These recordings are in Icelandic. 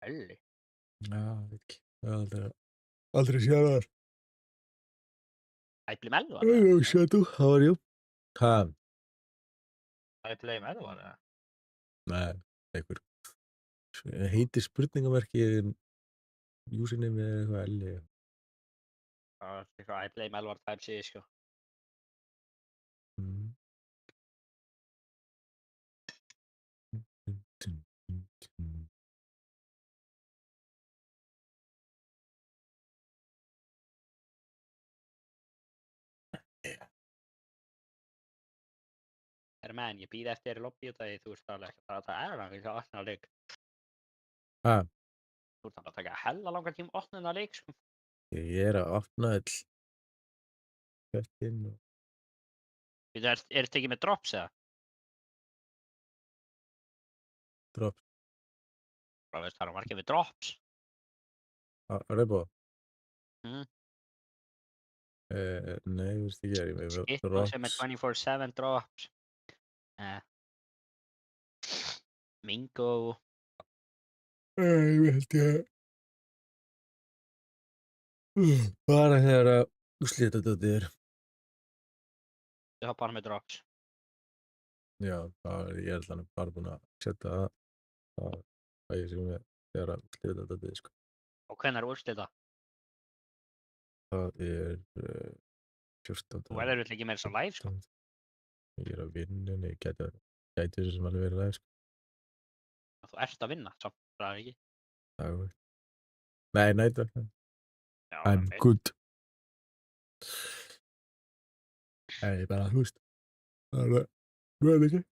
Elli. Já, veit ekki. Aldrei séð þar. Hai Mello Nei, eða? no shit, how are you? Ha, Hai Mello eða? nei, einhver heitir spurningamerki en username er eitthvað Elli. Já, eitthvað Hai Mello type shit, sko. Mm. Man, ég bíð eftir lobby út af því þú ert alveg ekki að það er langt að opna leik. Ha, Þú ert alveg að taka hella langan tíma að opna þennan leik, sko. ég er að opna all kjöttin og Bíddu, er þetta ekki með drops eða? drop. Bara veist, það eru margir með drops. Rebo, Mm. nei, veist ekki, ég með Shit, maður sem með drops. 24/7 drops. Mingo. Nei, ég held ég bara þegar að úrslita þetta er. Þú har bara með drops. Já, ég er alltaf bara búinn að setja það að ég sé með þegar að úrslita þetta er, sko. Og hvenær er úrslita? Það er 14. Þú verður öll ekki með þess að live, sko. Ég er að vinnunni, ég gæti þessu sem alveg verið ræð, sko. Þú ert að vinna, samt það er ekki. Það er nei, næta. Já, I'm ok. good. Nei, bara, þú veist. Það er vel ekki.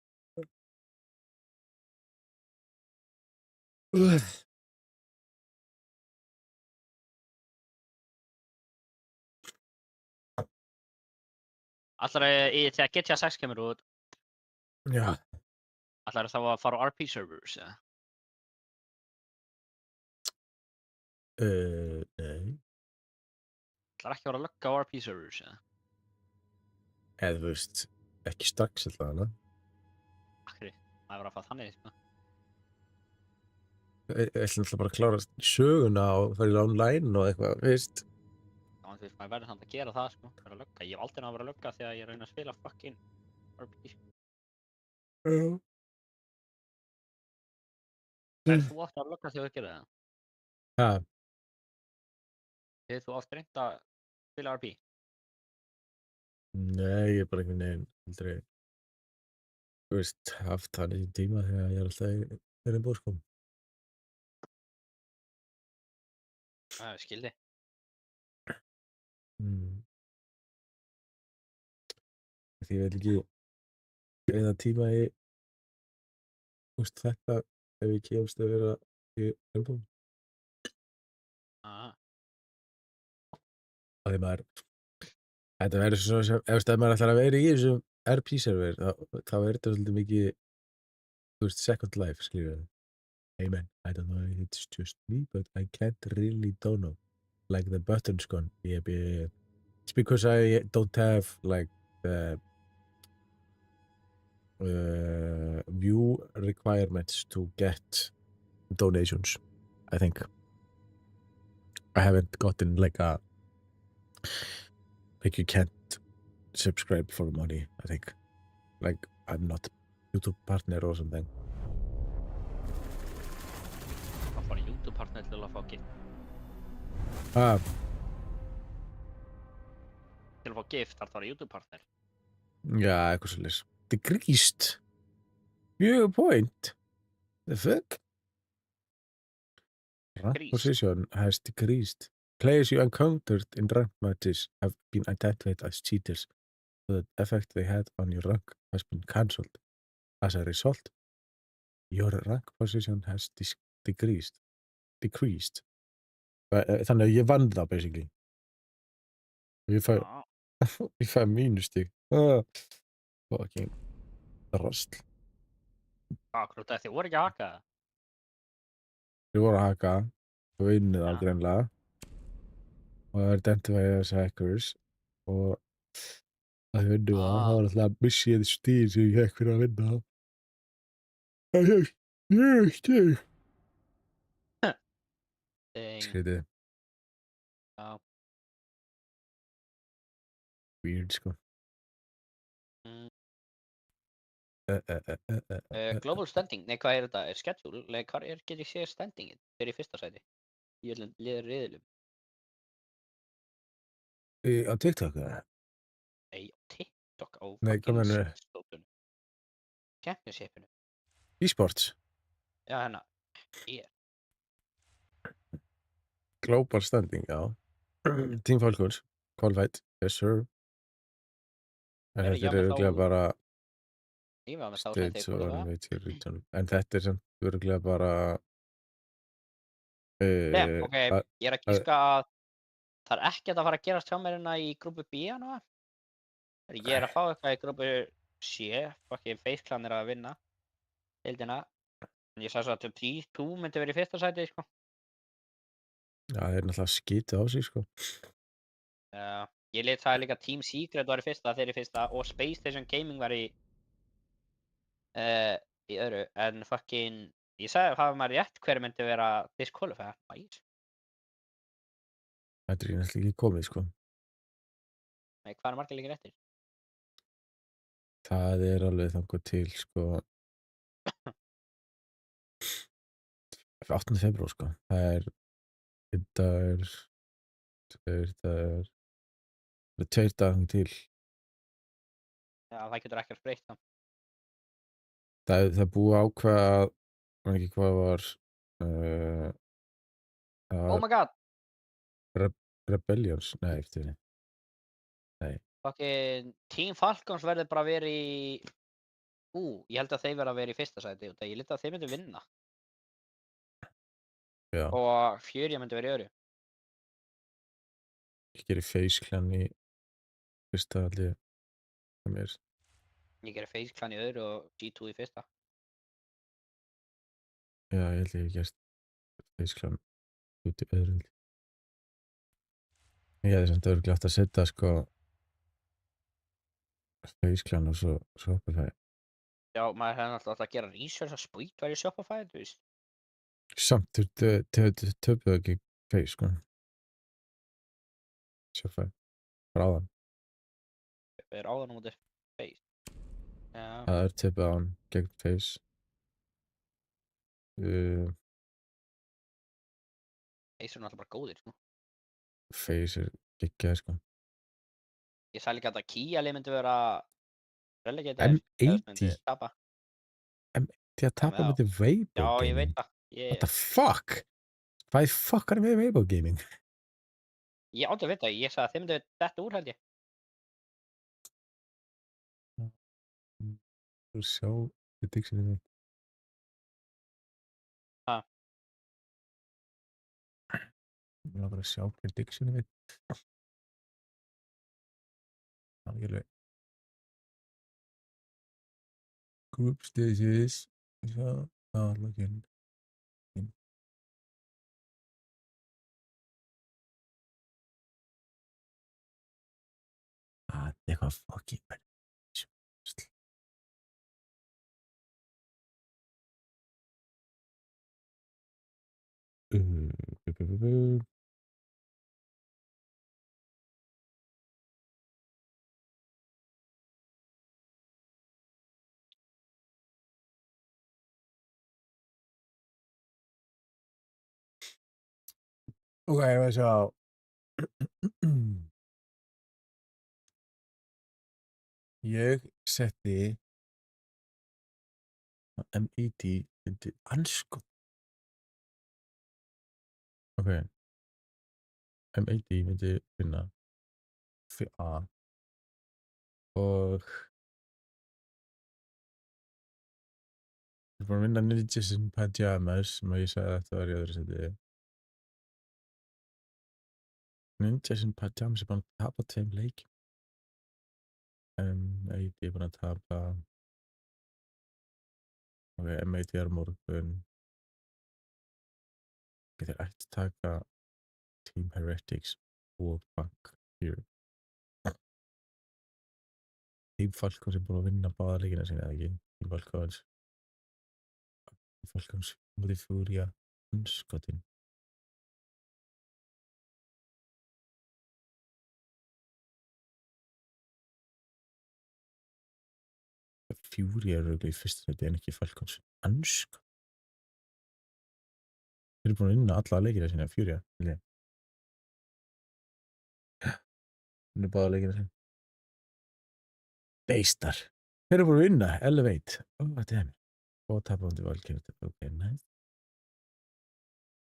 Þegar GTA 6 kemur út, Já. ætlarðu þá að fara á RP servers, eða? Nei. Ætlarðu ekki að vera að logga á RP servers, eða? Eða, þú veist, ekki strax alltaf hana. Akkur, það er verið að fara þannig, sko. Ég ætla alltaf bara að klára söguna og fara í online og eitthvað, veist. Já, þú veist, maður verður samt að gera það, sko. Vera að logga. Ég hef aldrei náð að vera að logga þegar ég reyna að spila fucking RP. Já. Verður þú oft að logga þegar þú gerir það? Ha, Hefur þú oft reynt að spila RP? nei, ég er bara einhvern veginn aldrei, þú veist, haft hann í tíma þegar ég er alltaf í þeirri búr, sko. Það er skildi. Því ég vil ekki eyða tíma í, þú veist, þetta ef ég kemst að vera í þeirri búr. Af því maður, þetta verður svo sem, ef maður ætlar að vera í þessum RP-server, þá er þetta svolítið mikið, þú veist, Second Life, skilur það. Hey man, I don't know if it's just me, but I can't really don't know. Like the button's gone. Yeah. It's because I don't have like the view requirements to get donations, I think. I haven't gotten like you can't subscribe for money, I think. Like I'm not YouTube partner or something. Það fara YouTube-partner til að fá gift. Til að fá gift, þarf það að fara YouTube-partner. Já, eitthvað svolítið. Decreased. Good point. The fuck? Rank position has decreased. Players you encountered in rank matches have been identified as cheaters. The effect they had on your rank has been cancelled. As a result, your rank position has decreased. Þannig að ég vann það, basically. Ég fæ mínustig. Fucking rastl. Akkur út af þið voru ekki að haka það? Við vorum að haka og vinnið það Já. greinlega og það er identified as hackers og að við vinnum það, þá var alltaf missið stíð sem ég hekk fyrir að vinna það. Það er stíð. Skrítið. Já. Weird, sko. Mm. Uh. Global standing, nei hvað er þetta? Er schedule? Nei, hvað get ég séð standingin? Þeir eru í fyrsta sæti. Í öllum liður riðilum. Á TikTok, eða? Nei, á TikTok, á Nei, hvað fucking meinarðu? stóttunum. Championshipinu. Esports. Já, hérna. Hér. Global standing, já. Team Falcons. Qualified. Yes, sir. En Herru, þetta já, er með örugglega þá, bara ég var með þá sem States þeir og qualify. Major Region. En þetta er samt örugglega bara Damn, ok, að ég er að gíska að það er ekkert að fara að gerast hjá mér hérna í grúpu B núna. Ég er að fá eitthvað í grúpu C, fucking Face Clan er að vinna deildina. En ég sagði svo að Top 2 myndi verið í fyrsta sæti, sko. Já, það er náttúrulega skítið á sig, sko. Ég lit það líka Team Secret var í fyrsta, þeir í fyrsta og Space Station Gaming var í öðru, en fucking ég sagði hafa maður rétt hver myndi vera disqualified. Nice. Þetta er náttúrulega ekki komið, sko. Nei, hvað er margir leikir eftir? Það er alveg þangað til, sko 8. febrúar, sko. Það er 1 dagur, 2 dagar, það er 2 dagar til. Já, það getur ekkert breytt það. Það er búið að ákveða að, man ekki hvað var, Oh my god, Rebellions, nei, eftir því. Nei, fucking Team Falcons verður bara að vera í ég held að þeir verða að vera í fyrsta sæti og ég lit að þeir myndi vinna já, og Fury myndi vera í öðru. ég gerir Face Clan í fyrsta allir sem er. Ég gerir Face Clan í öðru og G2 í fyrsta. Já, ég held ég hef gert Face Clan út í öðru. Ég hefði samt örugglega átt að setja, sko, Face Clan og svo Shopify. Já, maður hefði náttúrulega átt að gera research að Spýt væri í Shopify, þú veist. Samt töpuðu ekki Face, sko. Shopify, bráðan. Við erum áðan út af Face. Já, Það er töpuð á hann gegn Face. Face er náttúrulega bara góðir, sko. Face er geggjað, sko. Ég sagði líka að Kia myndi vera relegated eða myndi M80 tapa. til að tapa Já. með Weibo Já, ég Gaming. veit það. What the fuck? Hvað er fuckar með Weibo Gaming? Ég átti að vita það, ég sagði að þeir myndi detta úr, held ég. Þú sjá predictionið mitt. Ha. Ég vil bara sjá predictionið mitt. Algjörlega. Group stages. Sjá, login. Þetta er eitthvað fucking verið. Ok, ég var að sjá. Ég setti M80 undir anskot. Ok. M80 myndi vinna fyrir A og ég er búin að vinna Ninjas in Pajamas sem ég sagði að þetta var í öðru seti. Ninjas in Pajamas er búin að tapa 2 leikjum. M80 er búin að tapa. Ok, M80 er á morgun. Þeir ætti að taka Team Heretics og Bank here. Team Falcons er búin að vinna báða leikina sína, eða ekki? Team Falcons mútið Fúria anskotin. Fury örugglega í fyrsta sæti en ekki Falcons. Anska. Þeir eru búin að vinna alla leikina sína, Fury, held ég. Unnið báða leikina sína. Beistar. Þeir eru búin að vinna, Elevate. Damn. Og tapa á móti Valkyrie. Ok, nice.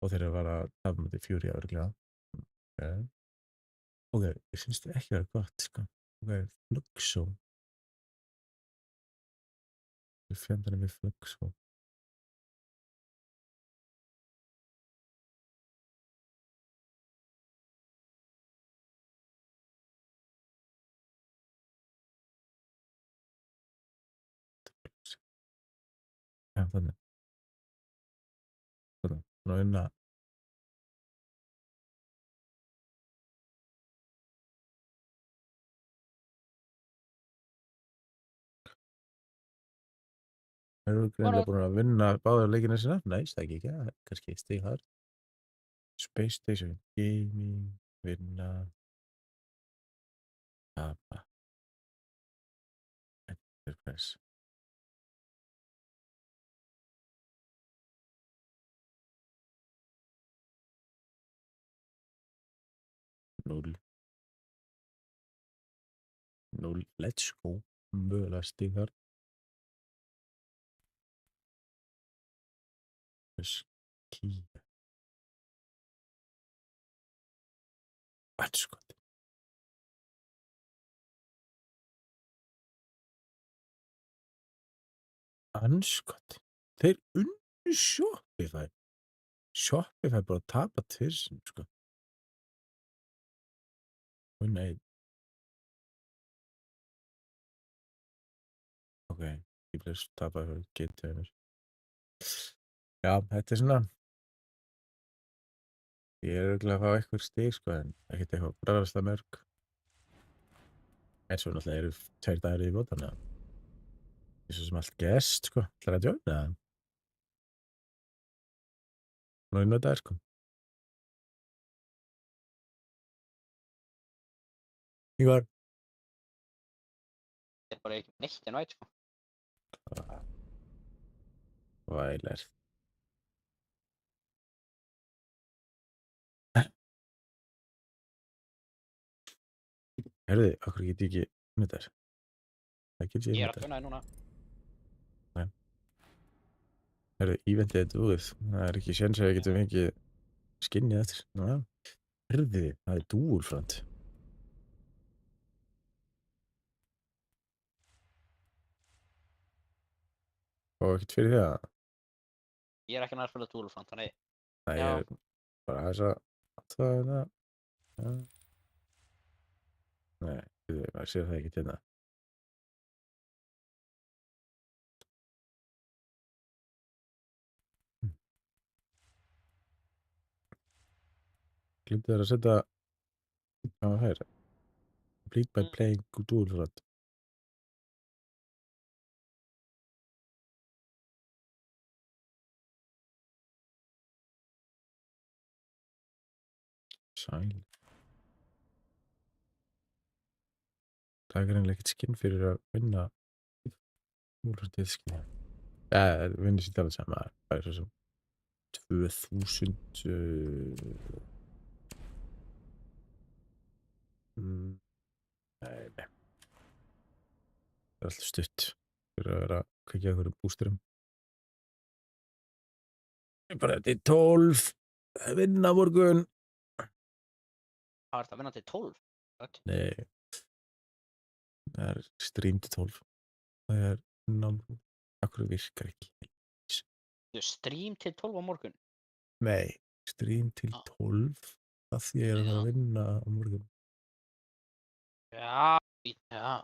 Og þeir eru að fara að tapa á móti Fury örugglega. Ok, ég finnst það ekki vera gott, sko. Ok, Fluxo. Við fjandana með Fluxo. Já, þannig. Búin að vinna. Þeir eru greinilega búin að vinna báðar leikina sína. Næs, það ekki, kannski stig þar. Space Station Gaming, vinna. Tapa. Enterprise. Null. Let's go. Mögulega stig þar. Skýr. Anskot. Anskot. Þeir unnu Shopify. Shopify bara að tapa tvisinn, sko. Ó nei. Ok, ég bleið tapað fyrir GT-inu. Já, þetta svona. Ég örugglega að fá eitthvað stig, sko, en ekkert eitthvað bráðasta mörg. En svo náttúrulega eru 2 dagar í viðbót, þannig að það er svo sem allt gest, sko. Ætlarðu að joina það? Nú er dagar, sko. Ívar. Það er bara ekki neitt en vært, sko. Væler. Herðu, af hverju get ég ekki unnið? Það get ég Ég er unnið. að joina þér núna. Herðu, eventið er búið. Það er ekki séns að við getum ekki skinnið eftir. Já. Herðu, það er Duelfront. Og ekkert fyrir það. Ég er ekki nær að spila Duelfront, þannig. Það Já. er bara þess að það. Nei, maður sér það ekki til það. Glimtu þér að setja á hér. Complete by playing Duelfront. Sæl. Það er greinlega ekkert skinn fyrir að vinna Duelfrontið skinn. Vinni sér alveg sama. Það er svo sem 2000 Nei. Það er alltaf stutt fyrir að vera að kveikja einhverjum bústurum. Bara þetta er 12. Vinna morgun. Það er það að vinna til 12. Nei. Það er stream til 12. Það er náttúrulega. Akkur virkar ekki. Stream til 12 á morgun? Nei. Stream til 12. Það því ég er að fara að vinna á morgun. Já. Já.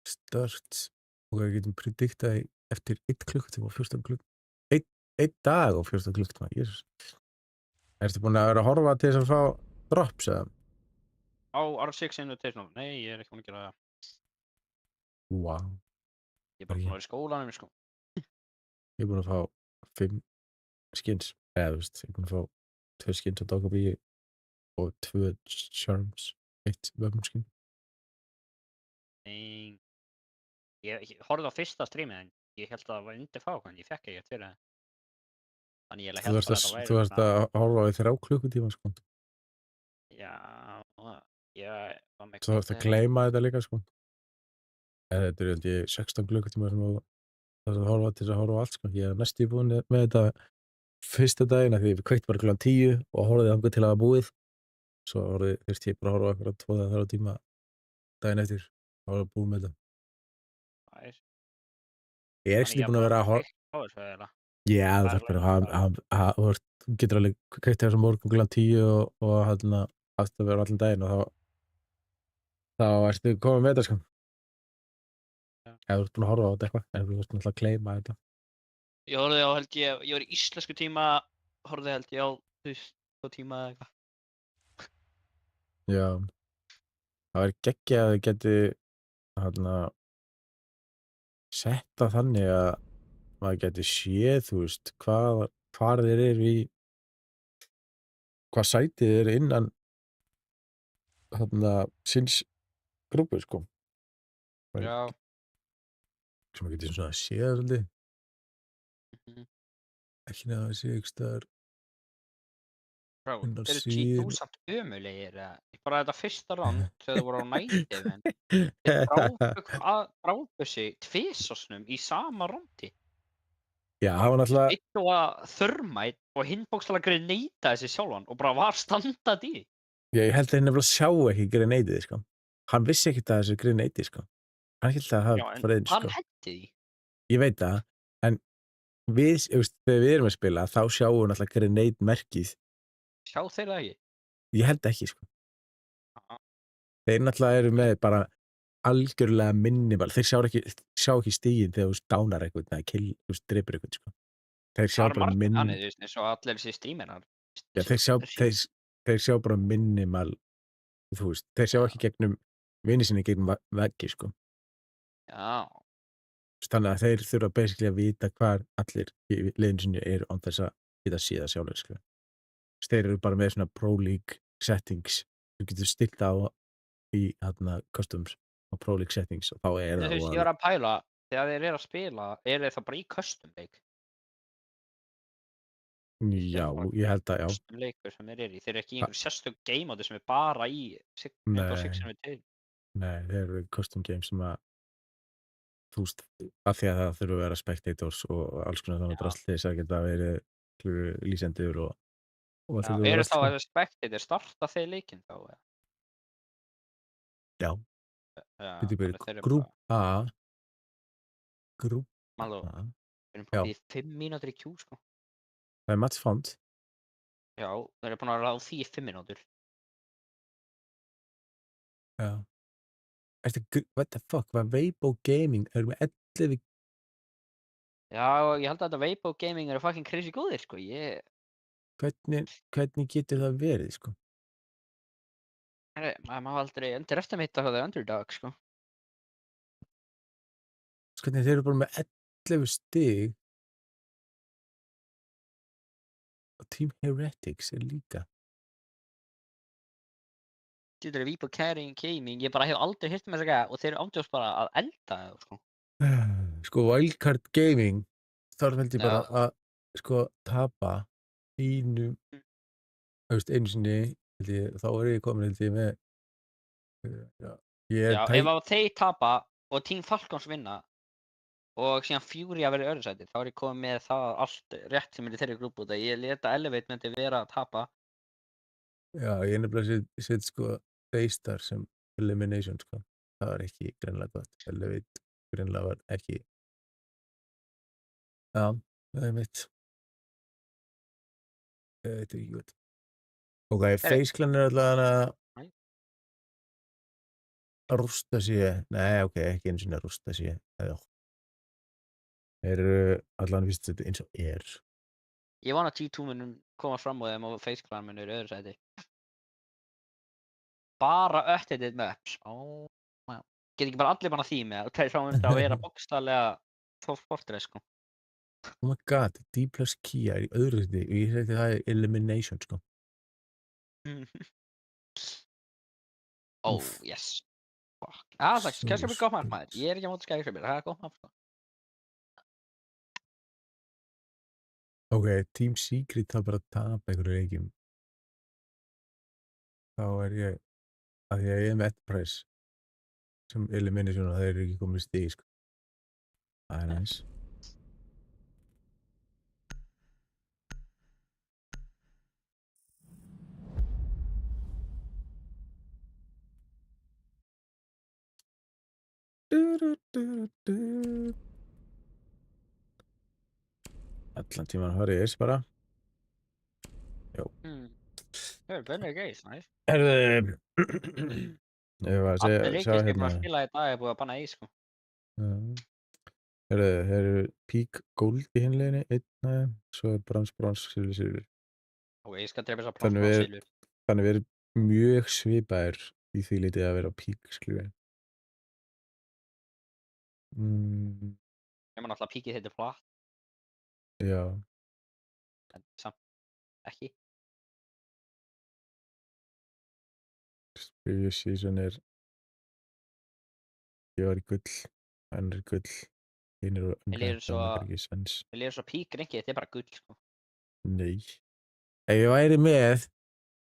Start. Og við getum prediktað eftir 1 klukkutíma og 14 klukkutíma. 1 dag og 14 klukkutíma. Jesus. Ertu búin að vera að horfa til þess að fá drops eða? Á R6 invitation. Nei, ég er ekki búin að gera það. Vá, Ég er bara ekki. búinn að vera í skólanum, sko. Ég er búinn að fá 5 skins, eða þú veist, ég er búinn að fá 2 skins á Dogabee og 2 Charms, 1 Vömmuskinn. Nei. Ég horfði á fyrsta streamið en ég hélt að það myndi fá eitthvað en ég fékk ekkert fyrir það. Þannig ég Þú hélt ert bara að að s þetta væri þú ert svona, að horfa á í 3 klukkutíma, sko. já, ég var með Þú ert að kódið. gleyma þetta líka, sko. Eða þetta eru held ég 16 klukkutímar sem þú þarft að horfa til þess að horfa á allt, sko. Ég er næstum því búinn með þetta fyrsta daginn af því ég kveikti bara klukkan 10 og horfði þangað til það var búið. Svo þurfti ég bara að horfa á einhverja 2 eða 3 tíma daginn eftir að vera búinn með þetta. Nice. Ég er Þannig actually ég búinn að var vera að bara kveikt á þessu eiginlega. Já, þú Það er þarft bara alveg þú getur alveg kveikt þér á morgun klukkan 10 og hérna haft það vera allan daginn og þá ertu kominn með þetta, sko. Já. Ef þú ert búinn að horfa á þetta eitthvað, en þú ert náttúrulega að gleyma þetta. Ég horfði á held ég var í íslensku tíma, horfði held ég á 2 tíma eða eitthvað. Já, það væri geggjað að þið gæti hérna sett það þannig að maður gæti séð, þú veist, hvar þeir eru í hvað sætið þeir eru innan hérna síns grúpu, sko. Já. Sem maður geti svona séð það svolítið. Mhm. Ekki nema að það sé einhvers staðar Bro, inn á eru G2 síðunni. samt ömurlegir eða? Bara þetta fyrsta round þegar þau voru á night event. Þeir drápu sig tvisvarsnum í sama rondi. Já, það var náttúrulega Einn var Thermite og hinn bókstaflega grenada þessi sjálfan og bara var standað í. ég held að þeir nefnilega sjá ekki greneitið, sko. Hann vissi ekkert að þessu greneitið, sko. Hann hélt að það Já, en farið inn, hann sko. hendi því. Ég veit það, en þú veist, þegar við erum að spila þá sjáum við náttúrulega grenade-merkið. Sjá þeir það ekki? Ég held ekki, sko. Já. Þeir náttúrulega eru með bara algjörlega minimal. Þeir sjá ekki stigin þegar þú dánar eitthvað eða þú veist, drepur eitthvað, sko. Þeir sjá Það er bara margir þannig, þú veist, eins og allir þessi streamerar. Já, þeir sjá bara minimal, þú veist, þeir sjá ekki gegnum vini sinni gegnum veggi, sko. Já. Þannig að þeir þurfa basically að vita hvar allir í liðinu sinni eru án þess að geta séð það sjálfir, sko. Þeir eru bara með svona Pro League settings. Þú getur stillt á í customs og Pro League settings og þá er Þú það veist, ég var að pæla, þegar þeir eru að spila, eru þeir þá bara í custom leik? Já, ég held að já. Custom leikur sem þeir eru í. Þeir eru ekki í einhverju sérstök game módi sem er bara í Nei. Rainbow Six sem við til. Nei, þeir eru custom games sem að þú veist, af því að það þurfa að vera spectators og alls konar þannig drasl til þess að geta verið lýsendur og allt Já, þetta eru drasl, þá sko. að spectator starta þeir leikinn þá? Eða? Já, Já, bíddu, þannig þeir eru grúp A grúp Maló, A við erum búin í 5 mínútur í Q, sko. það er match found. Já, þeir eru búin að vera á því í 5 mínútur. Já. What the fuck, var Weibo Gaming eru með 11 Já, ég held að þetta Weibo Gaming eru fucking crazy góðir, sko. hvernig getur það verið, sko? Maður má aldrei underestimate það underdog, sko. Hvernig þeir eru bara með 11 stig og Team Heretics er líka. Þetta er Weibo Gaming, ég bara hef aldrei hýrt með þess að gæða og þeir eru ándjóðs bara að elda það, sko. Sko, Wildcard Gaming þarf held ég bara Já. að sko tapa einu sinni held ég, þá er ég komin held ég með Já, ef að þeir tapa og Team Falcons vinna og síðan Fury að vera í öðru sæti, þá er ég komin með það allt rétt sem er í þeirri grúpu út að ég leta Elevate myndi vera að tapa. Já, ég nefnilega set sko Daystar sem elimination, sko. Það var ekki greinilega gott. Elevate greinilega var ekki. Já, það er mitt. Þetta er ekki gott. Ok, FaZe Clan er alltaf að rústa sig. Nei, ok, ekki eins og að rústa sig. Þeir eru allan vist þetta eins og er. Ég vona að G2 munum koma fram á þeim og FaZe Clan munur í öðru sæti. Bara updated maps. Geta ekki bara allir bara því með það? Þá myndi það vera bókstaflega Fortress, sko. Oh my god, D plus key er í öðru seti og ég seti það er elimination, sko. Oh, Úff. yes. Fuck. Það So skemmtilega gott map, maður. smooth. Ég er ekki á móti skæðisveifir, það er gott map, sko. Ok, Team Secret þá bara að tapa einhverju leikjum. Þá er ég, að því að ég er með Enterprise sem elimination og það er ekki komið stig, sko. Það er næs. Allan tíman að fara í Ace bara. Jó. Það er bennið geis, næs. Herðu, ég var að Allir sjá leikir sem ég er búin hérna. að spila í dag er búið að banna í, sko. Herðu, þeir eru Peak Gold í hinleginni, einn aðeim, svo er Brons, silfur. Ok, ég skal drepa þess að plásma á silfur. Þannig við erum mjög svipaðir í því litið að vera á Peak, skilur við. Ég man alltaf að píkið heitir flatt, Já. en samt ekki. Previous season er ég var í gull, hann er gull, hinn eru Mér líður það makar ekki sens. svo pík renkið, þetta er bara gull, sko. Nei. Ef ég væri með,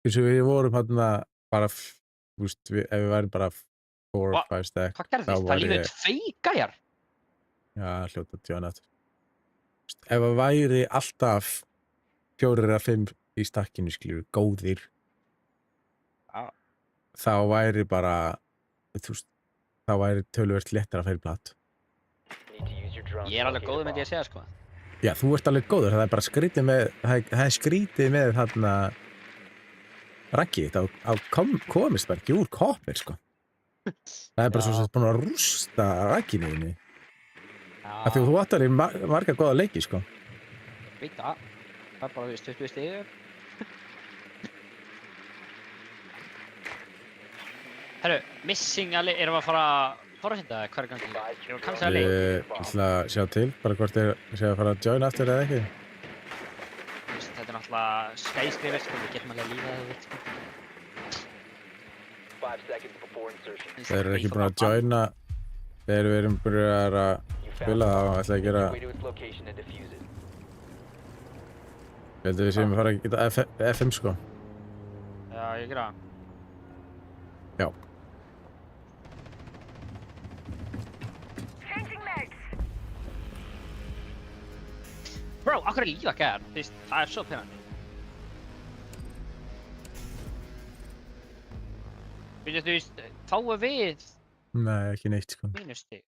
eins og við vorum hérna bara, þú veist, ef við væri bara 4 or 5 stack, Hvað gerðist? Það lífið 2 gæjar? Já, hljóta tjóna aftur. Ef það væri alltaf 4 eða 5 í stakkinu, skilur, góðir, þá væri bara, þú veist, þá væri töluvert léttar að færi platt. Ég er alveg góður, myndi ég segja, sko. Já, þú ert alveg góður, það er bara skrítið með, það er skrítið með þarna raggið, það komist bara ekki úr koppir, sko. Það er bara svo búin að rústa ragginu þinni. Af því þú átt alveg marga góða leiki, sko. Veit það. Það er bara, þú veist, 20 stigur. Herru, missing að erum við að fara forréttinda hverju gangi? Erum við kannski að leik? Ég ætla að sjá til, bara hvort sé að fara að join aftur eða ekki. Þetta er náttúrulega skæðskrifir, sko, við getum alveg að lífa það, við, sko. Þeir eru ekki búin að joina, þegar við erum byrjar að spila þá ætla að gera. Ég held að við séum að fara að geta F5, sko. Já, ég gera það. Já. Bro, akkur er lífa gæðan? Þú veist, það er svo pyrrandi. Þú veist, fáum við Nei, ekki neitt, sko. mínustig.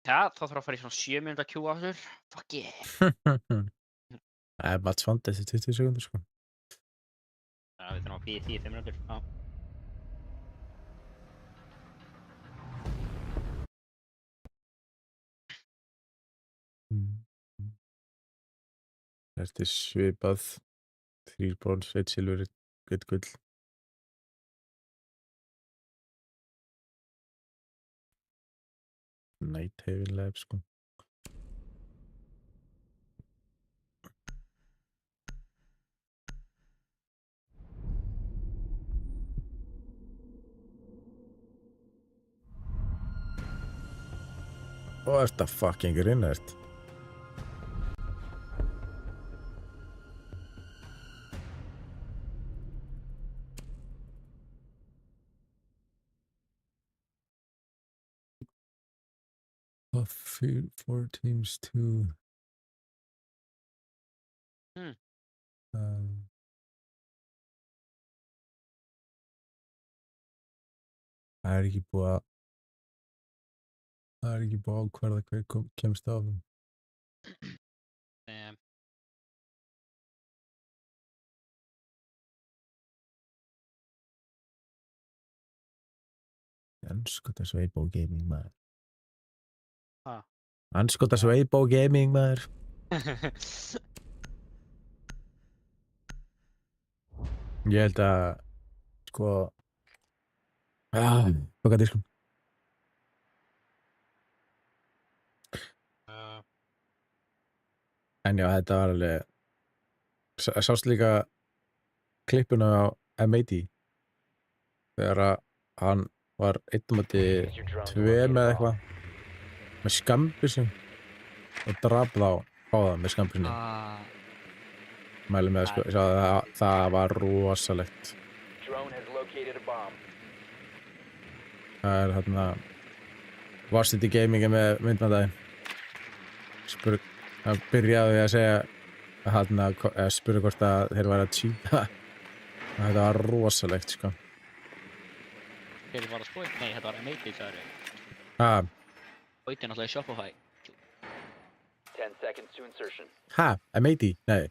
Já, þá þarf að fara í svona 7 mínúta queue aftur. Fuck yeah. Það er bara svand eftir 20 sekundur, sko. Já, við þurfum að bíða 10-5 mínútur. Já. Þetta er svipað, 3 brons, 1 silfur, 1 gull. Night Haven Lab, sko. Og þetta fucking grinnert. Of 4 teams, 2. Það er ekki búið að ákvarða hver kemst áfram. Sko, það er Sveibo Gaming, maður. Anskotar Sveibo Gaming, maður. Ég held að, sko... Loka diskum. En já, þetta var alveg... Sást líka klippuna á M80 þegar að hann var 1-2 með eitthvað með skambissum og drap þá báða með skambissinu. Mæli með sko, það var rosalegt. Það er hérna Varsity Gaming með myndbandaginn. Það byrjaði að segja hérna, spurði hvort að þeir væri að cheata. Þetta var rosalegt sko. Þeir var að spóið? Nei, þetta var M80 sagður ég. Spóið er náttúrulega í Shopify. 10 seconds to insertion. M80? Nei.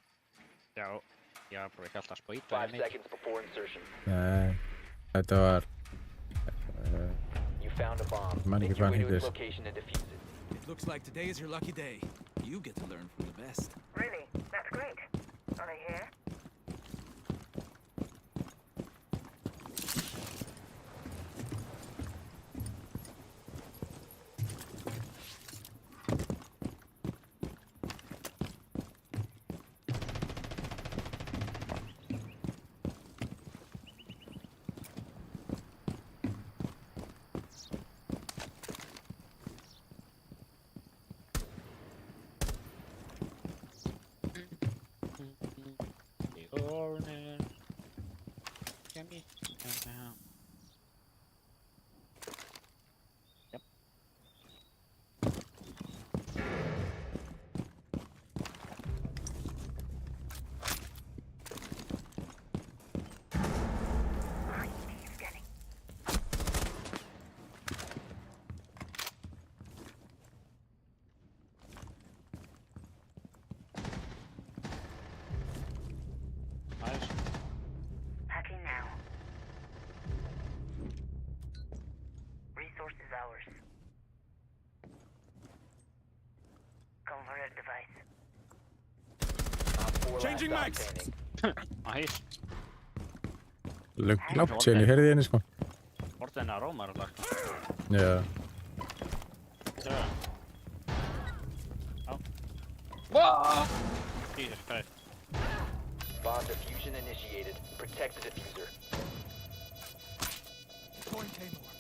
Já, bara ekki alltaf spóið. 5 seconds before insertion. Nei, þetta var... You found a bomb. Man ekki Make your hvað way hann to its heitir. location and defuse it. It looks like today is your lucky day. You get to learn from the best. Really? That's great. Are they here? Yep. Nice. Hacking now. Resources ours. Converter device. Op 4 Changing last mics. stop standing. Nice. Látt síðan ég heyrði henni sko. Orðin að róma er alltaf. Já. Wow! Jesus Christ. Bomb diffusion initiated. Protect the diffuser. Point Taymor.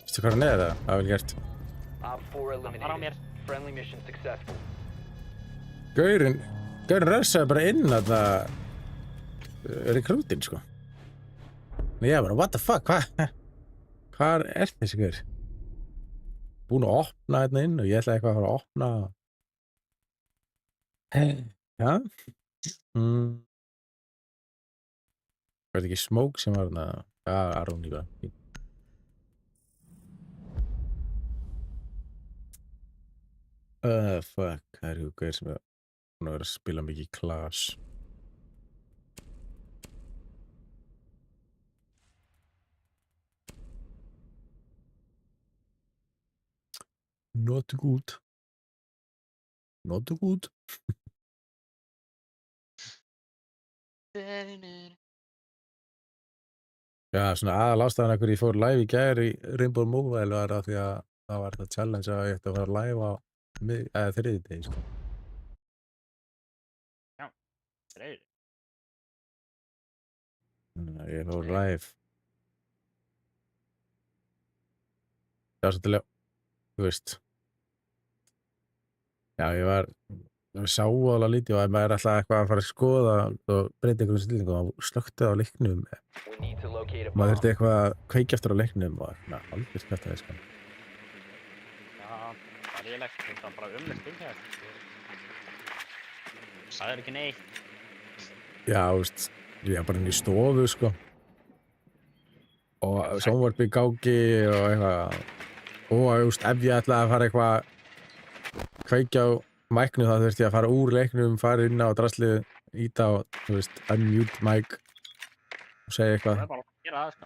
Veistu hvað hann er það? Það er vel gert. Op 4 Hann var á eliminated. mér. Friendly mission successful. Gaurinn rössaði bara inn að það rekrútin sko. Og ég bara, what the fuck, hvað er þessi gaur? Búinn að opna hérna inn og ég ætlaði eitthvað að fara að opna. Já. Var þetta ekki Smoke sem var þarna? Já, Aron líka. Fuck, það er gaur sem er búinn að vera að spila mikið Clash. Not good. Not good. Já, svona aðalástæðan af hverju ég fór live í gær í Rainbow Mobile var af því að það var þetta challenge að ég ætti að fara live á þriðjudegi, sko. Þreir. Þannig að ég fór live. Það var svolítið, þú veist. Já, ég sá alveg lítið og ef maður er alltaf eitthvað að fara að skoða og breyta einhverjum stillingum og slökkti á leiknum. We need to locate a Maður bomb. þurfti eitthvað að kveikja eftir á leiknum og aldrei skæft það, sko. Já, það er líðilegt. Það var bara umlegt hér. Sagðir ekki neitt. Já, þú veist, ég var bara inn í stofu, sko. Og sjónvarpið í gangi og eitthvað. Og, þú veist, ef ég ætlaði að fara eitthvað kveikja á mæknu þá þurfti ég að fara úr leiknum, fara inn á draslið, íta á, þú veist, unmute mic og segja eitthvað. Það er bara að gera það, sko.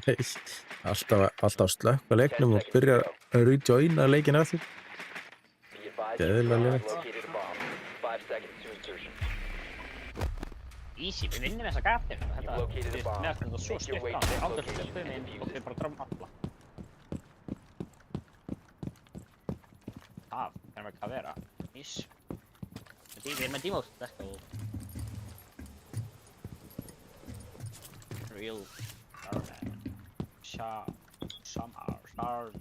Nei, alltaf slökka leiknum og byrja rejoina leikinn aftur. Be advised Yeah, your they're drone left. has located a bomb. 5 seconds to insertion. Easy, við vinnum þessa gafir. Þetta, located a við bomb. meðast þetta svo Make your stutt way á. to Við this aldrei location spilum and inn defuse og it. við bara dröfum alla. Það, erum við að vera. Ís. Við erum með Demos, let's go. Real Starman. Samar, Star.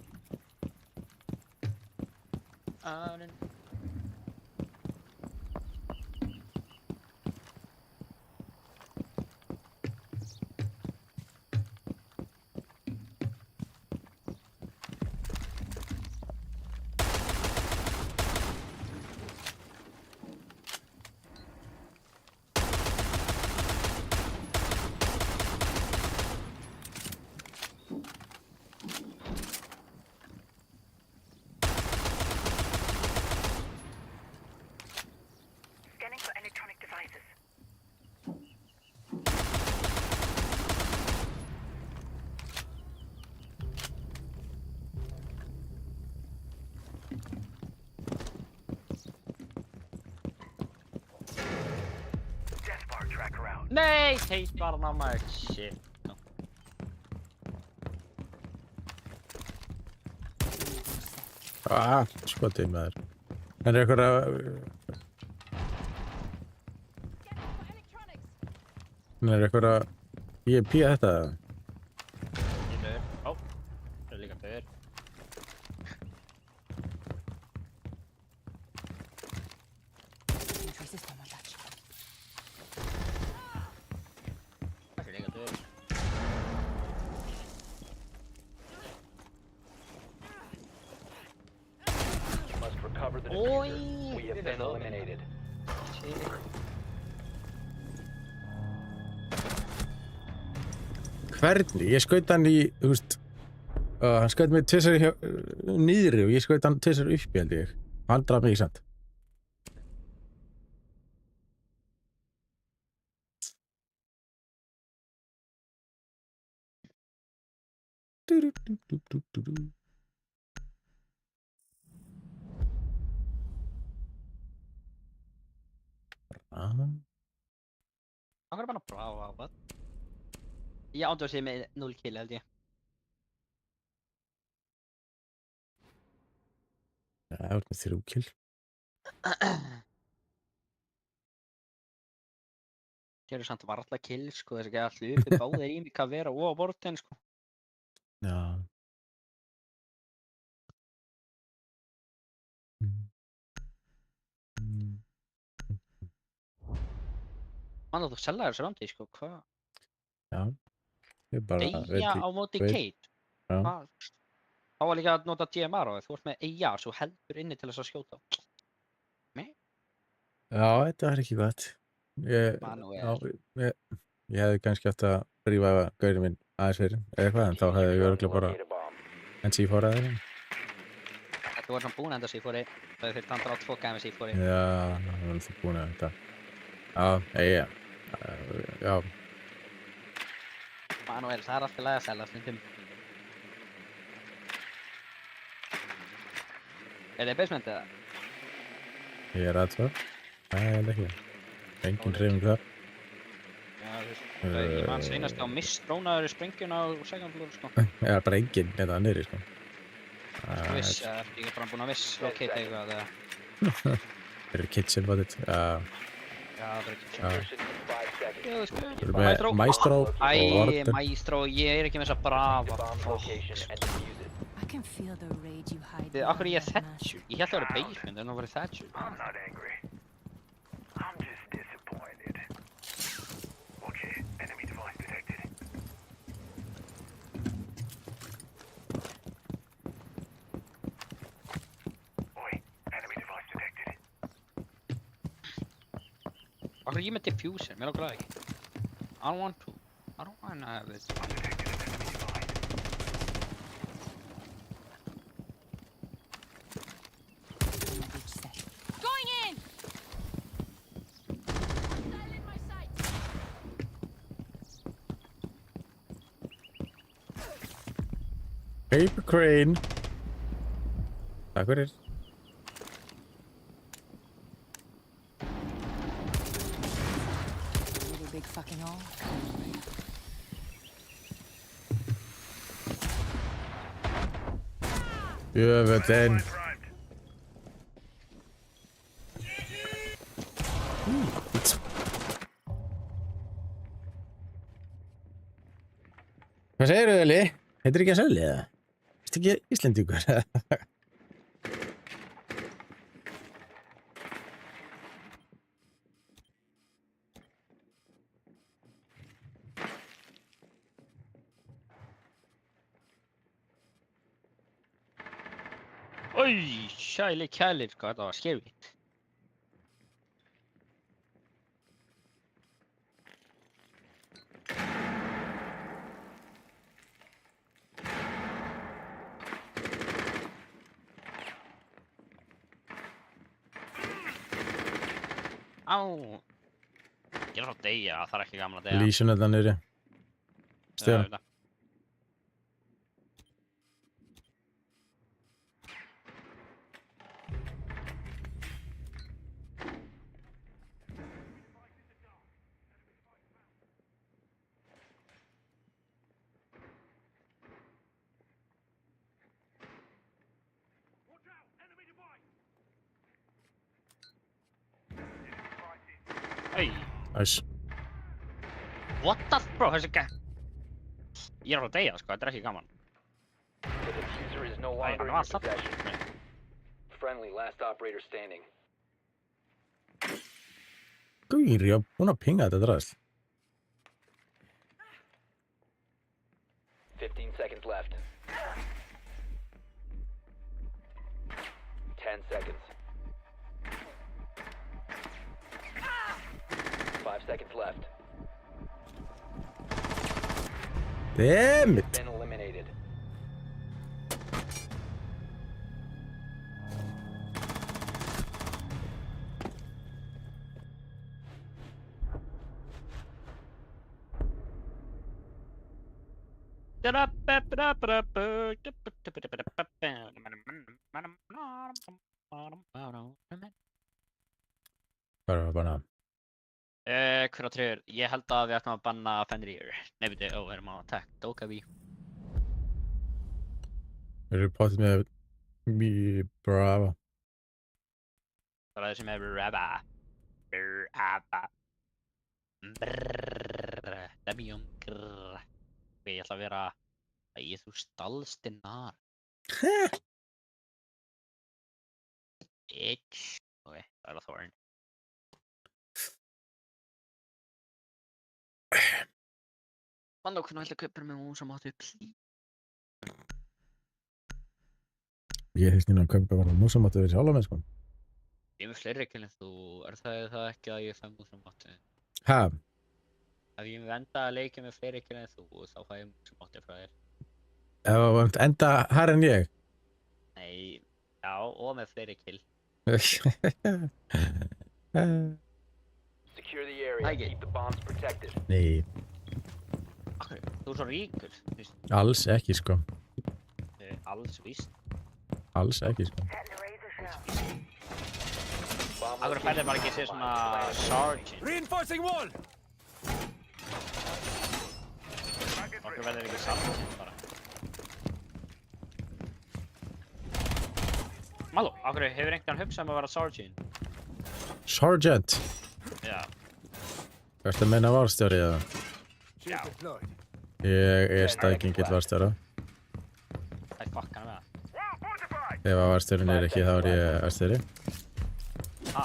Scanning for electronic devices. Death bar tracker out. Nei, teit var hann á maður. Shit. Skotið maður. En er eitthvað að... En er eitthvað að... Ég pía þetta. Ég dör. Ó, það er líka dör. Það er líka dör. You must recover the Oj, diffuser. We have been eliminated. Shit. Hvernig? Ég skaut hann í, þú veist... hann skaut mig tvisar niðri og ég skaut hann tvisar uppi, held ég. Hann draf mig í samt. Það er bara að prófa á það. Ég ándur sig með 0 kill held ég. Það var með 3 kill. Þeir eru samt varla kill sko, þess að geta hlupið báðir í mig að vera og á bortin sko. Já. Mann þú seljaði þessu randi sko, hvað? Já. Ég bara Eyja á móti veit- Kate? Já. Hvað? Þá var líka að nota DMR á þig, þú ert með Eyja svo heldur inni til þess að skjóta. Já, þetta var ekki gott. Manuel. Ég hefði kannski átt að rífa gaurinn minn aðeins fyrir eða eitthvað, en þá hefði ég örgulega bara Locate a bomb. en sífóraði þeim. Þetta voru svona búin enda sífóri, það þurfti hann bara að tvoka með sífóri. Já, það var alltaf búin að þetta. Já, já. Manuel, það er alltaf að selja stundum. Er þið basement eða? Ég er aðsvar. Það er ekki. Engin hreyfing þar. Já, þú veist, ég man seinast á misstrónaður sprengjuna á second floor sko. Já, bara engin þetta niðri, sko. Viss, ég er bara búinn að viss locate eitthvað eða. Þeir eru kitchen budget. Já, það er ekki Já. Insertion in 5 seconds. Já, sko. Þeir eru með Maestro og Æ, Order. Maestro, ég er ekki með þessa The brava. bomb's location and defuse it. I can feel the rage you hide. Þið, akkur ég er behind that Thatcher? Ég held að það var basement en það var Thatcher. I'm not angry. I'm just disappointed. Okay, enemy device detected. Oi, enemy device detected. Akkur ég með diffuser, mér langar það ekki. I don't want to. I don't want to have this. Detected an enemy device. bandage set. Going in! Hostile in my sight. Paper crane. Takk fyrir. Really big fucking hole. Jöfullinn. Hvað segirðu, Eli? Heitir ekki að selja það? Veistu ekki Íslendingur? Oj, sæli kælir, hvað þetta var skefið. Á. Ég er svo að deyja, það er ekki gaman að deyja. Lýsun þetta niðri. Stjórn. Já, Oj, Æs. what the bro, þessi gæ... Ég er að deyja, sko, þetta er ekki gaman. The diffuser is no Æ, longer hann in var your satt. possession. Friendly, last operator standing. Guður, ég var búinn að pinga þetta drast. 15 seconds left. 10 seconds. 5 seconds left. Damn it! Been eliminated. Hvað er það bara? Hver á treyður? Ég held að við ættum að banna Fenrir. Nei, veitu, við erum á attack. Dokaví. Eru potið með Brava. Það er það sem er Brava. Brava. Brrrr. Demium grrrr. Ég ætla að vera... Æ, þú stalst innar. Bitch. Ok, það er að Thorn. Mann og hvernig ætla að kaupa með hún sem áttu plí. Ég hefst nýna að kaupa bara músamáttu fyrir sjálf með sko. Ég er með fleiri kill en þú. Er það ekki að ég fæ músamáttu? Ha? Ef ég venda að leikja með fleiri kill en þú, þá fæ ég músamáttu frá þér. Ef það var enda hærri en ég? Nei, já, og með fleiri kill. Secure the area. Ægir. Keep the bombs protected. Nei, Akkur, þú er svo ríkur. alls ekki sko. Alls víst. Alls ekki sko. Bomb Akkur færði bara ekki að segja svona sergeant. Reinforcing wall! Akkur verður ekki sergeant bara. Maló, akkur hefur einhvern hugsað um að vera sergeant? Sergeant! Já. Hvað ertu að meina varstjóri eða? Já. Ég er stækingill varstjóra. Það er fuckan með það. Ef að varstjórin er ekki þá er ég varstjóri. Ha,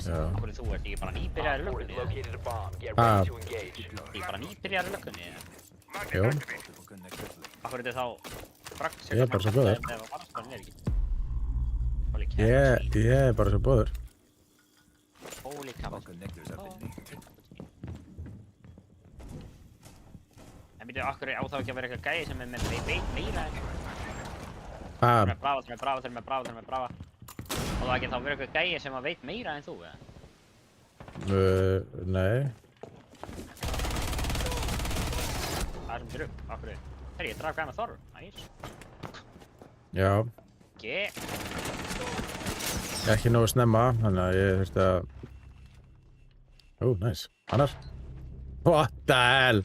Já. akkur þú ert ekki bara nýbyrjaður í Op 4 has löggunni? located a bomb. Get Ah. ready to engage. Ekki bara nýbyrjaður í löggunni? Jú. Akkur er þá strax Ég er bara svo góður. Ef varstjórinn er ekki. Holy cow. Ég er bara svo bóður. Holy cow. En býtu, akkur á þá ekki að vera eitthvað gæi sem er með veit meira en Ha? Þeir með brava. Og það ekki þá vera eitthvað gæi sem að veit meira en þú, eða? Nei. Það er sem drugg, akkur. Herri, ég draf gæi með Thor, næs. Já. Ekki. Ekki nógu snemma, þannig að ég þurfti að... Nice. Annar. What the hell?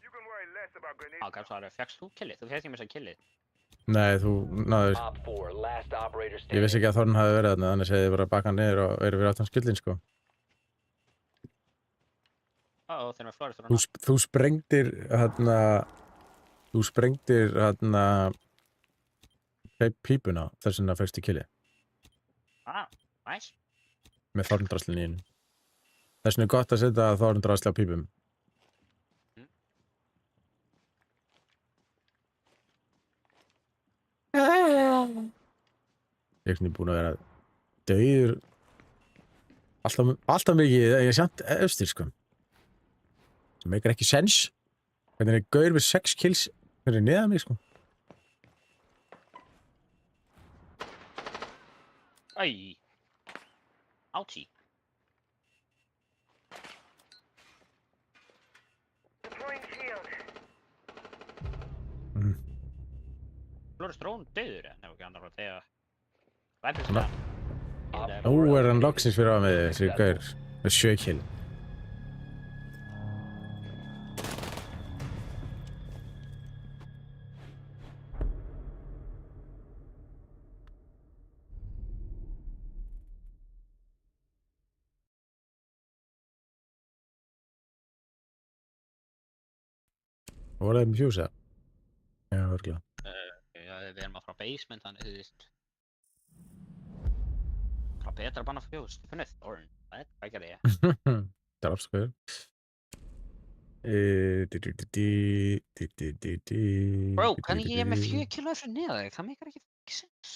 You can worry less about grenade. Gafsari, fékkst þú killið? Þú fékkst ekki með þess að killið. Nei, þú náður... Op 4, last operator Ég vissi standing. ekki að Þorn hafi verið þarna, þannig að ég bara baka hann niður og verið fyrir áttan skillin, sko. Þeir eru með flórist Þú, þú sprengdir, pípuna þess vegna fyrst í killið. Nice. Með Þorndraslinn í hennu. Þess vegna er gott að setja Þorndrasli á pípum. Ég er búinn að vera dauður alltaf mikið, ég er samt efstir, sko. Það meikar ekki sens. Hvernig er gaur með 6 kills fyrir neðan mig, sko. Æ. Átti. Deploying shield. Flórist drón döður, en ef ekki annar frá þegar. Ræpist Svona. það. Nú er hann loksins fyrir á með þessi gaur með 7 kill. Og var það með fjúsa? Já, örgulega. Já, við erum að frá basement, þannig þú veist. Það er betra að banna fjós. Þú finnir Thorn. Það er ekki að ég. Það er afsakaður. Bro, hvernig ég er með 4 kilo eftir neða þig? Það meikar ekki sens.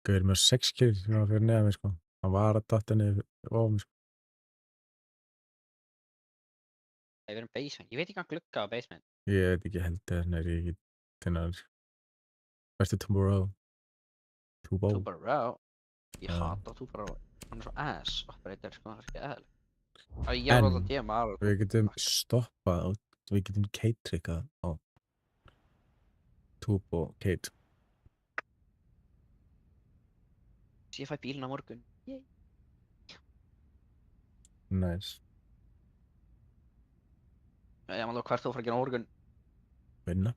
Gauður með 6 kill fyrir neðan mig, sko. Hann var að datta niður ofan mig, sko. Við erum basement. Ég veit ekki hvað glugga á basement. Ég veit ekki heldur, þannig er ég ekki þennan. Verstu Tomorrow. Tubo. Tubarão. Ég Já. hata Tubarão. Hann er svo ass operator, sko. Það er ekki eðlilegt. Ég var að dema á. Við getum stoppað og við getum Kate-trickað á Tubo Kate. Ég fæ bílinn á morgun. Yay. Nice. Ég maður hvert þú fara að gera á morgun. Vinna.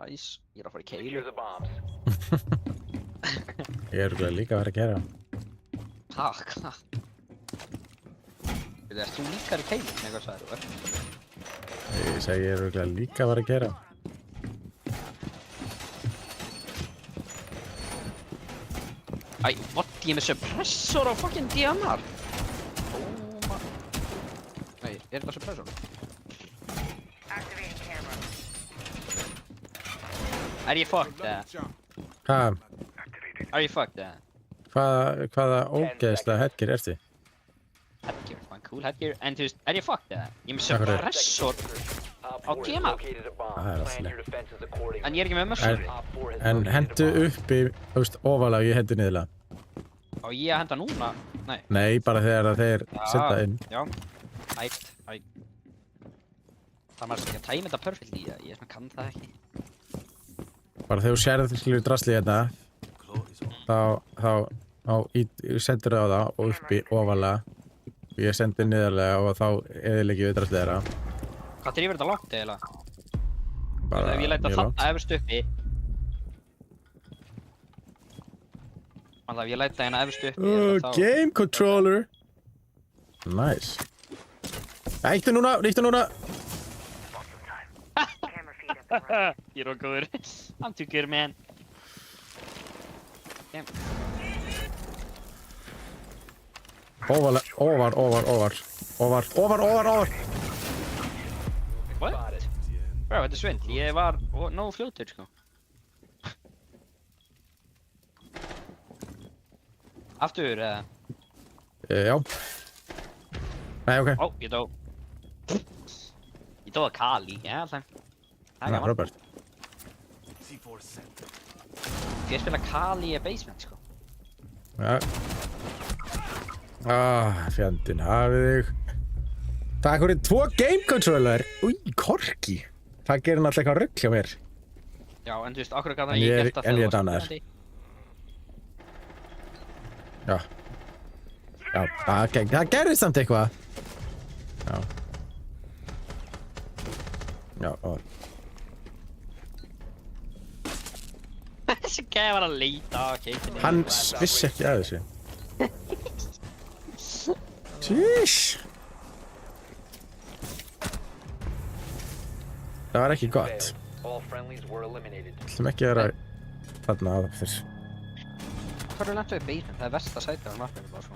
Æs. Ég er að fara í Secure keilu. the bombs. Ég er örugglega líka að vera að gera. Takk, takk. Erst þú líka í keilu? Nei, hvað sagði þú? Ég segi ég er örugglega líka að vera að gera. Æ, what? Ég er með suppressor á fucking DMR. Nei, er þetta suppressor? Activating camera. Er ég fucked eða? Hvað? Er ég fucked eða? Hvaða ógeðslega headgear ertu? Headgear, fine, cool headgear. En þú veist, er ég fucked eða? Ég er með Takk fyrir. suppressor. Op Á 4 has DMR. located a bomb. Það er Plan allt your defenses accordingly. En ég er ekki með mössur. Op 4 has En located a hendu bomb. uppi, þú veist, ofalega, ég hendi niðurlega. Og ég að henda núna? Nei. Nei, bara þegar þeir setja inn. Já. Ætt. Það maður ekki að tæma þetta perfect í það. Ég svona kann það ekki. Bara þegar þú sérð skilur drasli hérna, þá sendur það á það og uppi ofalega. Ég sendi niðurlega og þá eðilegi við drasli þeirra. Hvað drifur þetta langt eiginlega? Bara Ef ég læta mjög langt. þarna efst uppi. Þannig að ef ég læta hérna efst uppi. þá... Game controller. Nice. Nýttu núna. Camera feed up and running. Ég er góður. I'm too good, man. Damn. Ofar. What? Bro, þetta er svindl. Ég var nógu fljótur, sko. Aftur, eða? Já. Nei, ok. Ó, ég dó. Ég dó að Kali, já, það er gaman. Robert. C4 set. Ég spila Kali í basement, sko. Ja. Fjandinn hafið þig. Takk fyrir 2 game controller. Új, korki. Það gerir náttúrulega eitthvað rugl hjá mér. Já, en þú veist, okkur gæti En ég ég er- gert það en ég er þegar þú dánaður. varst spilandi? Já. Já, það gerðist samt eitthvað. Já. Já, og Þessi gæði var að leita á keitinu. hann vissi ekki að þessu. Sís. Það var ekki gott. Failed. All friendlies were eliminated. Ætlum ekki að vera þarna að fyrr. Hvað er lengt við basement? Það er versta sætið á mappinu bara sko.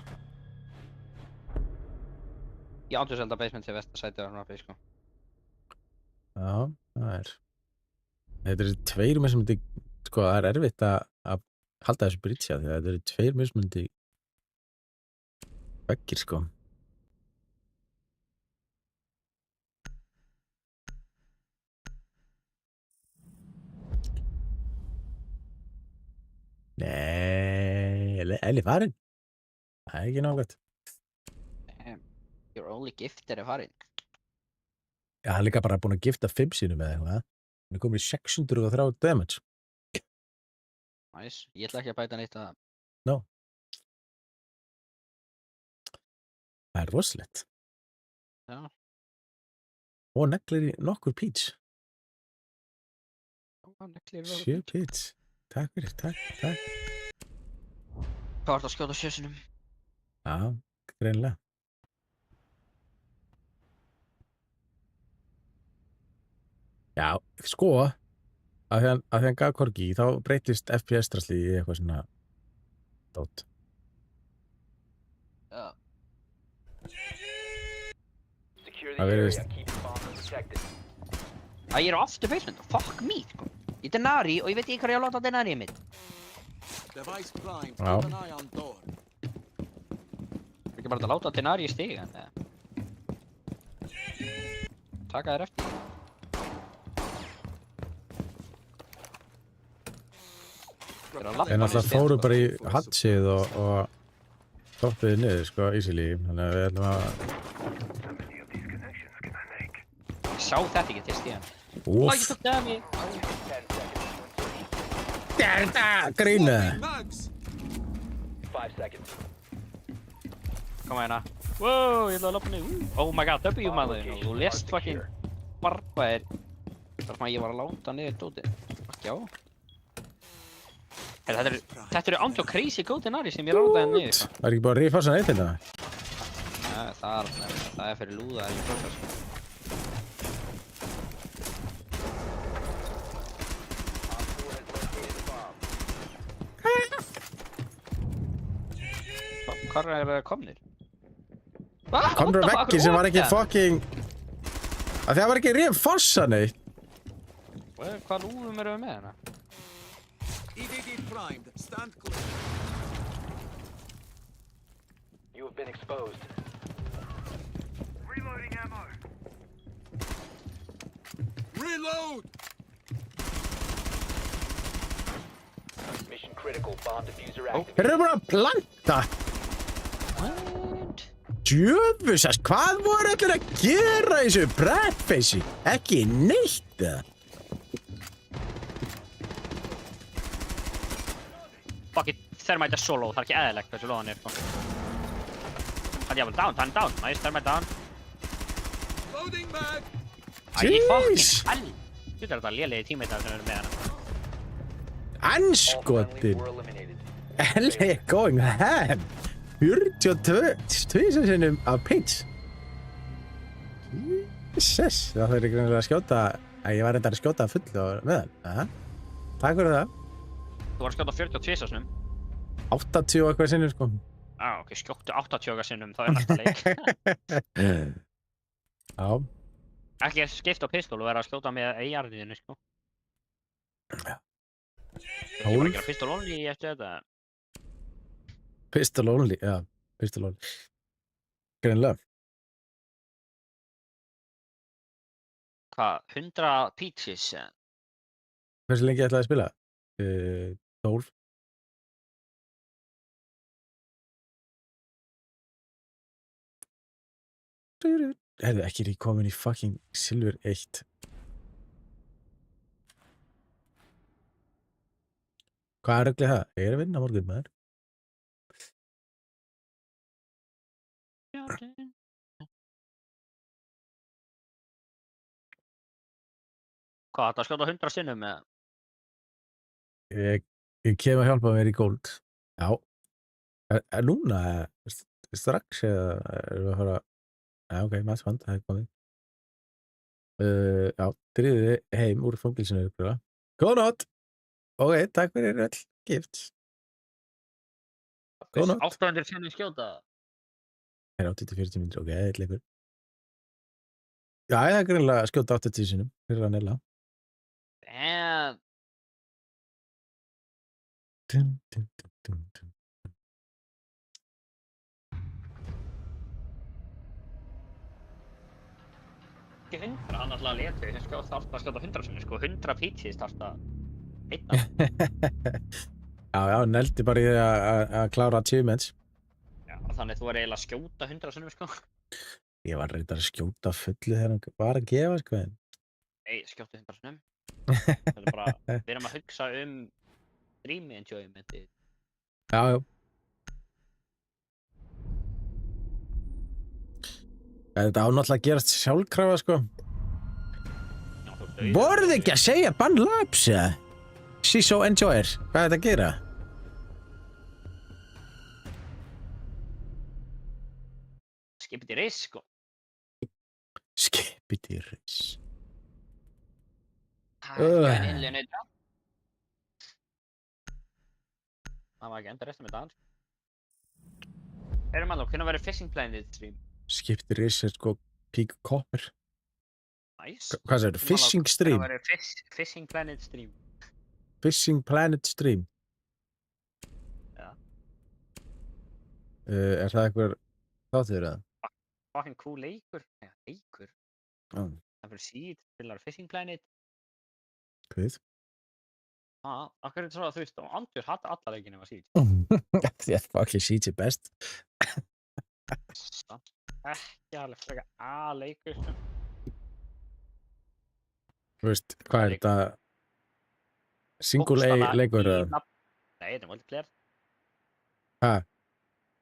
Ég ándur selda basement til versta sætið á mappinu sko. Já, það er. Þetta eru 2 mismunandi, sko, það er erfitt að halda þessu bridge því að þetta eru 2 mismunandi veggir, sko. Nei, Elli farinn. Það er ekki nákvæmt. Damn. Your only gift er farinn. Já, hann er líka bara búinn að gifta 5 sinum eða eitthvað. Hann er komin í 603 damage. Nice. Ég ætla ekki að bæta neitt að Það er rosalegt. Já. Og neglir í nokkur peach. það. 7 peach. Takk fyrir, takk. Hvað ert að skjóta sjössunum? Já, greinilega. Já, sko, að því hann gaf korgi, þá breytist FPS-drasli í eitthvað svona dót. Já. Secure the Það area. virðist- Keep the bomb protected. Ég er á aftur basement. Fuck me, sko. Í Denari og ég veit ekki hvað ég á að láta Denari mitt. Device primed. Wow. Keep an eye on door. Ekki bara að láta Denari í stiga. Taka þér eftir. En alltaf fóru bara í hatsið og stoppiði niður, sko, easily. Þannig að við ætlum að... How many of these connections can I make? Ég sá þetta ekki til stíðan. Úff, Ég tók Demi. 10 seconds. þetta grína. Mags! 5 seconds. Koma hérna. Wow, ég ætla að lappa niður. Oh my god, W maður. Þú lest fucking barbaðir. Þar sem að ég var að láta niður dótið. Ekki á. Þetta eru ándjó crazy góð Denari sem ég rátaði niður. Það er ekki búin að rífa svona eitt þetta. Það er fyrir lúða í prófess. Hvar er það komnir? Komur á veggi sem var ekki fucking... Að það var ekki reinforsa neitt. Hvað lúðum erum við með hérna? EDD primed. Stand clear. You have been exposed. Reloading ammo. Reload! Mission critical. Bomb diffuser Oh. activated. Þeir eru bara að planta. What? Djöfusast, hvað voru allir að gera í þessu brettfeysi? Ekki neitt eða? Fuck it, Thermite er solo, það er ekki eðlilegt hversu loðan er, sko. Hann er jafnvel down, hann er down. Nice, Thermite down. Loading mag! Æ, fucking Jeez. hell. Þú er þetta lélegi tímeitar sem eru með hana. All friendlies Anskotin. were eliminated. LA going ham. 42 sinnum af pitch. Jesus, það þarf ekki að skjóta. Ég var reyndar að skjóta full og með hann. Aha. Takk fyrir það. Þú var að skjóta 42 sinnum. 80 og eitthvað sinnum, sko. Ok, skjóttu 80 sinnum, það er næsta leik. Já. Ekki að skipta á pistol og vera að skjóta með AR-inu, sko. Já. Ég var að gera pistol only eftir þetta. Pistol only, já. Pistol only. Greinlega. Hvað, 100 peaches? Hversu lengi ætlaði að spila? 12. Herðu, ekki er ég komin í fucking Silfur 1. Hvað er röglið það? Ég er að vinna á morgun, maður. Hvað, þetta skjóta 100 sinnum með? Ég kem að hjálpa mér í gold. Já. Er núna? Strax eða erum við að fara... Já, ok, maður svand, það er komið. Já, dríðið heim úr fangilsinu. Góð nótt! Ok, takk fyrir öll gifts. Góð nótt. 800 sinnum skjóta? Það er 80-40 mínútur, ok, eitt leikur. Já, það er greinlega að skjóta 80 sinnum fyrir að nella. Damn. Dum, dum, dum, dum, dum. Ekki 100, hann alltaf letur. Ég þarf að skjóta 100 sinnum, sko. 100 pítsís þarf að heita. Já, neldi bara í að klára achievements. Já, þannig þú er eiginlega að skjóta 100 sinnum, sko. Ég var reyndar að skjóta fullu þegar hann var að gefa, sko. Nei, skjóta 100 sinnum. Það er bara, við erum að hugsa stream enjoymenti. Já. Þetta á náttúrulega að gerast sjálfkrafa, sko. Voruð ekki að segja bann laps, eða? She's so enjoyer. Hvað er þetta að gera? Skipið í reis, sko. Skipið í reis. Það er ekki en innlega neitt. Það var ekki enda restum með dans. Erum alveg, hvernig verður Fishing Planet stream? Skipið í reis er sko Peak Copper. Nice. Hvað segir þú? Fishing stream? Hvernig verður Fishing Planet stream? Fishing Planet stream? Já. Er það eitthvað þáttur eða? Fucking cool leikur. Já, leikur. Já. Það fyrir Seed, spilar Fishing Planet. Hvað? Akkur er þetta svo að þú veist, og Andjur hata alla leikinu var Seed. Því að fucking Seed er best. Samt ekki alveg frekar A-leikur, sko. Þú veist, hvað er þetta? Single A leikur eða? Nei, þetta er multiplayer. Hæ?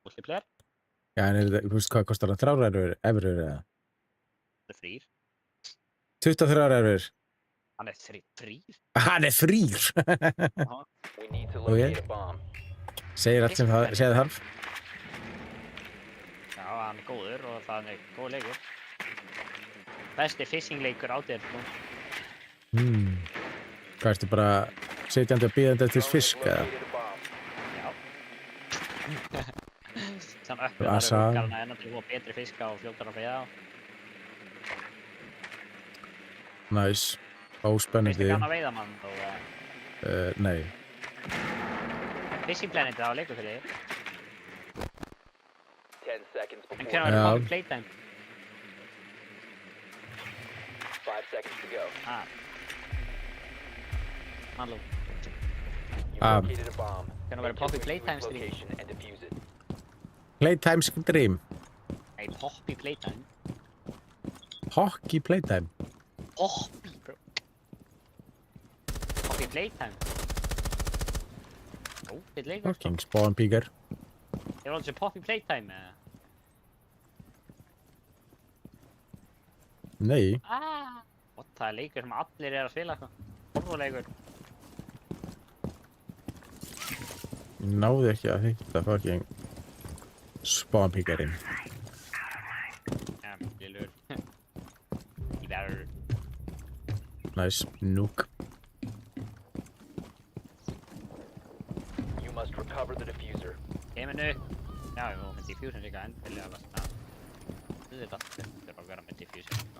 Multiplayer. Já, en þú veist hvað kostar það 3 evrur eða? Það er frýr. 23 evrur. Hann er frýr. Hann er frýr! We need to locate a bomb. Segir allt sem það segði þarf. Já, hann er góður og það er góð leikur. Besti fishing leikur á þér, sko. Hvað ertu bara sitjandi og bíðandi eftir fisk eða? Located a bomb. Já. Sem öppur Asa. þar rúkarna enn til að fá betri fiska og fljótar að veiða á. Næs. Óspennandi. Finnst þið gaman að veiða mann og... Nei. Fishing Planet á leikur fyrir þig. 10 seconds En before. hvernig verður Já. Poppy Playtime? 5 seconds to go. Halló. You Um, located a bomb. Hvernig verður Make Poppy your way to Playtime its stream? location and defuse it. Playtime stream. Nei, Poppy Playtime. Hockey playtime. Poppy, bro. Poppy Playtime. Ó, þetta leikur, sko. Fucking spawn píkar. Ég var alveg Poppy Playtime. Nei. What, það er leikur sem allir er að spila, sko. Horfurleikur. Náði ekki að hitta fucking spawn píkarinn. Já, lillur. Í verður. Næs. Núk. You must recover the diffuser. Geiminu. Já, við vorum með diffusion líka endilega að lasta. Þetta þurfa að vera með diffusion, sko.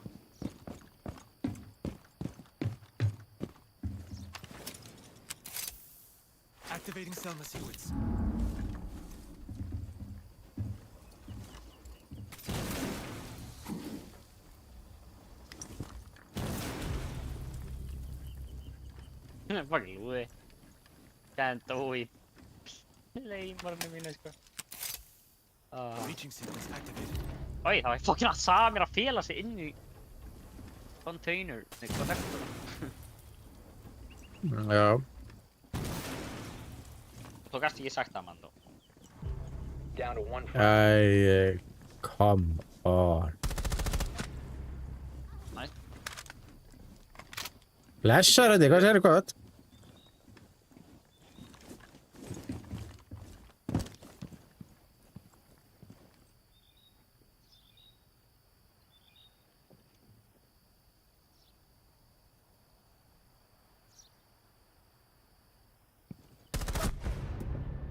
Activating Selma sequence. Fucking lúði. Gæðan dó í leimarnu mínu, sko. Breaching sequence activated. Oj, það var fucking að Samir að fela sig inn í container. Nei, connector. Já. Þú gast ekki sagt það, mann, þó. Down to one friendly. Come on. Nice. Blessar þetta, hvað segir gott?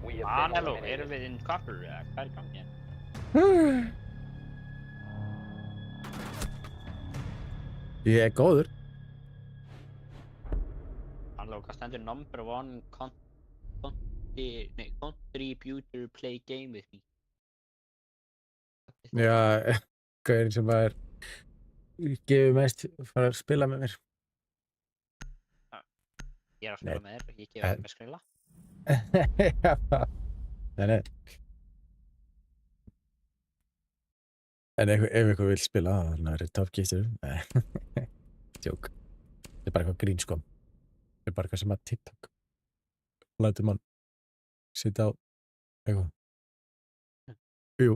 We have been Anelo, eliminated. erum við inn kappur, eða hvað er í gangi? Ég er góður. Anelo, hvað stendur number one contributor play game with me? Já, gauðin sem er gefur mest fara að spila með mér. Ég er að spila með þér, ég gefa þér með skrilla. Já. Nei. En ef ykkur vil spila, þannig að það er toppgiftur. Nei. Jók. Það er bara eitthvað grín, sko. Það er bara eitthvað sem að TikTok. Lætur mann sitja á eitthvað. Jú.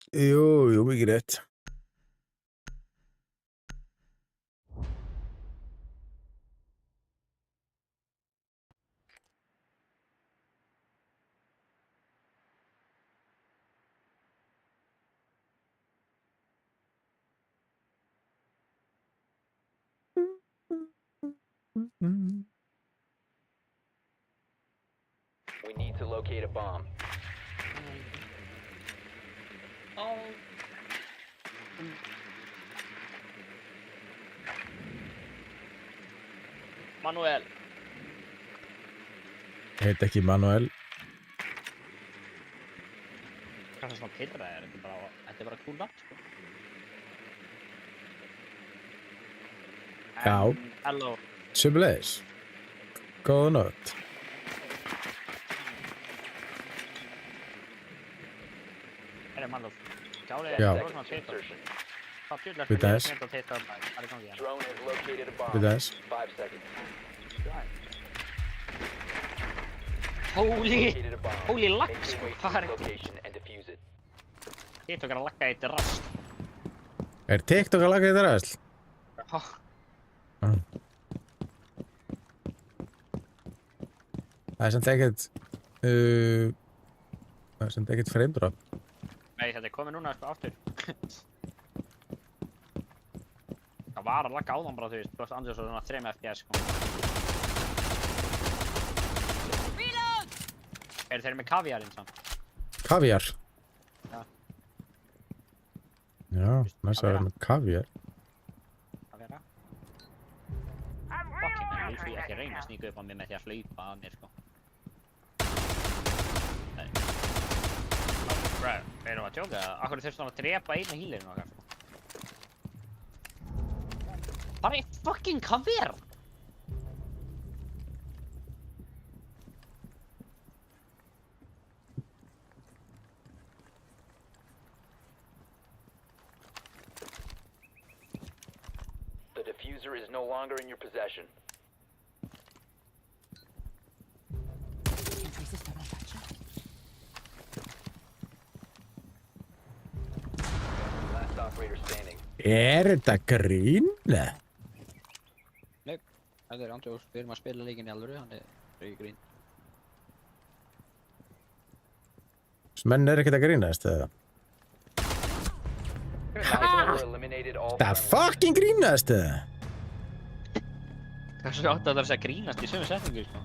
Jú, mikið rétt. We need to locate a bomb. Manuel. Heit ekki Manuel. Hvað er svona pirraðir? Þetta er bara cool nafn, sko. Já. Hello. Sömuleiðis. Góða nótt. Herri, Manuel. Gáði Já. þetta svona teitur. Insertion. Hvað djúlega Við þess. þetta teitur hvað er í gangi hérna? Drone has located a bomb. Við þess. 5 seconds. Holy! Located a bomb. Holy lax, Make your way to hvað er its location and defuse it. TikTok er að lagga eitt rast. Er TikTok að laga þetta ræðsl? Það er samt ekkert það er samt ekkert frame-drop. Nei, þetta er komið núna, sko, aftur. Það var að lagga áðan bara, þú veist, þú veist, andjóðs og svona 3 FPS, sko. Reload! Eru þeir með kaviarinn, samt? Kaviar. Já. Já, næst að vera með kaviar. Kaviara? Fucking, menn, þú ekki reyna að sníka upp á mig með því að hlaupa að mér, sko. Nei. Bro, erum við að tjóka? Akkur þurftum að drepa einu healerinn okkar, sko. Bara í fucking kaviar! The diffuser is no longer in your possession. Entry system attached. Last operator standing. Þetta grín? Þetta er andjóðs, við erum að spila leikinn í alvöru, hann er ekki grín. Menn ekkert að grínast, eða? Operator eliminated all Það friendly. fucking grínast, eða? Hversu átti að það að grínast í sömu setningu, sko?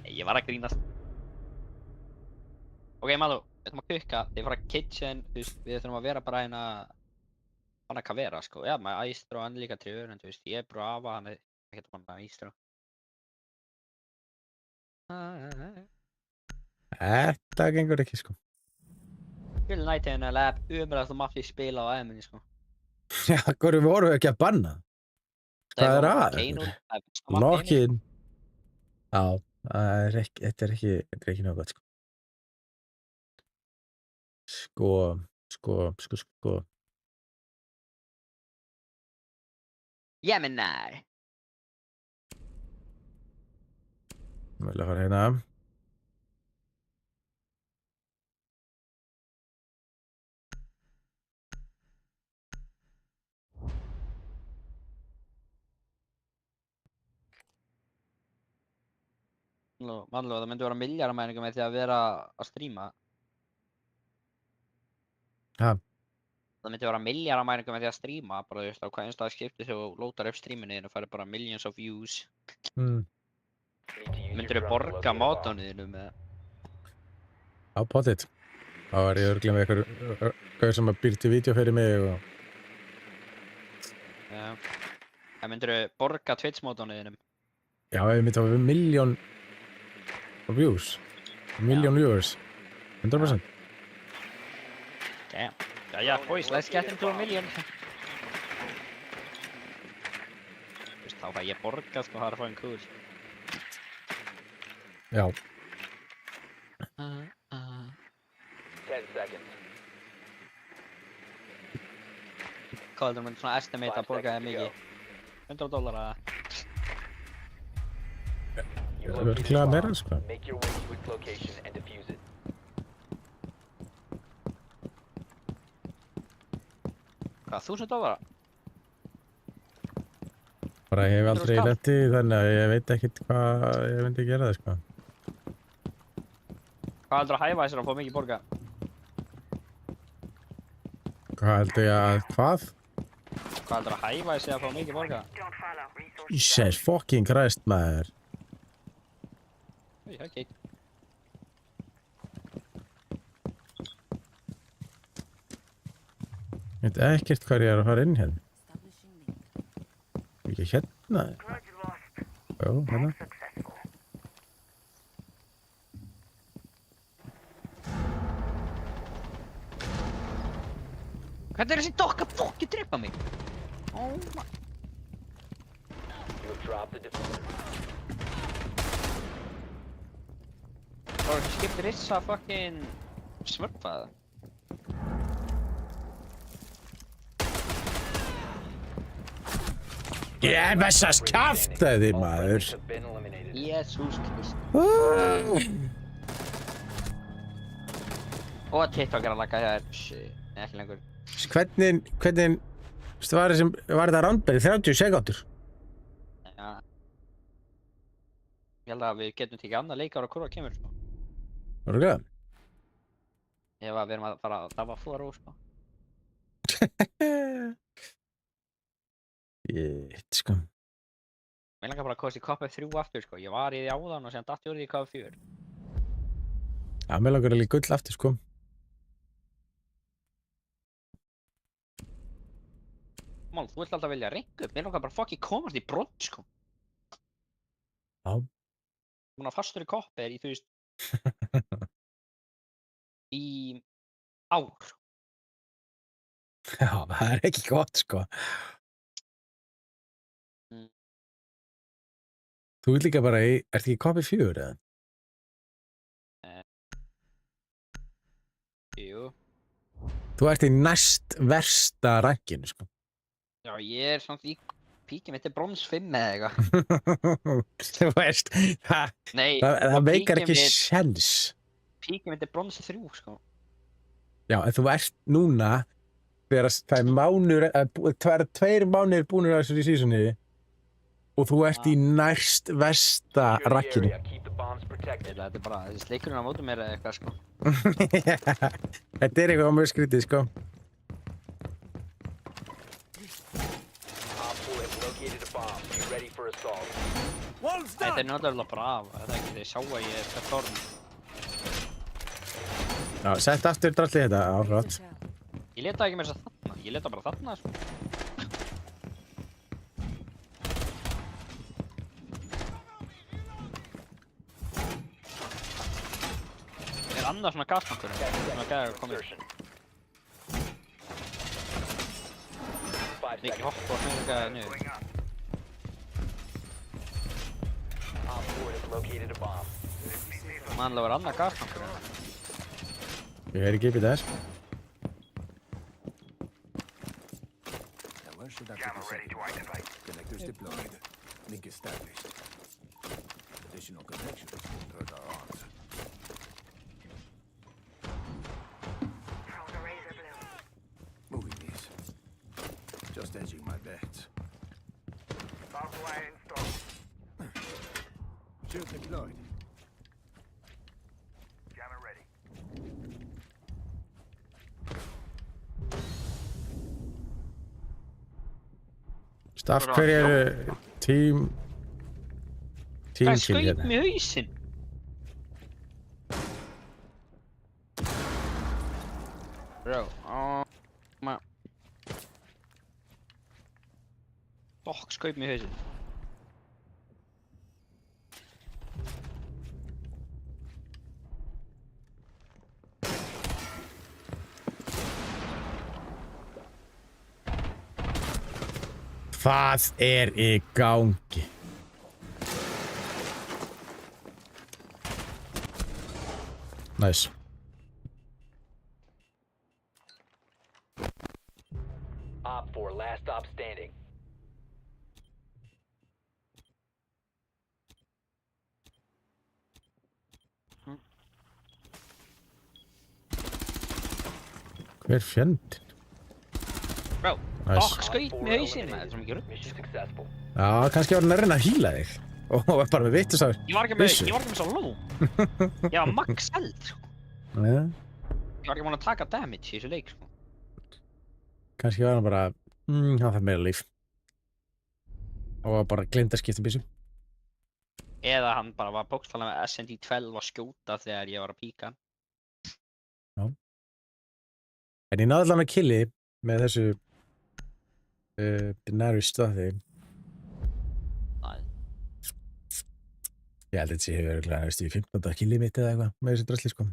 Nei, ég var að grínast. Ok, Malú, við ætlum að kukka, þið fara kitchen, þú veist, við þurfum að vera bara hérna hann að vera, sko. Já, maður æstur og hann er líka trefur, en þú veist, ég er brava, hann er ekkert hann að æstur. Þetta gengur ekki, sko. Good night in a lab, umræðast og maffi spila á aðminni, sko. Já, hverju voru við ekki að banna? Hvað er að? Kane út, það er besta mark í heimi. Lock-in. Já, þetta er ekki nóg gott, sko. Gemini. Ég vil að fara hérna. Mannlú, það myndi vera milljarðamæringu með því að vera að stríma. Ha? Það myndi vera milljarðamæringu með því að stríma, bara þú veist á hvað einstæða skipti þegar þú lótar upp stríminu þínu og færi bara millions of views. Myndirðu borga mátanuðinu með? Á potið. Þá var ég örugglega með eitthvað sem að býr til vídeo fyrir mig og... Já. Það myndirðu borga Twitch mátanuðinum? Já, ef ég myndi að hafa 1 million views. 1 million viewers. 100%. Damn. Yeah, boys, let's get into 1 million. Þú veist, þá fæ ég borga, sko, það er fucking cool. Já. 10 seconds. Hvað heldur maður svona estimate að borga þig mikið? $100? You Það er örugglega meira, sko. Make your way to its location and defuse it. Hvað, $1000? Bara ég hef aldrei skál. lent í þannig að ég veit ekkert hvað ég myndi gera það, sko. Hvað heldur að hæfa þessir að fá mikið borga? Hvað heldur ég að... Hvað? Hvað heldur að hæfa þessir að fá mikið borga? Jesus fucking Christ, maður. Okay. Ég veit ekkert hvað ég er að fara inn hérna. Ekki hérna? Jó, hérna. Hvernig er þessi dokka fokki drepa mig? Oh my... You have dropped the diffuser. Það var ekki skipt rissa fucking smörpaða. Ég vessast kjaftaði, All maður. friendlies have been eliminated. Jésús Krist. Ah. Og TikTok er að lagga hér. Shit, ekki lengur. Hvernig, veistu, var þetta roundberry 30 sekúndur? Já. Ég held að við getum tekið annað leikár og hvora kemur, sko. Var það gæðan? Ef að við erum að fara að dafa flóra úr, sko. Shit, sko. Mér langar bara að komast í KF3 aftur, sko. Ég var í því áðan og síðan datt ég úr því í KF4. Já, mér langar alveg gull aftur, sko. Mál, þú vilt alltaf velja að renga upp. Mér langar bara fucking komast í brons, sko. Já. Hún er fastur í koppi í, þú veist, í ár. Já, það er ekki gott, sko. Þú vilt líka bara ertu ekki í kopi 4, eða? Jú. Þú ert í næst versta rankinu, sko. Já, ég er samt í píkið mitt er brons 5 eða eitthvað. Þú veist, Nei, það og meikar píkið ekki mitt- sens. Píkið mitt er brons 3, sko. Já, en þú ert núna þegar það er mánuður, tveir mánuðir búnir að þessu í sísoni og þú ert í næst versta Secure the rankinu. area. Keep the bombs protected. Þetta er bara, þessi sleikurinn á mótum mér eða eitthvað, sko. Þetta er eitthvað mjög skrítið, sko. Op 4 has located a bomb. Be ready for assault. Wall's Þetta er done! náttúrulega braf, þetta ekki, þið sjá að ég er fett orðin. Já, sett aftur drallið þetta, áfrátt. Ég leta ekki með þess að þarna, ég leta bara þarna, sko. Er annað svona gasbankur, svona gæðar komið. Insertion. 5 Mikið seconds. hopp og svona gæðar niður. located a bomb. Mannlegur annar gastankur. Ég heyri ekki upp í þess. Now where should I put Gamma the ready to second? activate. Connectors deployed. Link established. Additional connections will hurt our arms. Found a razor blue. Moving these. Just edging my bets. Barbed wire installed. Shield deployed. Gamma ready. Staff, hver er team Hvað kill skaut hérna? mig í hausinn? Bro, Dokk skaut mig í hausinn. Hvað er í gangi? Nice. Op 4, last stop standing. Hver fjandinn? Bro, Nice. Dokk skaut mig í hausinn, maður. Þetta er svo mikið rugl. Mission successful. Já, kannski var hann að reyna að hýla þig. Og var bara með vittusáður. Ég var ekki með svo low. Ég var max held, sko. Ja. Ég var ekki búinn að taka damage í þessu leik, sko. Kannski var hann bara, hann þarf meira líf. Og var bara glemt að skipta byssu. Eða hann bara var bókstaflega með SND 12 að skjóta þegar ég var að píka hann. En ég náði allavega killi með þessu Denari stöði. Næ. Ég held að þetta sé hefur verið í 15. killi mitt eða eitthvað með þessu drasli, sko.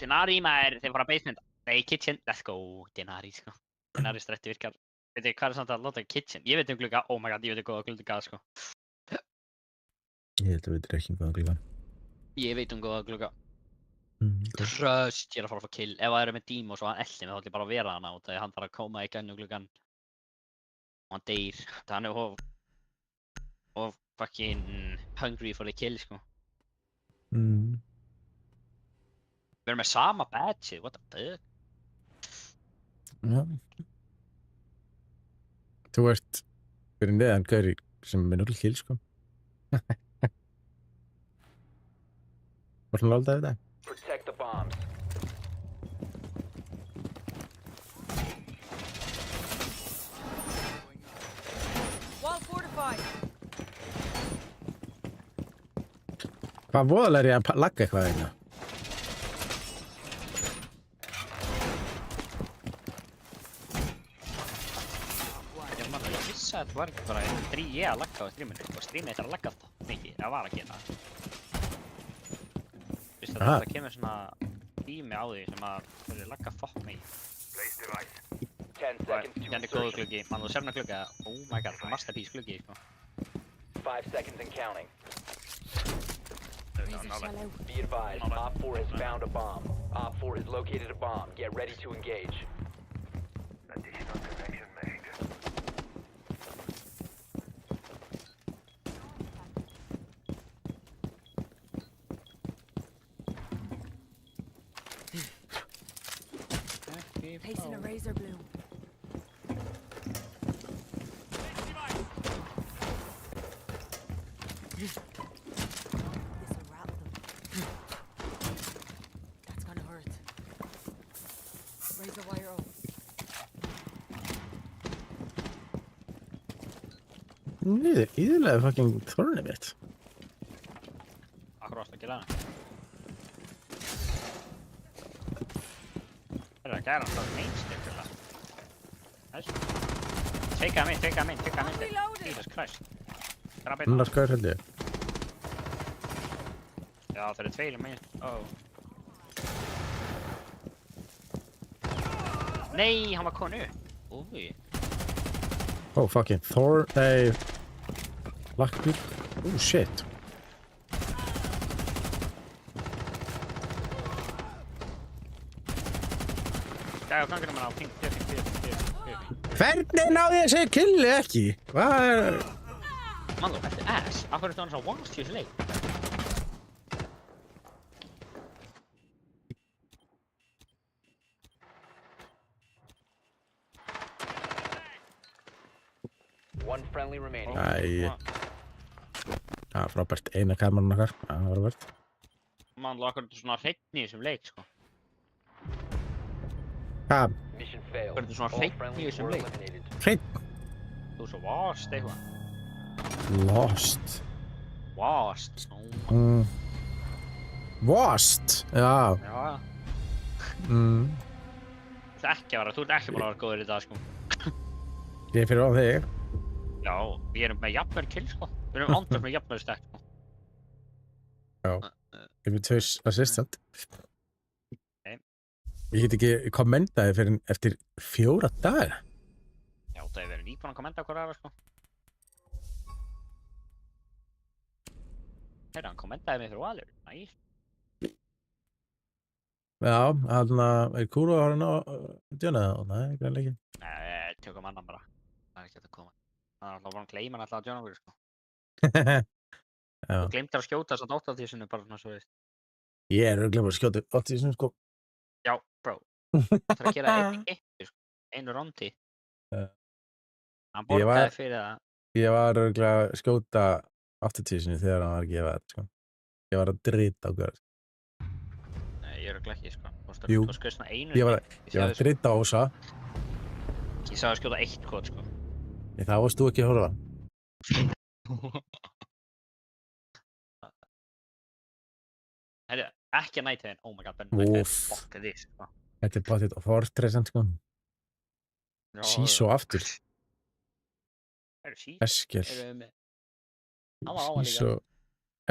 Denari maður, þeir fara að basement. Nei, kitchen, let's go, Denari, sko. Denari strætti virkar. Veit þið hvað er samt að láta kitchen? Ég veit glugga, oh my god, ég veit góða glugga, sko. Ég held að við ekki hvað glugga. Ég veit góða glugga. Tröst, ég er að fara að fá kill. Ef það eru með Dimo og svo hann elli mig, þá ætlum ég bara að vera hann á þegar hann þarf að koma í gænum gluggan. Og hann deyr. Hann er of fucking hungry for the kill, sko. Við erum með sama badge, what the fuck? Já. Þú ert fyrir neðan gauri sem er 0 kill, sko. Var hann láldaði þetta? Protect the bombs. Wall fortified. Hvað voðalega er ég að lagga eitthvað hérna? Ég vissi að þetta var ekki bara ég að lagga á streaminu, sko. Streamið þetta er að lagga alltaf mikið, það var að gera það. Vist að þetta kemur svona tími á því sem að það er lagga fokk mikið. Place device. 10 seconds to Hérna er góðu insertion. gluggi, mann þú sérna glugga, oh my god, masterpiece gluggi, sko. 5 seconds and counting. Razor shell out. Be advised, Op 4 has found a bomb. Op 4 has located a bomb. Get ready to engage. Additional connection made. Placing a razor blue. This'll rattle them. That's gonna hurt. Razor wire up. Íðurlega fucking þornið mitt. Akkur varst að gera hana. Það er að gæra hann það mainstream til það. Take him in. Reloading. Jesus Christ. Grab it. Annars gaur held ég. Já, það eru tveir í main. Oh. Nei, hann var konu. Úi. Oh fucking Thor, nei. Lakkbíl. Shit. Gæði á ganginum hann á ping, ping. Hvernig náði ég að segja killi ekki? Hvað er... Mannlú, þetta er ass. Af hverju ertu hann svo vonast í þessu leik? One friendly remaining. Æ. Já, frábært. Eina kameran okkar. Já, frábært. Mannlú, af hverju ertu svona hreinn í þessum leik, sko? Hvað? Mission failed. Hvernig svona All hreinn í friendlies þessum were leik? eliminated. Hreinn. Þú er svo vast, eitthvað. Lost. Vast. Lost. Já. Já. Þú ert ekki að vera bara að vera góður í dag, sko. Ég er fyrir á þig. Já, við erum með jafnvel kill, sko. Við erum andar með jafnvel stekk, sko. Já. Ég er með 2 assistant. Nei. Ég get ekki kommentaði fyrir eftir 4 daga. Já, það hefur verið nýbúin að kommenta hvað það er, sko. Heyrðu, hann kommentaði mig fyrir valur. Næs. Já, hann er kúru að horfa á djöna það? Nei, greinlega ekki. Nei, tökum annan bara. Það er ekki hægt að koma. Það er alltaf bara að gleyma hann alltaf að djóna okkur, sko. Já. Þú gleymdir að skjóta þess að 80 sinni bara svona svo veist. Ég er örugglega bara að skjóta 80 sinni, sko. Já, bro. Það er að gera sko. Einu rondi. Hann borgaði fyrir það. Ég var örugglega að skjóta 80 sinni þegar hann var að gefa þetta, sko. Ég var að drita á görð. Nei, ég er örugglega ekki, sko. Jú. Þú skoði svona einu. Ég var að drita á Ósa. Ég sagði að skjóta 1 kod, sko. Það varst þú ekki að horfa. Herru, ekki að nætiðin. Oh my god, Ben. Fuck this, sko. Þetta er báttið á Fortress, sko. Sísó aftur. Eskil. Sísó.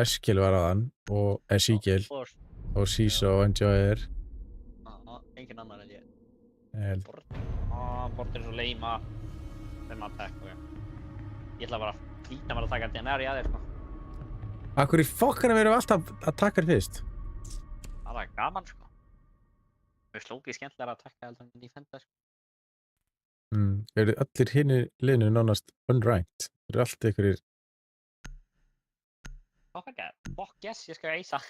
Eskil var á hann og Ezekiel og Sísó og Enjoyer. Engin annar en ég. Held. Bortir er svo leima. Þeim að tekka, ok. Ég ætla bara að flýta mér að taka DNR í aðeins, sko. Akkur í fokkanum erum við alltaf að taka þér fyrst? Það er gaman, sko. Það er slókið skemmtilega að taka heldur en defenda, sko. Eru allir hinni liðinu nánast unranked? Eru allt einhverjir... Fuck yes, ég skal eisa.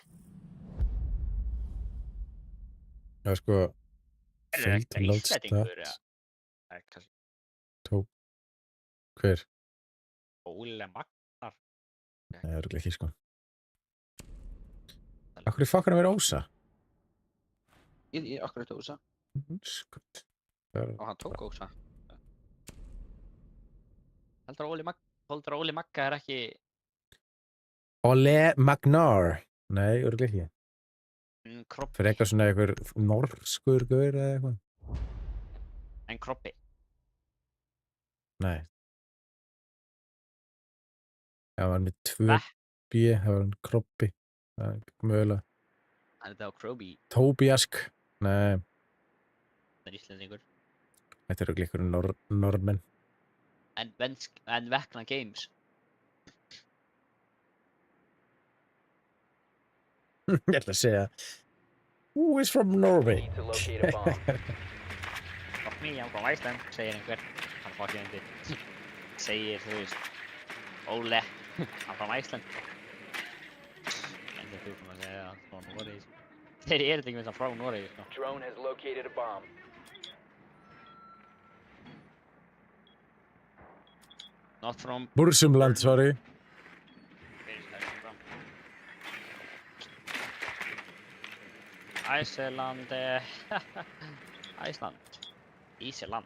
Já, sko... Er það eitthvað íslendingur, eða? Það er kannski... Hver? Óli Magnar. Nei, það eru ekki, sko. Akkur í fokkanum er Ósa? Ég akkur er Ósa. Skot. Og hann tók Ósa. Heldur að Óli Magga er ekki... Ole Magnar. Nei, örugglega ekki. Kroppi. Fyrir eitthvað svona einhver norskur gaur eða eitthvað. En Kroppi. Nei. Það var með 2 B, það var hann Kroppi. Það er mögulega. Hann er það á Kroppi. Tobiask. Nei, Það er íslendingur. þetta eru örugglega einhverjir norðmenn. En Vecna Games. Ég ætla að segja Who is from Norway? Need to locate a bomb. Fuck me, I'm from Iceland, segir einhver. Hann fucking undir. Segir, þú veist. Óle, I'm from Iceland. En það fyrir að segja að frá Noregi. Þeir eru ekki með það frá Noregi, sko. Drone has located a bomb. Not from... Bursumland, sorry. Iceland, Iceland, Ísland.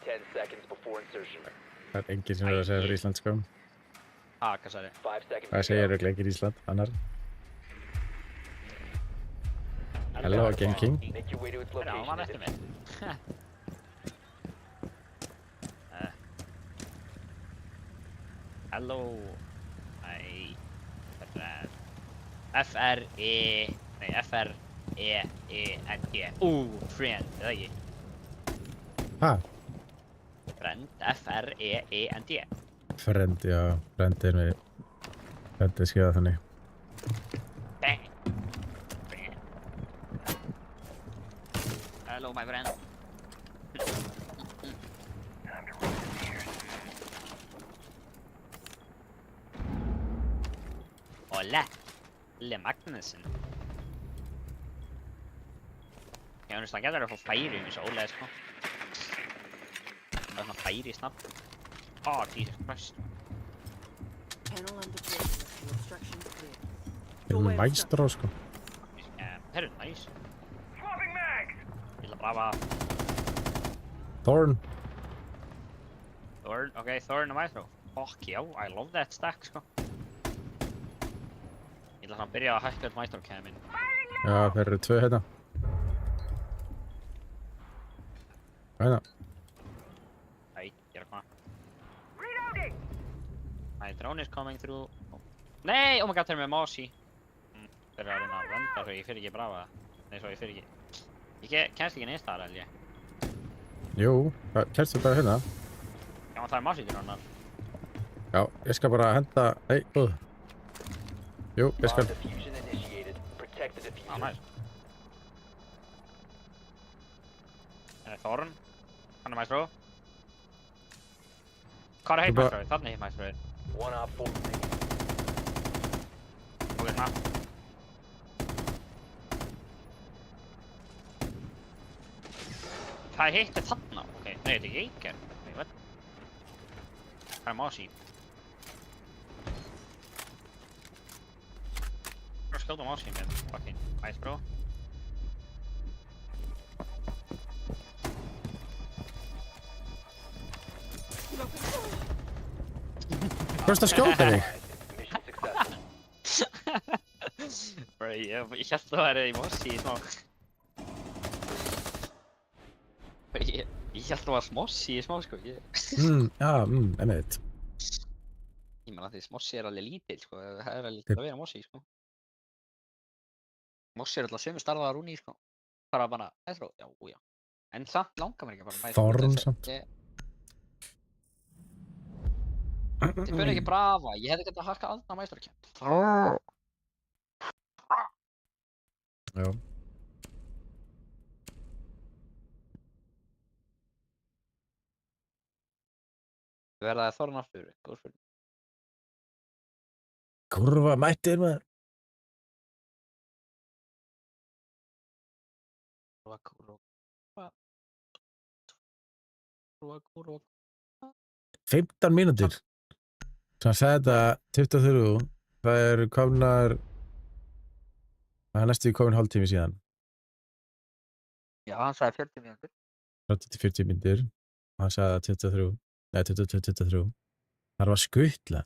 10 seconds before insertion. Það er enginn sem er að segja fyrir Ísland, sko. Hvað sagði? 5 seconds. Það segir örugglega ekki Ísland, annar. Hello again, King. Make your way to its Herra, hann var location. eftir mig. Hello. Nei. F-R-E-E-N-D. Friend, eða ekki? Ha? Friend, F-R-E-E-N-D. Frend, já, frend er skeiða þannig. Bang. Bang. Hello, my friend. Time to run in here. Hola. Lille Magnussen. Ég finnst það getur að fá færi eins og ólega, sko. Það er svona færi í snabb. Jesus Christ. Panel under pressure. The obstruction's clear. Ég er mæstró, sko. Það eru næs. Swapping mags! Ég ætla bara að... Thorn. Thorn, ok, Thorn og Maestro. Fuck já, I love that stack, sko. Ég ætla svona að byrja að hækka þetta Maestro camin. Já, þeir eru 2 hérna. Hérna. Nei, gera hvað. Reloading! My drone is coming through. Nei, oh my god, þeir eru með Mossy. Þeir eru að reyna að venda svo ég fyrir ekki brafa. Nei, svo ég fyrir ekki. Ég kemst ekki neins þar, held ég. Jú, kemstu bara hérna. Já, það er Mossy til hannar. Já, ég skal bara henda... Nei, góð. Jú, ég skal... Bomb diffusion initiated. Protect the Já, diffuser. næs. Það er Thorn. Hann er Maestro. Hvað er heitt Bara- Maestro? Þannig heitt Maestro. One op 4 remaining. Ok, svona. Það er heitt þarna. Ok, nei, þetta er Jaeger. Nei, what? Það er Mossy. Hvað er skjóta Mossy með fucking Maestro? Hvað er það að skjóta þig? Mission successful. Bro, ég hélt að það væri í Mossy í smá. Ég hélt að það var Mossy í smá, sko. Ég Emmett. meina því Mossy er alveg lítill, sko. Það er alveg lítið að vera Mossy, sko. Mossy er alltaf sömu starfaðar Rúni, sko. Bara, Maestro, já. En samt langar mér ekki bara Maestro. Thorn samt. Þið byrja ekki brafa, ég hefði gett að harka aldna Maestro kemp. Já. Verða það Thorn aftur, góð spurning. Kurva mættir maður. Kurva. 15 mínútur. Svo hann sagði þetta 23. Það er komnar... Það er næstu komin hálftími síðan. Já, hann sagði 40 mínútur. 30-40 mínútur. Hann sagði það 23. Nei, 22-23. Það var skuttla.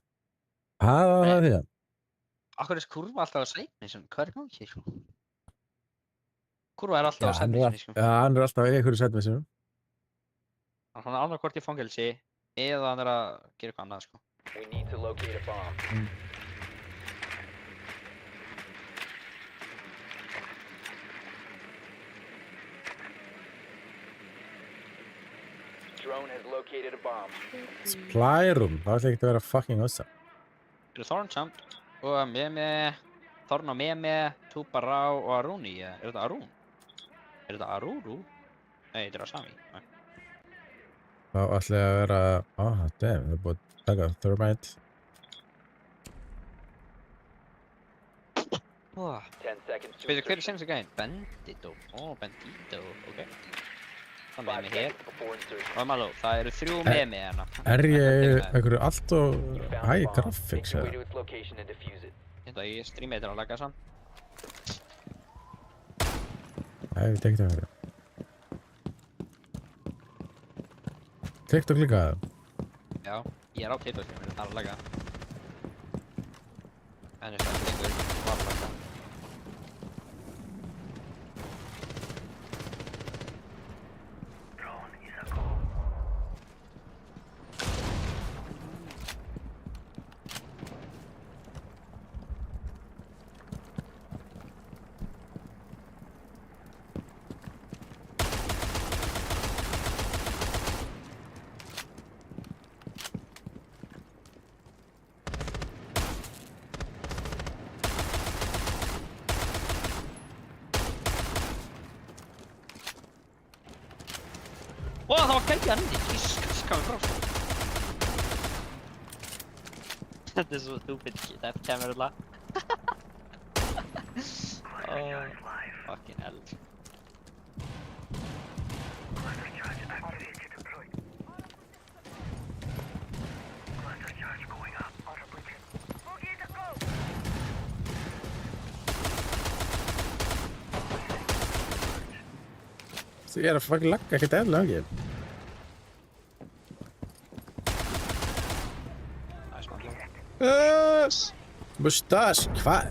Hvað var það því að? Akkur er Kurva alltaf á sætnisum? Hvað er gangi, sko? Kurva er alltaf á hann sætnisum, sko. hann er alltaf í einhverju setmessinu. Hann er annarkvort í fangelsi eða hann er að gera eitthvað annað, sko. We need to locate a bomb. Drone has located a bomb. Supply room. Það ætla ekki að vera fucking awesome. Þetta er Thorn samt og Thorn og Meme, Tubará og Aruni. Er þetta Arún? Er þetta Arúrú? Nei, þetta er Asami. Nei. Þá ætla ég að vera... damn, það er búið að taka thermite. 10 seconds to Veitu, hver er insertion. senast gæðin? Bandito. Bandito, ok. Það 5 Meme hér. seconds before insertion. Og Maló, það eru 3 Meme hérna. Er ég einhverju allt og You found high the bomb. graphics Make your way eða? to its location and defuse it. Þetta ég streama þetta að laga saman. Nei, við tekið það fyrir. TikTok líka það? Já, ég er á TikTok, ég myndi það að laga. En þess að það var að laga. Drone is a go. það var gæja hann inni. Jesus, hvað við frost. Þetta er svo stupid shit, þetta kemur alltaf. Fucking hell. Cluster charge activated. Deployed. Cluster charge going up. Auto breaching. Boogie to go. Så ég er að fucking lagga ekkert eðlilega mikið. Nice one. Mustache, hvað?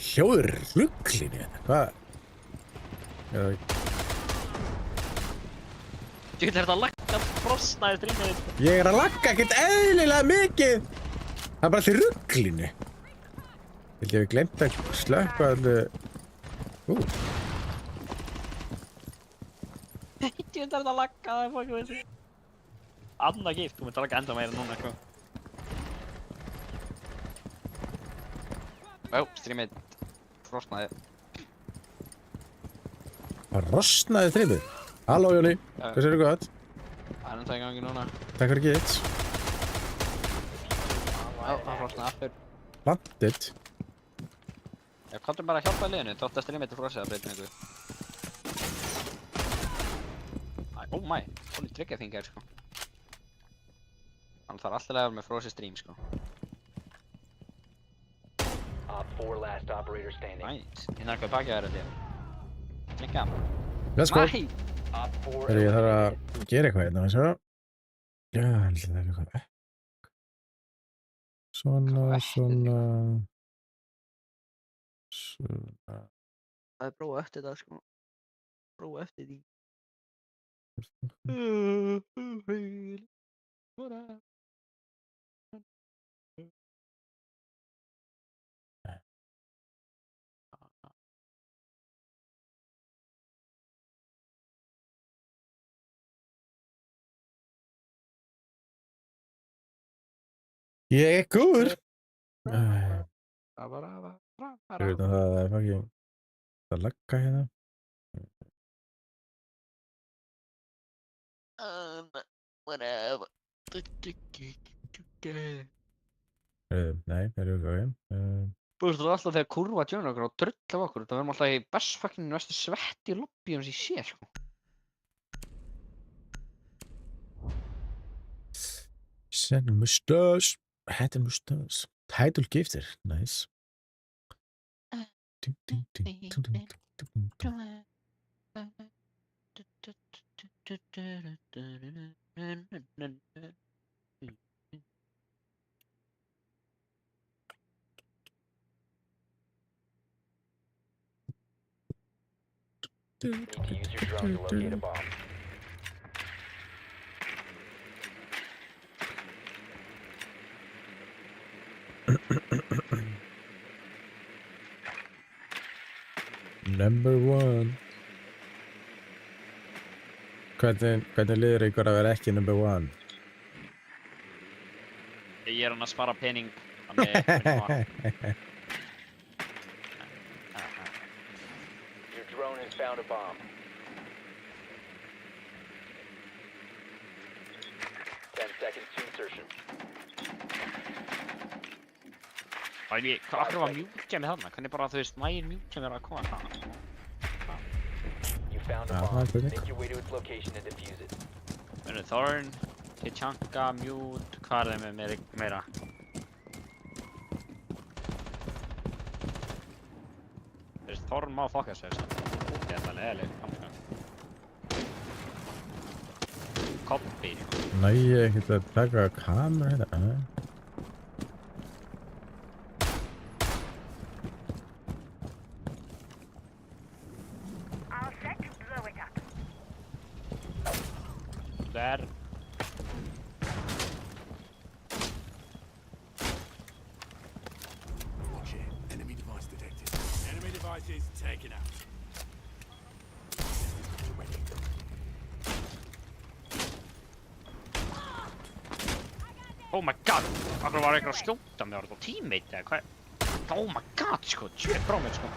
Hljóður rugglinni þetta, hvað? Þú getur þetta lagga frostnaði strímið. Ég er að lagga ekkert eðlilega mikið. Það er bara allir rugglinni. Vildi ég hef glemt að slökka allir... Þú getur þetta lagga, það er fucking veist. Anna gift, þú myndir lagga enda meira núna, sko. Ó, strímið frostnaði. Það rosnaði þrifið. Halló Jóni, hvað séu gott? Það er enda í gangi núna. Takk fyrir gitt. Ó, það frostnaði aftur. Landit. Já, komdu bara að hjálpa liðinu, þótt að strímið til frostið að breyta einhverju. Oh my, holy trigger thing sko. Hann þarf alltaf að vera með frosið stream sko. Op 4 last operator standing. Nice, ég narkaði bakið að þetta. Trigga. Let's go. Nei! Op 4 Þegar ég þarf að gera eitthvað hérna, þessu. Já, heldur það er eitthvað. Svona. Það er prófa eftir það sko. Prófa eftir því. Ég er góður. Ég Bara. veit að það er fucking að lagga hérna. Whatever. Nei, það eru ok. Þú veist, það er alltaf þegar kurva tjóna okkur og drull af okkur. Það verðum alltaf í best fucking næstu svetti í lobbyum sem ég sé, sko. Send mustache. Had a mustache. Title gifter. Nice. Need to use your drone to locate a bomb. Number one. Hvernig liður ykkur að vera ekki number one? Ég er hann að spara pening. Þannig Your drone has found a bomb. 10 seconds to insertion. Hvað var mjúkja með þarna? Hvernig bara þú veist nægir mjúkja með að koma þarna? You found a Ah, bomb. good. Make your way to its location and defuse it. Thorn, Tachanka, Mute, hvað er þeim með meira? Þú veist, Thorn má fokka sér samt. Þetta er leðileg, kannski. Copy. Næ, ég ekkert að taka kamera hérna. All set to blow it up. Der. Watch it. Enemy device detected. Enemy devices taken out. Ready. Oh my god! Akkur var eitthvað að skjóta mig, var þetta teammate eða hvað? Oh my god, sko, tjöð frá mér, sko.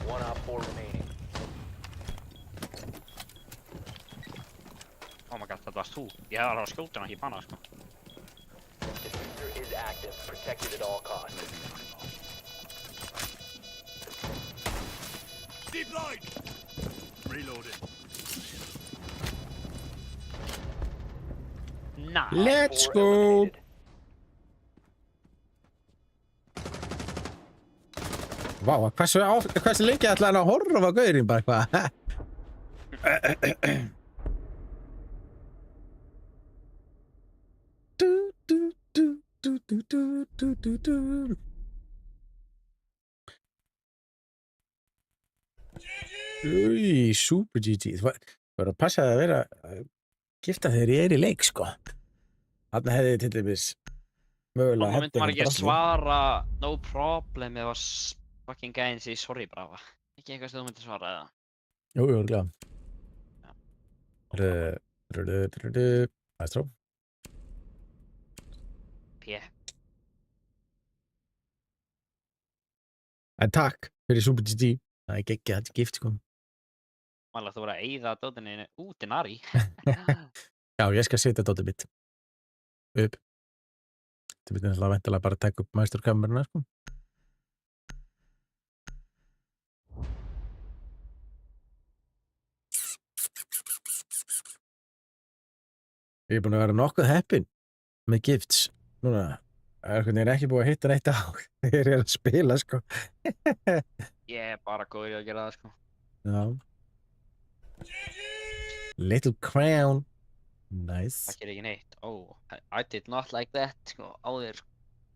One op 4 remaining. þetta varst þú. Ég hef alveg að skjóta hann ekki í bana, sko. Diffuser is active, protected at all costs. Deep line! Reloading. Nah. Let's 4 go! eliminated. Vá, hversu lengi ætlaði hann að horfa á gaurinn bara eitthvað? Új, super GG. Það var að passa að vera gifta þegar ég í leik, sko. Þarna hefði til dæmis mögulega Mamma myndi maður ekki drottning. svara no problem eða fucking gæðin sig sorry brava. Ekki eitthvað sem þú myndir svara eða? Jú, örugglega. Já. Maestro. P. En takk fyrir super GG. Það er geggjað, þetta er gift, sko. Mæla þú voru að eyða dóttinni út í nari. Já, ég skal setja dótið mitt upp. Þetta myndi náttúrulega væntanlega bara að taka upp maesturkameruna, sko. Ég er búinn að vera nokkuð heppinn með gifts. Núna er ekki búið að hitta neitt á þegar ég er að spila, sko. Ég er bara góður í að gera það, sko. Já. Little crown. Nice. Það gerir ekki neitt. Oh, I did not like that, sko, áður.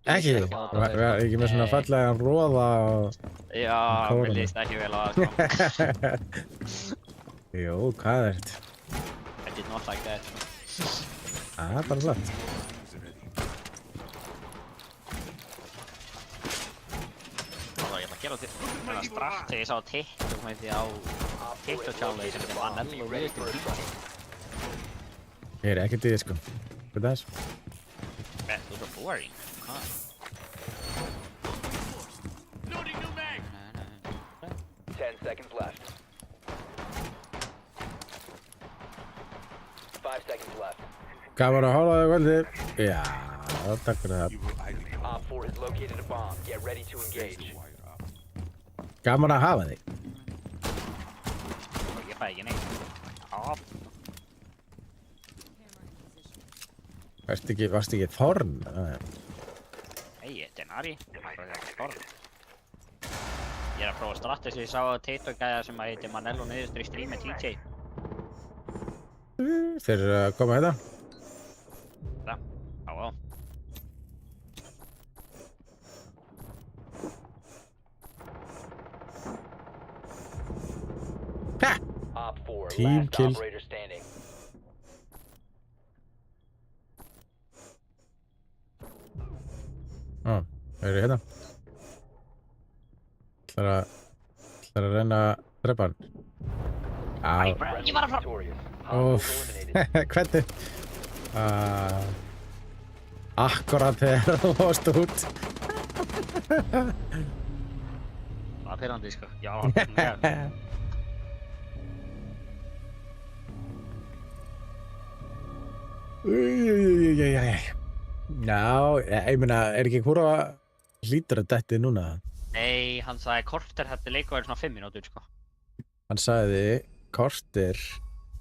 Ekki, var ekki með svona fallegan róða og... Já, Kóranum. mér líst ekki vel á það, sko. Jú, hvað er þetta? I did not like that, sko. Það er bara flott. Það var ég að gera þetta strax þegar ég sá TikTok með því á TikTok-channel sem heitir Manello Röðin DJ. Ég er ekkert í því, sko. Hvað er það? Bet, þú er boring. Huh. Loading new mag! 10 seconds left. 5 seconds left. Gaman að horfa á þig, Valdi. Já, takk fyrir það. Op 4 has located a bomb. Get ready to engage. Gaman að hafa þig. Ég fæ ekki neitt. Já, Varstu ekki Þorn? nei, þetta er nari. Ég er að prófa strax sem ég sá á TikTok-gæja sem að heitir Manello niðurstur í stream með TJ. Þeir eru að koma hérna. Já, á. Ha! Op 4, Team last kill. operator standing. Ó, þeir eru hérna. Ætlar að reyna að drepa hann. Á, Ég var að fara. Victorious. óf. Hostiles eliminated. Hvernig? Akkurat þegar það lost út. Það er pyrrandi, sko. Já, hann er Já, ég meina, er ekki hvora hlýtur að detti núna? Nei, hann sagði korter hætti leiku verið svona 5 mínútur, sko. Hann sagði korter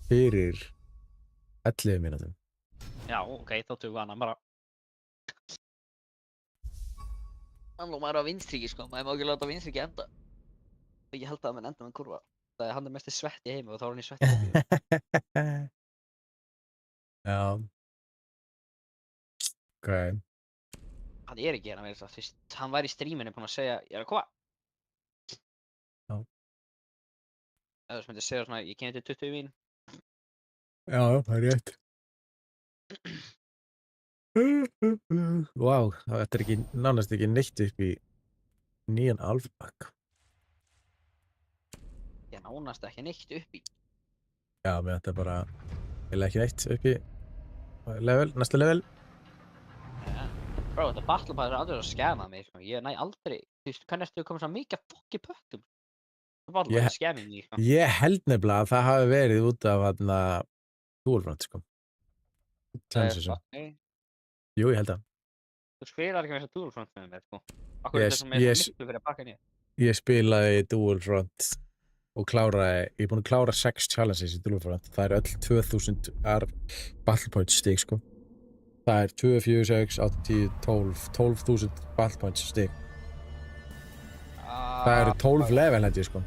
fyrir 11 mínútum. Já, ok, þá tökum við hann bara. Hann ló maður á vinstríki, sko. Maður má ekki láta vinstríki enda. Ég held að hann enda með kurva. Það er hann er mest svett í heimi og þá er hann í svett. Já. Ok. Hann er ekki hérna með þetta, fyrst hann var í stríminu búinn að segja, ég er að koma. Já. Eða þú myndi segja svona, ég kemur til 20 mín. Já, það er rétt. Vá, þetta er ekki, nánast ekki neitt upp í nýjan alfabak. Ég nánast ekki neitt upp í. Já, með þetta er bara, eiginlega ekki neitt upp í level, næsta level. Bro, þetta battle pass er aldrei að skema mig, sko. Ég næ aldrei, þú veist, hvernig ertu komið svona mikið fokki pökkum? Það battle pass er skemming mig, sko. Ég held nefnilega að það hafi verið út af þarna Battlefront, sko. Chances. Nei, Jú, ég held að. þú spilar ekki með þess að Dualfront með mér, sko. Akkur Yes, er þetta með yes. miklu fyrir að baka niður. Ég spilaði Dual Front og kláraði, ég er búinn að klára 6 challenges í Dual Front. Það er öll 2000 battle points stig, sko. Það er 2, 4, 6, 8, 10, 12.000 battle points stig. Það eru 12 level held ég, sko.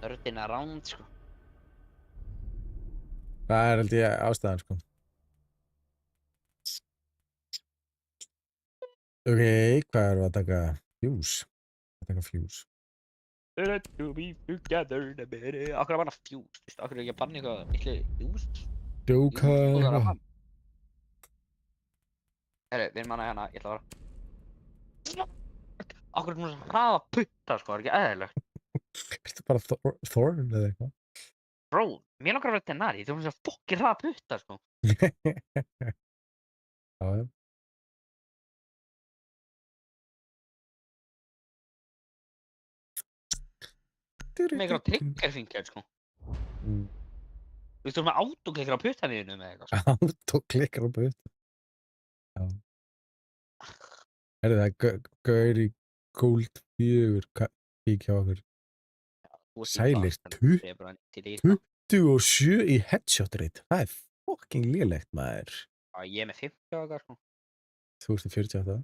Röddina ránd, sko. Það er held ég ástæðan, sko. Ok, hvað erum við að taka? Fuse. Að taka Fuse. Let to be together, the better. Akkur er bara Fuse, þú veist, akkur er ekki að banna eitthvað miklu Fuse. Djóka eitthvað. Herru, við erum hana hérna, ég ætla að fara. Akkur er hún að hraða putta, sko, það er ekki eðlilegt. Ertu bara Thorn eða eitthvað? Bro, mér langar að vera Denari, þú veist að fokkin hraða putta, sko. Já, já. Með eitthvað triggerfinger, sko. Mm. Þú veist, þú erum með autoklikkar á puttaniðinu með eitthvað, sko. Autoklikkar á putta. Já. Það er gaur í Gold 4 kíkja á okkur. Sælir, 27 í headshot rate. Það er fucking lélegt, maður. Já, ég er með 50 okkar, sko. Þú ert í 48.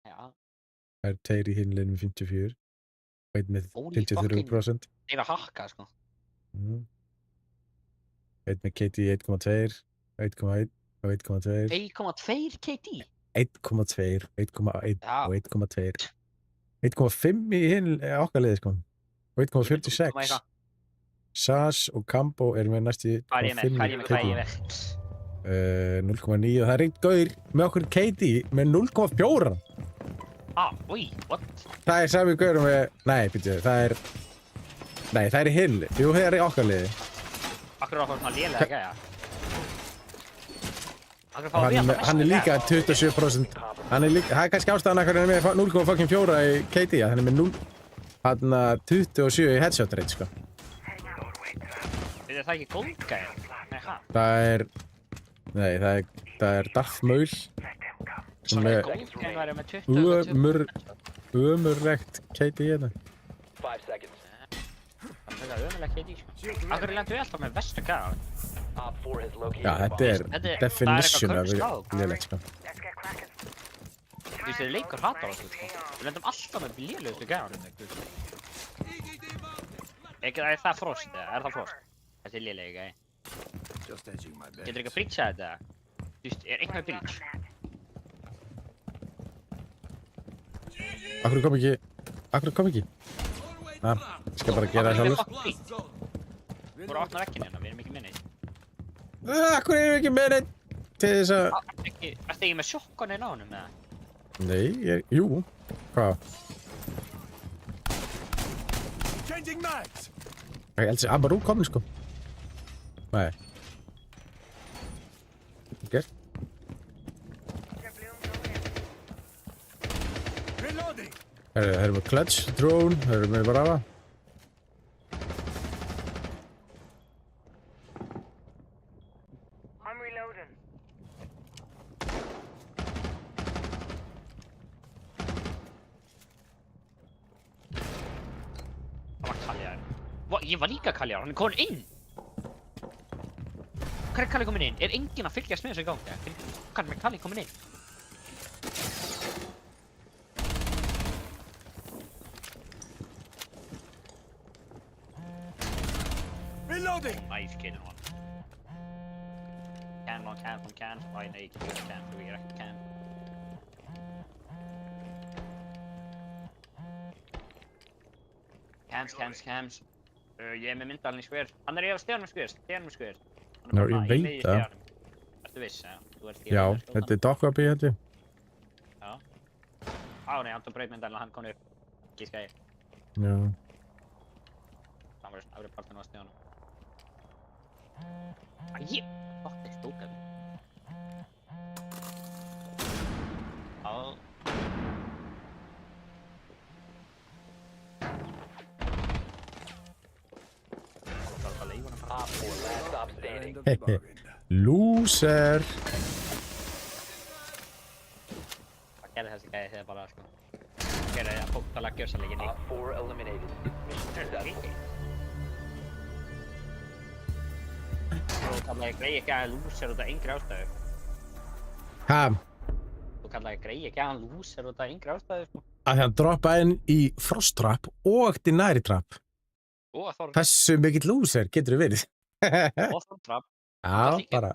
Já. Það er 2 í hinleinu með 54. Einn með 53%. Það er að hakka, sko. Einn með KD 1,2, 1,1 og 1,2. 1,2 KD? 1,2, 1,1 Já. og 1,2. 1,5 í hinn okkar liði, sko. Og 1,46. SAS og Cambo er með næstu 1,5 KD. 0,9 og það er einn gaur með okkur KD með 0,4. Úi, what? Það er sami gaurum með, nei, býttu, það er í hinn, jú, það er í okkar liði. Akkur er okkur svona lélega gæja. Akkur fá við alltaf Hann er líka 27%, það er kannski ástæðan að hann er með 0,4 í KD, hann er með 27 í headshot rate, sko. Er það ekki góð gæja? Nei, hæ? Það er Darth Maul. Svona góð gæja væri með 20. Ömurlegt KD hérna. 5 seconds. Það er ömurlegt KD, sko. Akkur lendu við alltaf með verstu gæja. Op 4 has located Já, a þetta bomb. er definition af lélegt, sko. Þú veist, þið leikur hatar á þessu, sko. Við lendum alltaf með lélegustu gæjanum, þú veist. Er það Frost, eða? Er það Frost? Þessi er lélegi gæji. Just edging my bet. Getur ekki að breacha þetta? Þú veist, er einhver breach? Akkur kom ekki? Ég skal bara gera það sjálfur. Þú voru að opna vekkinn hérna, við erum ekki minni. Akkur erum við ekki með neitt til þess að... Ertu ekki með shotgunnin á honum, eða? Nei, jú. Hvað? Changing mags. Ég held að Amarú komin, sko. Nei. Gert. Reloading. Það erum við Clutch, Drone, það erum við Brava. I'm reloading. Það var Kaljar. Ég var líka Kaljar, hann er komin inn! Hvað er Kalli komin inn? Er enginn að fylgjast með þessu í gangi? Hvað er með Kalli komin inn? Reloading. Nice kid on. Can. Nei, ekki can, þú er ekki can. Cams. Ég er með myndalinn í skver. Hann er í steganum skver. Já, ég veit það. Ertu viss, ja? Já, þetta er Dokkabi, held ég. Já. Nei, hann tók braut myndalinn og hann kom upp. Gíska ég. Já. Það var partinn á steganum. Æi, fuck, það stókaði. Já. Op 4 last stop standing. End of the bargain. Loser. Hvað gerði þessi gæði þegar bara, sko? Gerði það bóktalega gjörsamlega inn í. Op 4 eliminated. Mission successful. Þú kallaði greið ekki að lúser út af yngri ástæðu. Ha? Þú kallaði greið ekki að lúser út af yngri ástæðu, sko. Að því hann droppaði inn í Frost Trap og Deny Trap. Og Þorn Þessu mikill loser getur við verið. og Þorn Trap. Já, bara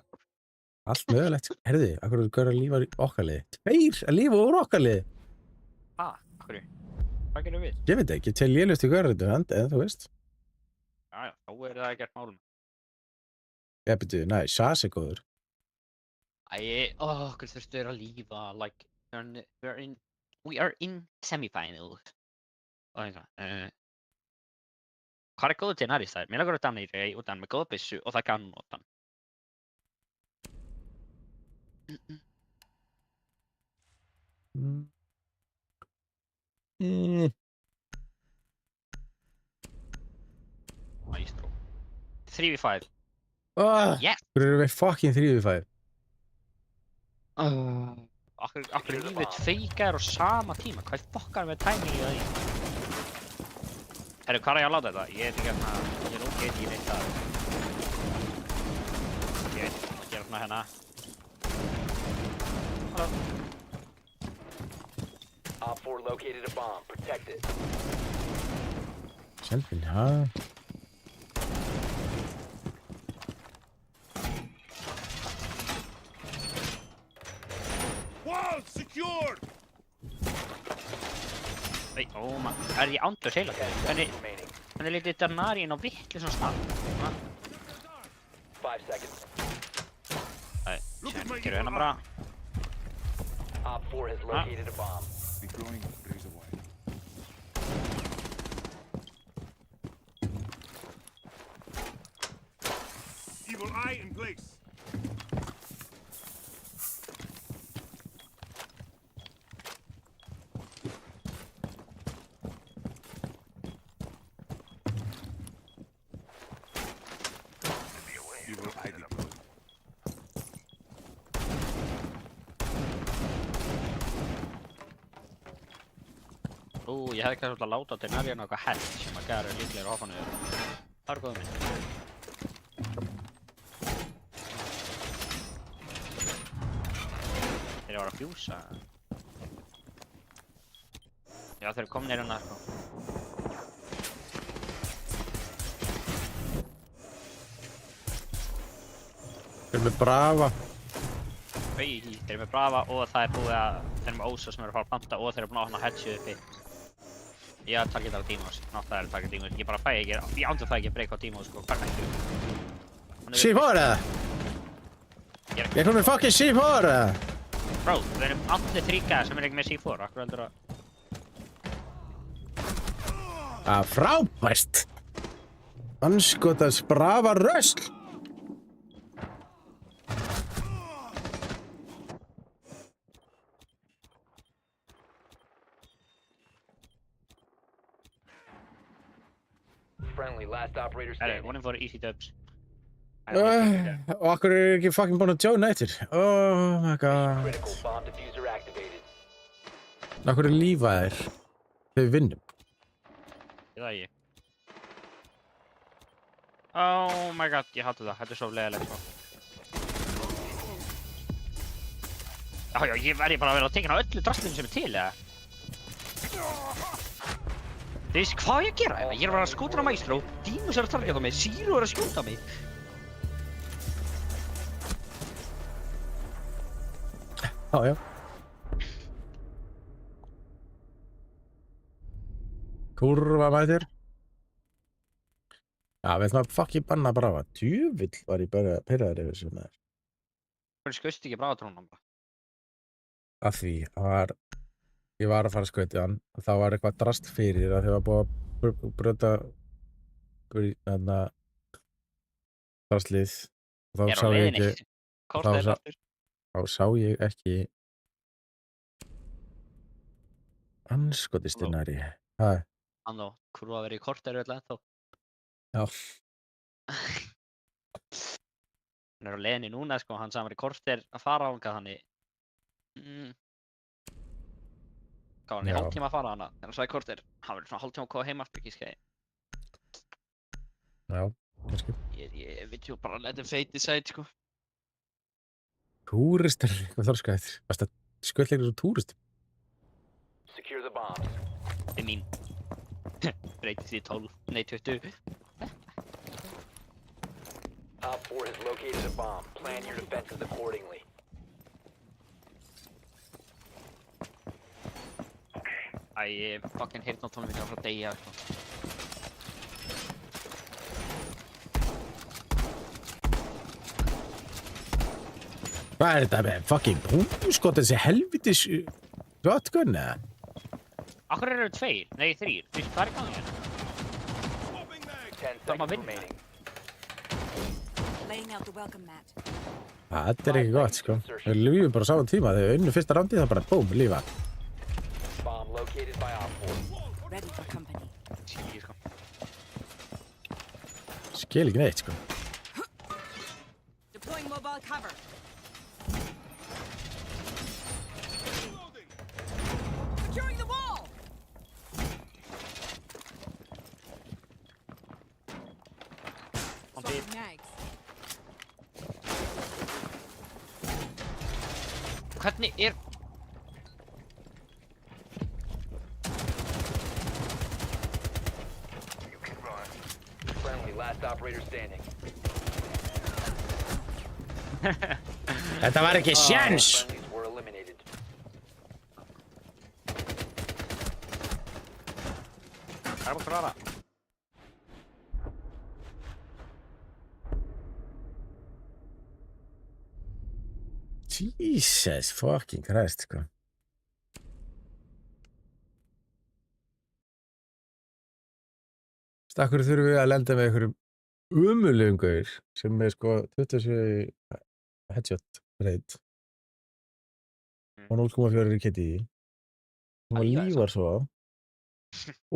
allt mögulegt. Herðu, akkur eru gaur að lífa í okkar liði? Tveir að lífa úr okkar liði? Ha, hverju? Hvað gerum við? Ég veit ekki, til lélustu gaur þetta, en þú veist. Já, þá er það ekkert málum. Ég byrju, næ, Sas er góður. Okkur þurftu að lífa, like, we are in semifinals. Og eitthvað, hvað er góður til næri stæðir? Mér lagar að danna í rey og danna með góða byssu og það kann notan. Maestro. 3v5. Yes! Hvað eru við fucking 3v5? Akkur er lífið tveikar á sama tíma. Hvað fokkar með tæmingi það í? Herru, hvað er ég að láta þetta? Ég er nú get ekki neitt að... Ég veit, að gera svona hérna. Halló. Op 4 located a bomb. Protect it. Selvin, ha? Wall secured! Er ég ándur heila? 10 seconds remaining. Hvernig litið Danari inn á vittlisum stað? 5 seconds. Sér, gerum hérna bara. Op 4 has located a bomb. Deploying razor wire. Evil eye in place. Evil eye deployed. Ég hefði kannski að láta Danari hérna eitthvað held sem að gera líklegir hoppa niður. Það er góð mynd. Þeir eru að fjúsa. Já, þeir eru komnir hérna, sko. Þeir eru með Brava. Þeir eru með Brava og það er búið að... Þeir eru með Ósa sem eru að fara að planta og þeir eru búin að opna headshoot uppi. Ég er að targeta á Demos. Náttúrulega er að targeta Demos. Ég bara fæ ekki... Ég ándur það ekki að breyka á Demos, sko. Hvað er það? C4! Ég kom með fucking C4! Bro, við erum allir þríkæðar sem er ekki með C4. Akkur heldur að... Frábært! Anskotans Brava rösl! Friendly, last operator standing. Vonum fóru easy dubs. Og okkur er ekki fucking búin að joina eftir. Oh my god. Critical bomb diffuser activated. Okkur er lífaðir. Þegar við vinnum. Ég það ekki. Oh my god, ég hata það. Þetta er svo leiðilegt, sko. Já, ég verði bara að vera að tekna öllu drastlinu sem er til, eða? Þú veist hvað ég að gera hérna? Ég er bara að skúta á Maestro, Demos er að targeta mig, Zero er að skjóta mig. Já. Kurva mætir. Já, við ætlum að fucking banna Brava. Djöfull var ég bara pirraður yfir þessu maður. Hvernig skaustu ekki Brava-trónum bara? Af því, ég var að fara að skauta hann og það var eitthvað drast fyrir að þau var búið að brjóta þarna drastlið og þá sá ég ekki Kortið er aftur. þá sá ég ekki anskotist innari. Hann og kurva verið í kortið er öll ennþá. Já. Hann á leiðinni núna, sko, hann sagði mér í korter að fara ánga þannig. Hvað var hann í Já. hálftíma að fara hana? Þegar hann sagði korter, hann verður svona hálftíma að koma heim aftur, ekki skæði. Já, kannski. Ég veit jo bara let him fade decide, sko. Túristar, hvað þorskaðir? Varst það sköldleikir svo túrist? Secure the bombs. Þetta er mín. Breytist í 12, nei 20. Op 4 has located a bomb. Plan your defenses accordingly. Æ, fucking heyrnartólum mínu frá degja, sko. Hvað er þetta með fucking púmskot, þessi helvitis shotgun, eða? Akkur eru 2? Nei, 3. Þú veist, hvað er í gangi hérna? 10 Þarf maður að seconds vinna? remaining. Laying out the welcome mat. Þetta er ekki gott, sko. Við lífum bara á saman tíma, þegar við unnum fyrsta rándið, það bara búm, lífa. Bomb located by Op 4. Ready for company. Skil ekki, sko. Skil ekki neitt, sko. Deploying mobile cover. Securing the wall. Hann Swapping býr. mags. Hvernig er... You can run. Friendly, last operator standing. Þetta var ekki sjans! Friendlies were eliminated. Hvað er búin að vera? Jesus fucking Christ, sko. Stakkur þurfum við að lenda með einhverjum umulegum gaur sem er sko 27 headshot rate og 0,4 í KDI sem Að lífa lífar svo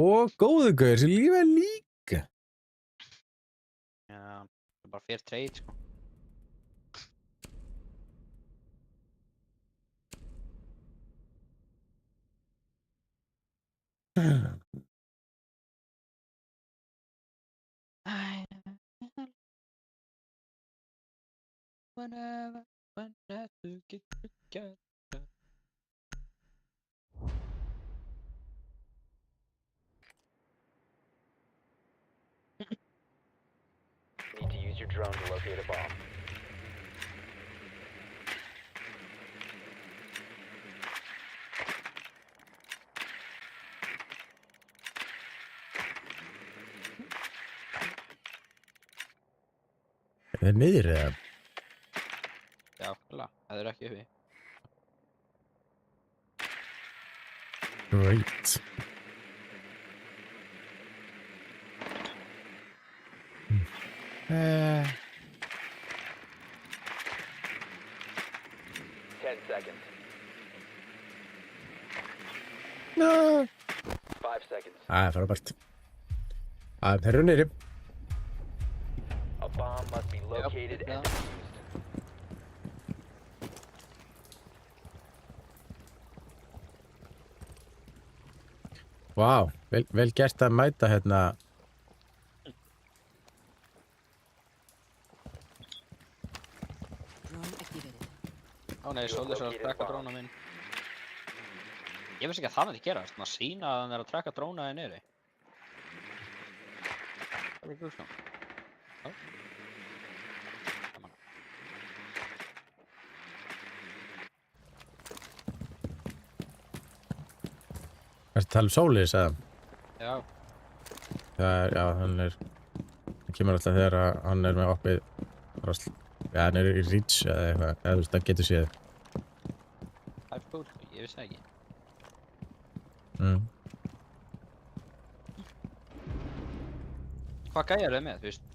og góðu gaur sem lífar líka. Já, það er bara fair trade, sko. Whenever we get together. Need to use your drone to locate a bomb. Er það niður eða? Já, klálega. Það er ekki uppi. Great. Uh, 10 seconds. no. 5 seconds. Frábært. Þeir eru niðri. A bomb must be located and defused. Vá, vel gert að mæta hérna. Drone activated. Ó nei, svolítið svo að trekka dróna minn. Ég veist ekki að það myndi gerast, maður sína að hann er að trekka drónaði niðri. Það er grúsum. Já. Gaman. Ertu að tala um Sólis eða? Já, Já, hann kemur alltaf þegar að hann er með opið drasl. Já, hann er í reach eða eitthvað, eða þú veist, það getur séð. það er cool, sko, ég vissi það ekki. Hvað gæjar er þið með, þú veist?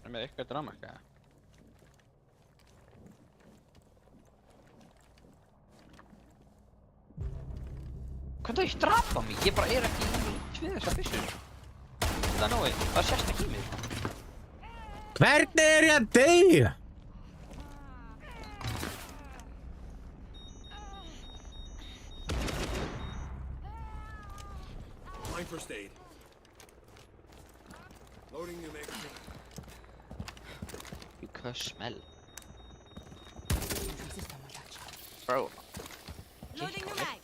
Er með eitthvað drama, eitthvað? Hvernig það drapa mig? Ég bara er ekki í við þessar byssur. Það er nógu, það sést ekki í mig. Hvernig er ég að deyja? Deploying first aid. Loading new magazine. You can smell. Bro. Loading new mag.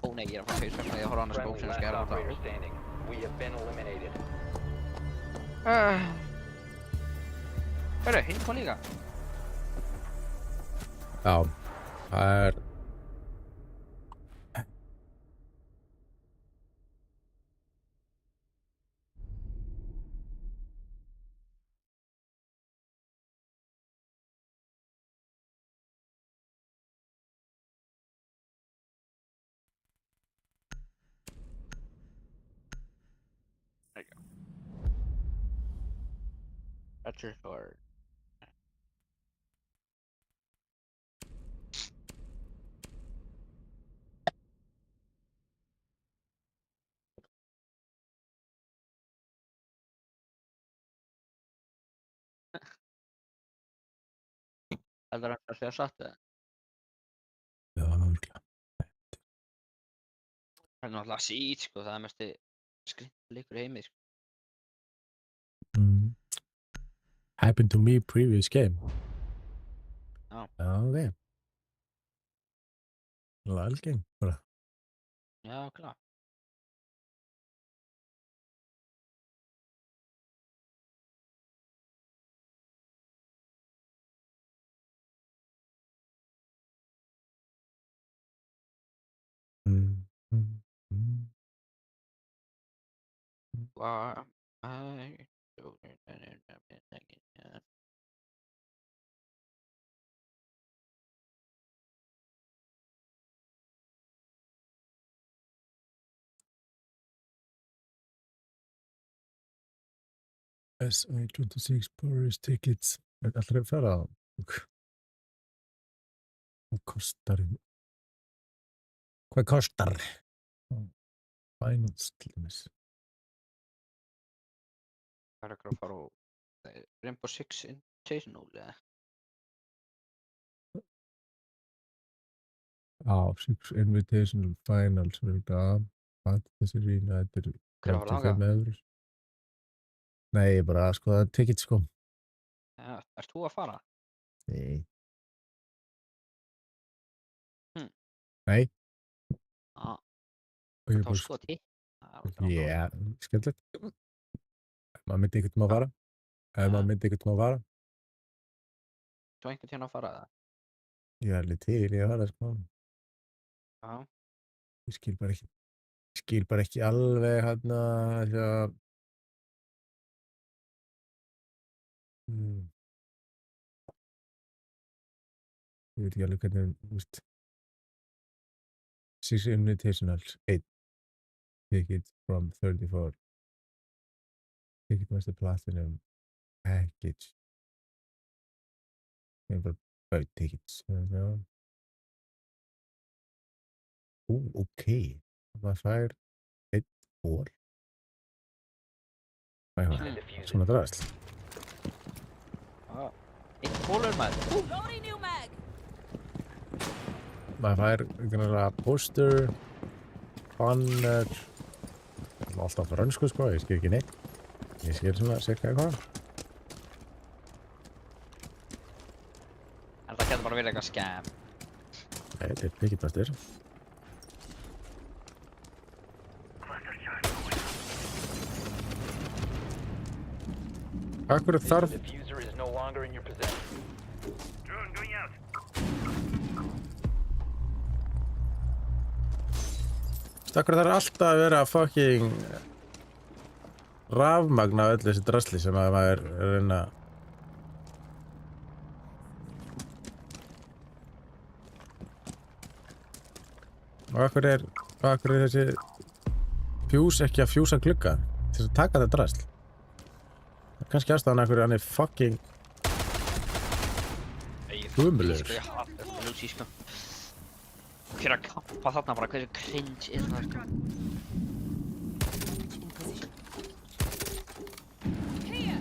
Ó nei, ég er að fara að fyrst ég horfa á annars bók Friendly sem last skæra operator þetta standing. We have been eliminated. Hörru, hinn kom líka. Já, það er That's your sword. Heldur hann að segja satt eða? Já, örugglega. Það er náttúrulega sít, sko, það er mesti skrintleikur í heimi, sko. Happened to me previous game. Já. Já, ok. Algeng, bara. Já, klart. What am I doing in everything? SA26 Boris tickets. Er allra að fara á? Hvað kostar? Hvað kostar? Finance til dæmis. Það er ekki að fara á Rainbow Six Invitational, eða? Já, Six Invitational Finals Fantasy Arena, þetta Hver er að fara þangað? 25 €. Nei, ég bara að skoða ticket, sko. Já, ert þú að fara? Nei. Já, Og ég þá bara, sko til. yeah, skemmtilegt. Maður myndi einhvern tímann að fara. Maður myndi einhvern tímann að fara. Svo einhvern tímann að fara það? Ég er alveg til í að fara, sko. Já. Ég skil bara ekki alveg hérna að ég veit ekki alveg hvernig, þú veist, Six Invitationals 1 ticket from 34 Ticketmaster Platinum package ég bara buy tickets ok maður fær 1 ból svona drasl Já. Einn bólur maður. Loading new mag. maður fær einhverja poster banner alltaf frönsku, sko, ég skil ekki neitt ég skil svona cirka eitthvað En það getur bara verið eitthvað scam. nei, þetta er ticketmaster Akkur þarf The diffuser is no longer in your possession. Drone going out. Akkur þarf alltaf að vera fucking rafmagn af öllu þessi drasli sem að maður er að reyna og akkur er þessi fjús ekki að fjúsa glugga til þess að taka þetta drasl kannski ástæðan akkur hann er fucking Ömurlegur. Ég hata þetta Lucy, sko. Hver að kampa þarna bara, hversu cringe er það, sko. In position. Here.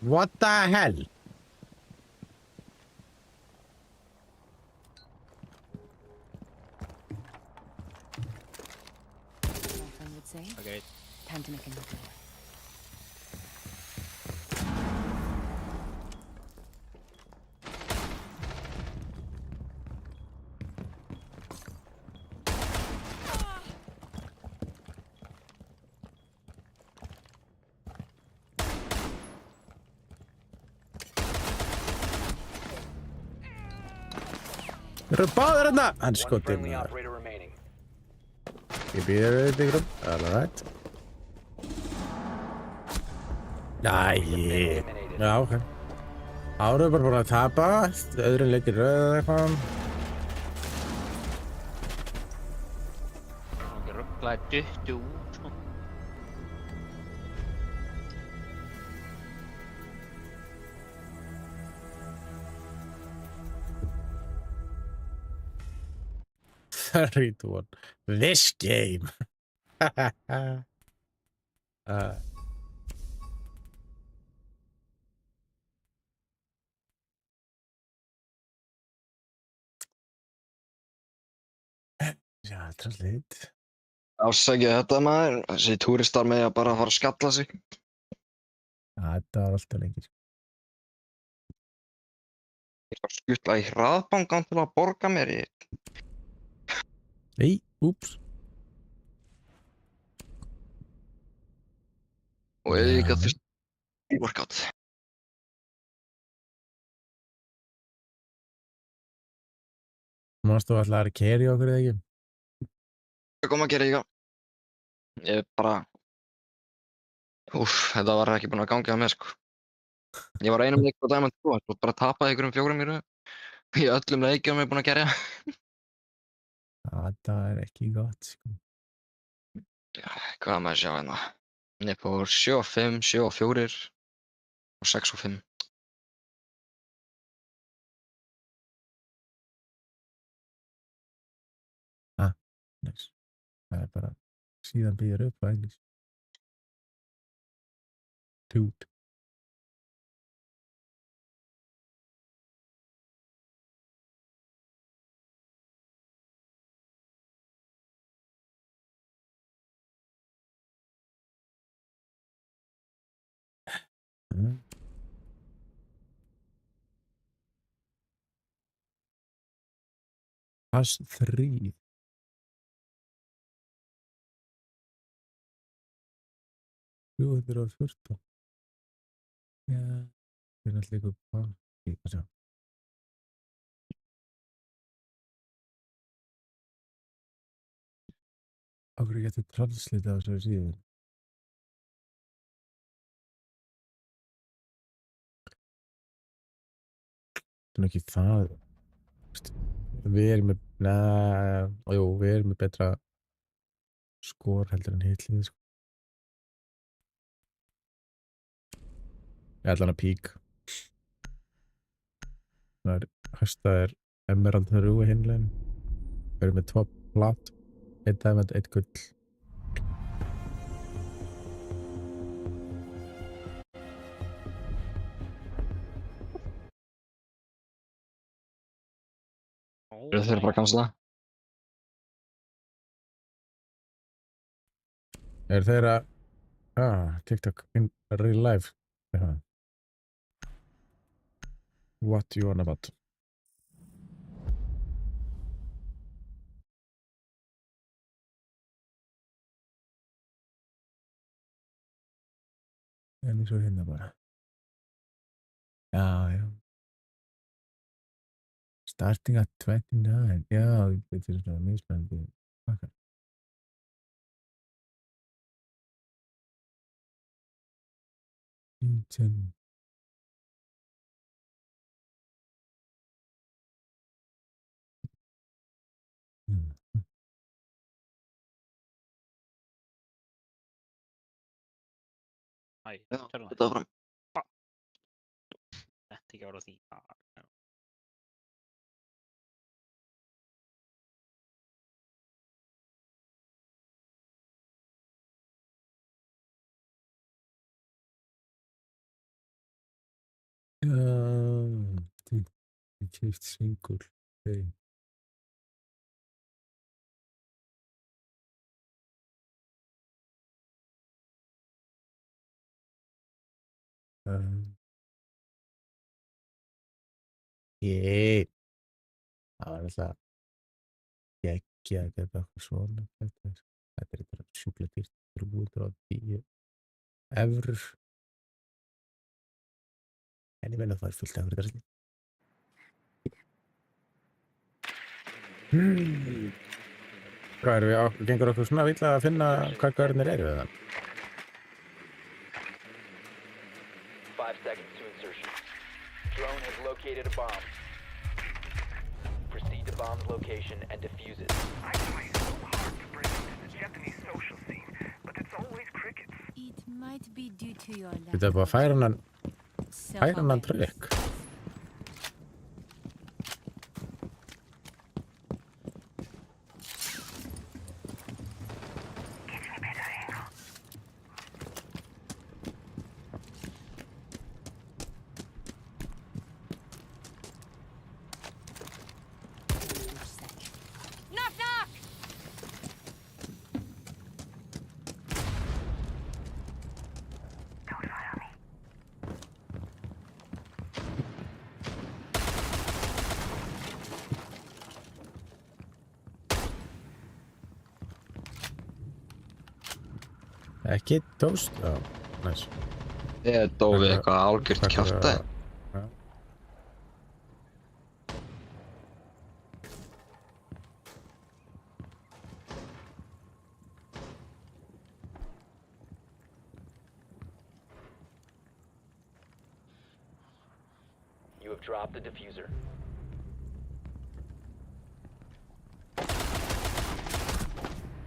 What the hell? My friend would say, Okay. time to make a new deal. Þeir eru báðir hérna! Hann One skotið friendly maður. operator remaining. Ég býður við ykkur. Alright. Æi. Já, ok. Árið bara búin að tapa. Öðrum leikir röð eða eitthvað. Ég rugglaði duttu út, sko. Three to one. This game. Já, translate. Ásækja þetta maður, þessi túristar með að bara fara að skalla sig. Þetta var alltaf lengir. Ég var skutla í hraðbankan til að borga mér í. Nei, úps. Og ég gat fyrst í workout. Mástu alltaf að keri okkur eða ekki? Hvað kom að gera í gang? Ég bara... þetta var ekki búin að ganga með sko. Ég var einum leik á Diamond 2, svo bara tapaði ykkur 4 í röð. Í öllum leikjum ég búin að gera. Þetta er ekki gott, sko. Já, hvað maður sjá hérna. Ég fór 7-5, 7-4 og 6-5. Nice. Það er bara síðan byggður upp á englis. Toot. Pass 3. Jú, þetta er á 14. Já, þetta er alltaf ykkur pass. Ég sjá. Á hverju getur translitað á þessari síðu? Þetta er ekki það. Við erum með, jú, við erum með betra skor heldur en hitlið, sko. Ég ætla hann að pík. Það er, hæsta er Emerald Rúi hinlegin. Við erum með 2 plat, 1 diamond, 1 gull. Eru þeir bara að cancela? Er þeirra, TikTok in real life. Já. What you on about? En svo hérna bara. Já, já. Starting at 29. Já, þetta er svona mismunandi. Okkar. Æ, Já, tölum þetta var fram. þetta ekki ára því. Ég keypt single. Hey. Ég. Það var alltaf geggja að geta eitthvað svona. Þetta er bara sjúklega dýrt. 310 evrur. En ég meina það er fullt af fyrir þessi. Hvað erum við gengur okkur svona illa að finna hvað gaurnir eru eða? 5 seconds to insertion. Drone has located a bomb. Proceed to bomb's location and defuse it. I try so hard to break into the Japanese social scene, but it's always crickets. It might be due to your lack Þetta er bara að færa hann trygg. Knock knock! Don't follow me. Ekki tóst? Já, næs. Ég dó við eitthvað algjört kjaftaði. You have dropped the diffuser.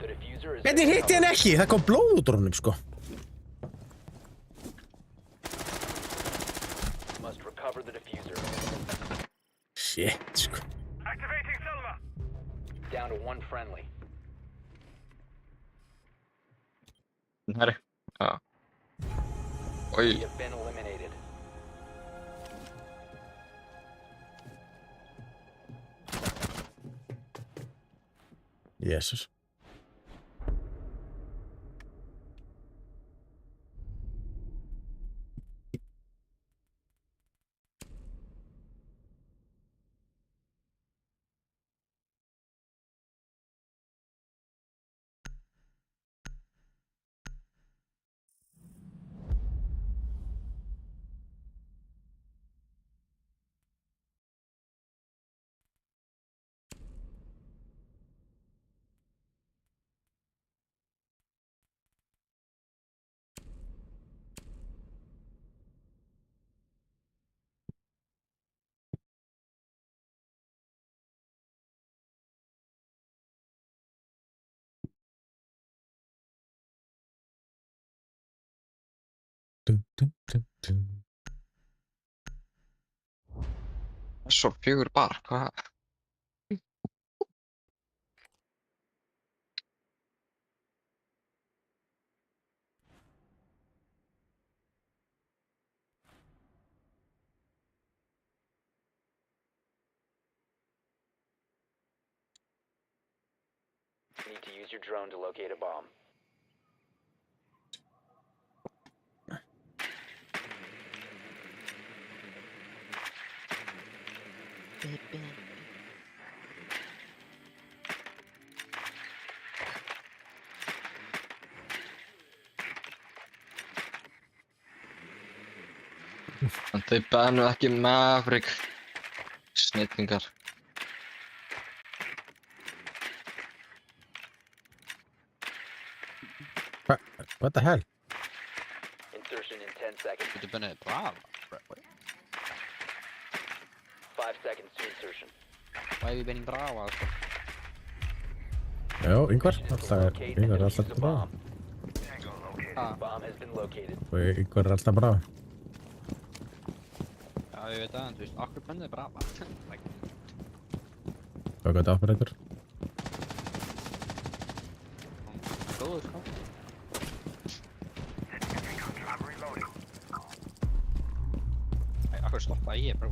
The diffuser is Hvernig hitti hann ekki? Það kom blóð út úr honum, sko. must recover the diffuser. Shit, sko. Activating Selma. Down to one friendly. Herri. Já. Oj. You have been eliminated. Jesus. Dun, dun, dun, dun. Svo 4 bar, hvað? You need to use your drone to locate a bomb. En þau bannu ekki Maverick. Snillingar. What the hell? Insertion in 10 seconds. Getur bennið brava. 5 seconds to insertion. Why have you been brava, sko? Já, Ingvar. Mission is to Alltaf locate and Ingvar er defuse alltaf a bra. bomb. Tango located. Ah, Bomb has been located. Og Ingvar er alltaf bra. já, ég veit það, en þú veist, okkur bennið brava. Like, Og gott operator. góður, sko. Recon drone reloading. Æ, okkur stoppaði ég, bró.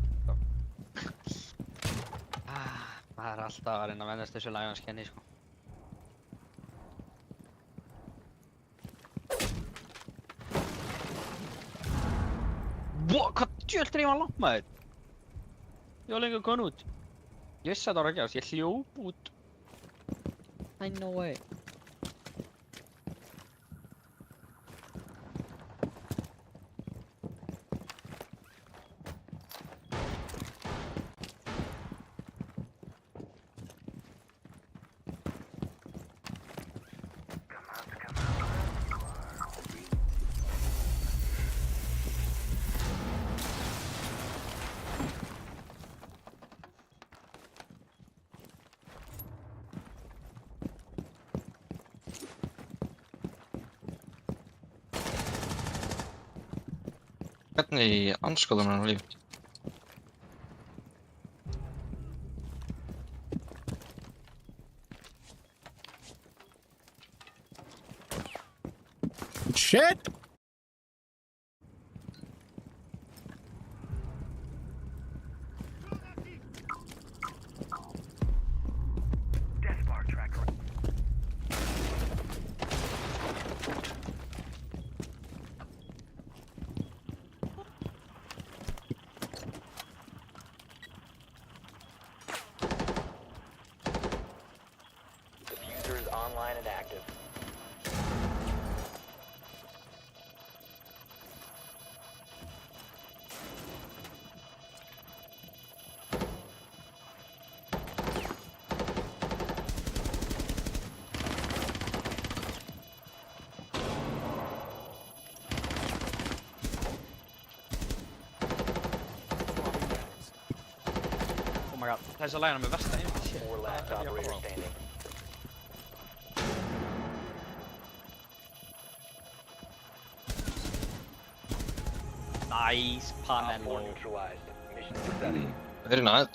Það er alltaf að reyna að vennast þessu Lions-kenni, sko. Hvað djöld dreif hann langt, maður? Ég var lengur komin út. Ég vissi að það var að gerast, ég hljóp út. Æ, no way. Hvernig í andskotanum er hann lífið? Shit! Death bar tracker. Diffuser is online and active. Oh my god, þessi læna með versta aim. Shit, 4 last það er ég að operator horfa á. standing. Nice, Op 4 Panello. neutralized. Mission successful. Very nice.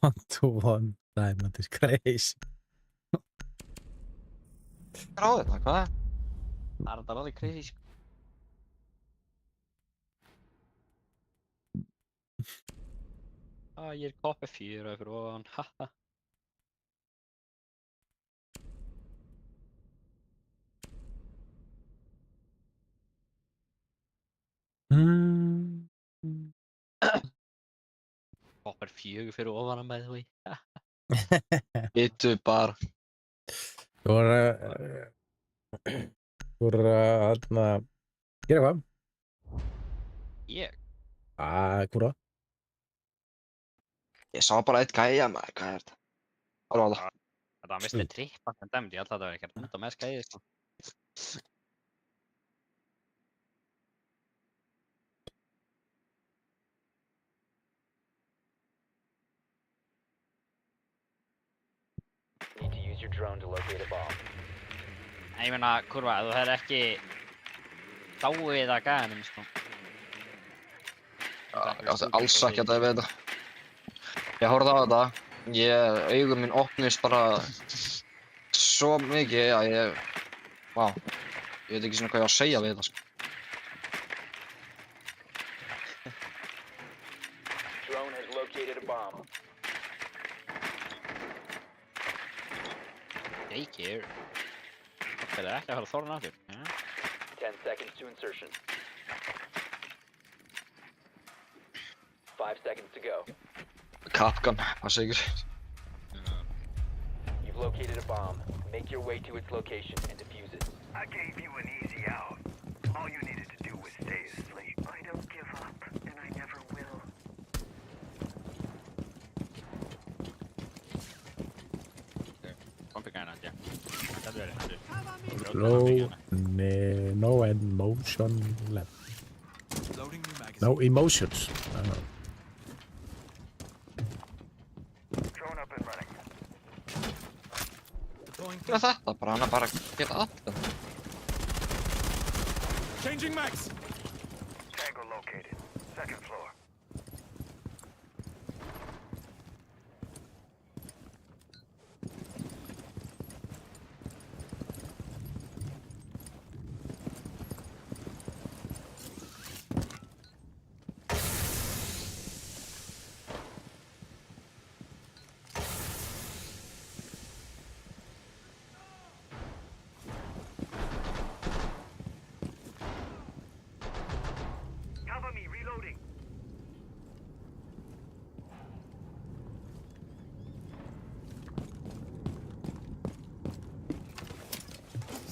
One to one diamond is crazy. Hvað er á þetta? Hvað er? Það er þetta alveg crazy, sko. Ég er koppi 4 fyrir ofan, haha. Koppi 4 fyrir ofan að með því. Bitu bara. Þú voru að gera hvað? Ég? Kúra? Ég sá bara eitt gæja maður, hvað er þetta? Hvað er það? Þetta var mistið trippant en dæmdi, ég held að það var ekkert enda með skæðið, sko. Need to use your drone to locate a bomb. Ég meina, kurva, ef þú hefur ekki dáið að gæðanum, sko. Ég átti alls ekki að við þetta. Ég horfði á þetta. Augun mín opnist bara svo mikið að ég... Vá. Ég veit ekki svona hvað ég á að segja við þetta, sko. Drone has located a bomb. Take care. Það er ekki að fara þorna aftur. 10 seconds to insertion. 5 seconds to go. Capgun, passa ykkur. You've located a bomb. Make your way to its location and defuse it. I gave you an easy out. All you needed to do was stay asleep. I don't give up, and I never will. Kompi gæðan, já. Það er verið. No emotion left. No emotions. Drone up and running. Hvað er þetta? Bara hann að bara geta allt þetta. Changing max. Tango located. Second floor.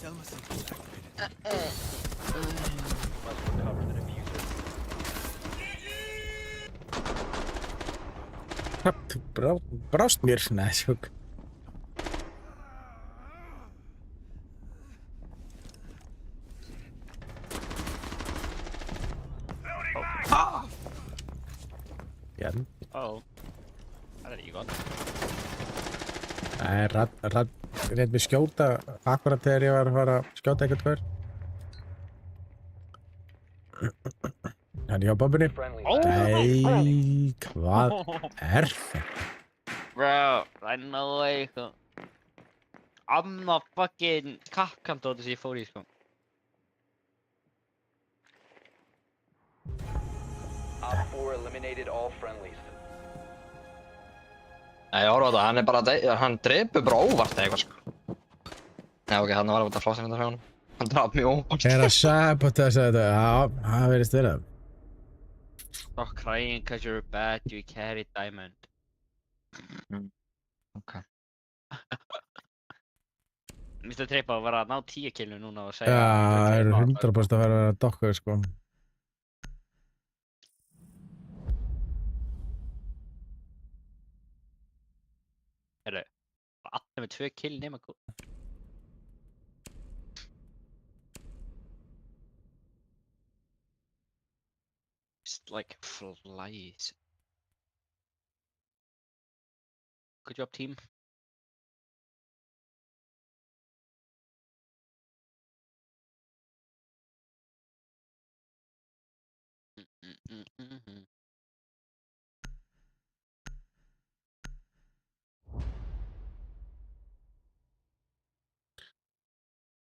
Selma signal activated. Must recover the diffuser. Þú brást mér. Nei, sjokk. Já, Ó. Það er ekki gott. það er reynd mér skjóta akkurat þegar ég var að fara að skjóta eitthvað hver. Hann er hjá bombunni. Friendly Oh. last Nei, hvað er það? Bro, I know eitthvað. Amma fucking kappkantóti sem ég fór í, sko. Op 4 eliminated all friendlies. Nei, ég horfa á þetta, hann er bara, hann drepur bara óvart eitthvað, sko. Nei, ok, hann var út að flósa hérna frá honum. Hann draf mjög óvart. Er að sabotasa þetta? Já, það verðist vera. Stop crying cause you're bad, you carry diamond. Ok. Mr. Trippa var að ná 10 killu núna og Já, segja það eru 100% að vera að dokka, sko. Heyrðu, allir með 2 kill nema góð. Just like flies. Good job, team.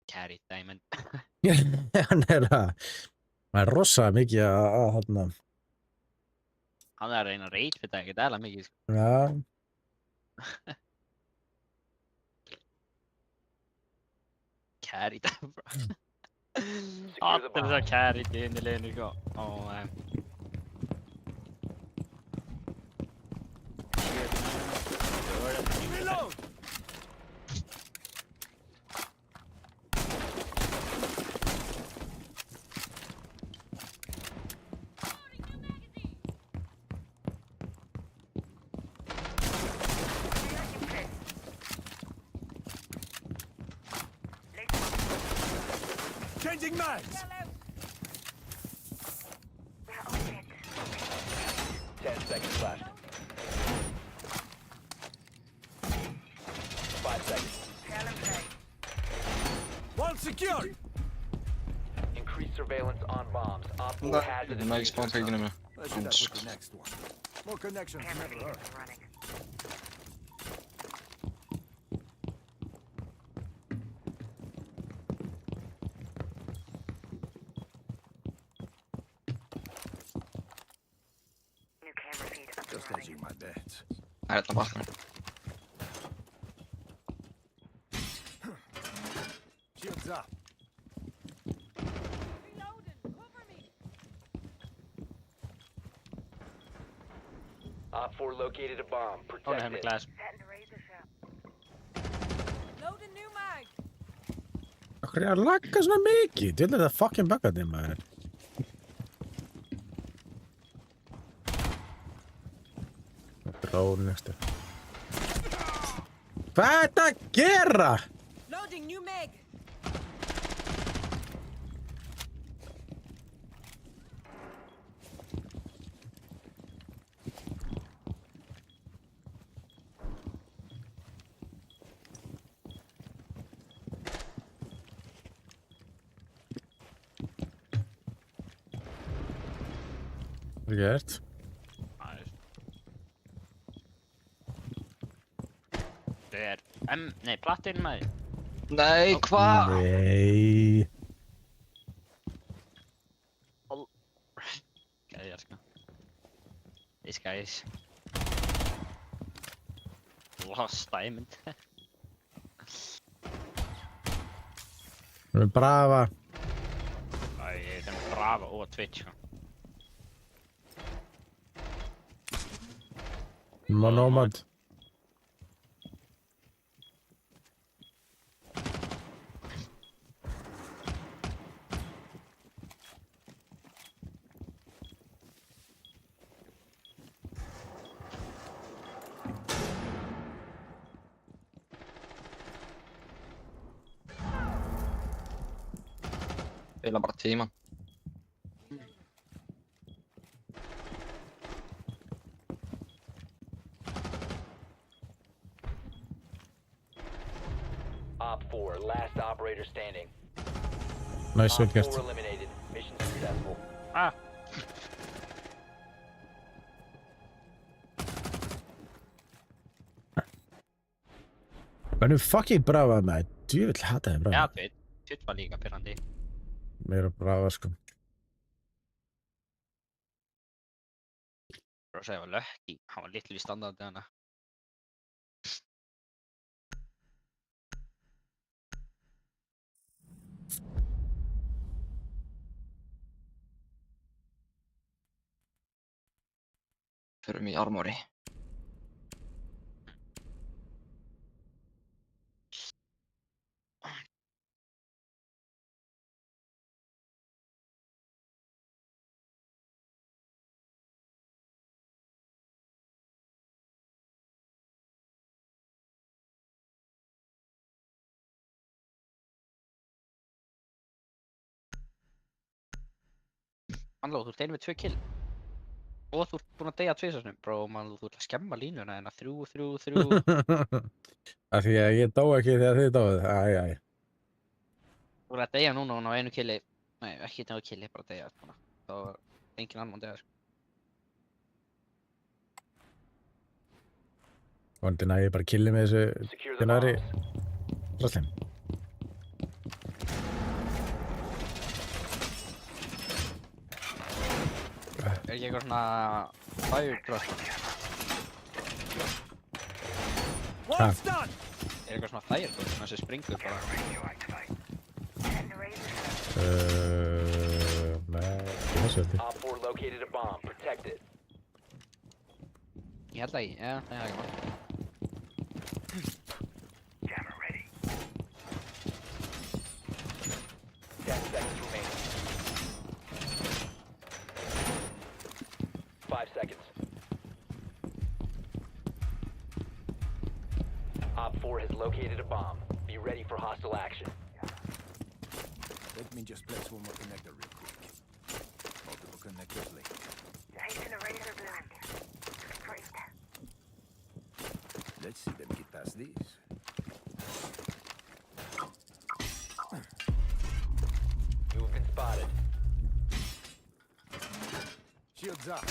Carry diamond. Hann er rosa mikið að þarna. Hann er að reyna að rage þetta ekkert eðla mikið, sko. Já, Carry diamond, bro. Secure the Allir bomb. það carry inn í liðinu, sko. Ó, Reload! Changing mags! 10 seconds left. 5 seconds. One secured! Increase surveillance on bombs. Op 4 Nei, has the það er ekki diffuser. spánt ekki nema. Let's do that with the next one. More connections never hurt. Just hedging my bets. Það er þetta vatn. Shields up. Op 4 located a bomb. Ó, Protect hefði it. glas. okkur er að lagga svona mikið. Þú vil þetta fucking bugga þig, maður. Drón næstu. Hvað er þetta að gera? Loading new mag. Hvað er gert? Það er nei, plattin maður. Nei, hvað? Nei. Gæðjar, sko. These guys. Lost diamond. Við erum brafa. Æ, ég er brava og Twitch, sko. Nomad. Spila bara tíman. Op 4, last operator standing. Næs, vel Op gert. 4 eliminated. Mission successful. Ah, Hvernig fucking brava maður? Djöfull hataði já, brava. tveit. Tveit var líka pirrandi. Meira brava, sko. Bara að segja var Lucky. Hann var litlu í standardi hana. Förum í armori. Mannló, þú ert einu með 2 kill. Og þú ert búinn að deyja 2 sinnum. Bro, mannló, þú ert að skemma línuna hérna. 3, 3, 3. Af því að ég dó ekki þegar þið dóið. Æ. Þú ert að deyja núna og hún á einu killi. Nei, ekki einu killi, bara að deyja. Svona. Þá var engin annan deyja, sko. Vonandi næ ég bara killi með þessu Secure the Gunari bombs. rasslinn. Er ekki eitthvað svona fire trust? Ha, Er eitthvað svona fire trust? Þessi springur bara. nei, ekki þessu held ég. Op 4 located a bomb. Protect it. Ég held ekki, já, það er ekki mál. Jammer ready. 10 seconds remaining. 5 seconds. Op 4 has located a bomb. Be ready for hostile action. Let me just place one more connector real quick. Multiple connectors later. Taking a razor blade. Straight. Let's see them get past these. You have been spotted. Shields up.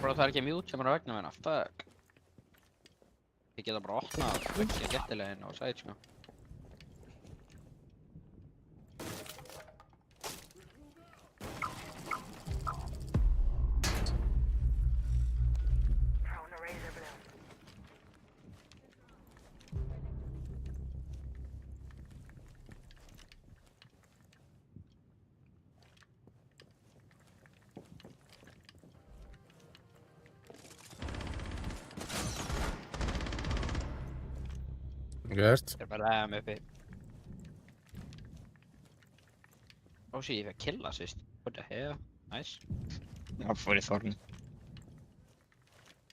Bro, það er ekki mute sem er á vegnum hérna, fuck. Ég geta bara opnað ekki gettilegin og sæt, sko. Throwing a razor blade. Gert. Ég er bara að mig uppi. Ó, sí, ég fekk killa sýst. What the hell? Nice. Já, fór í þorn.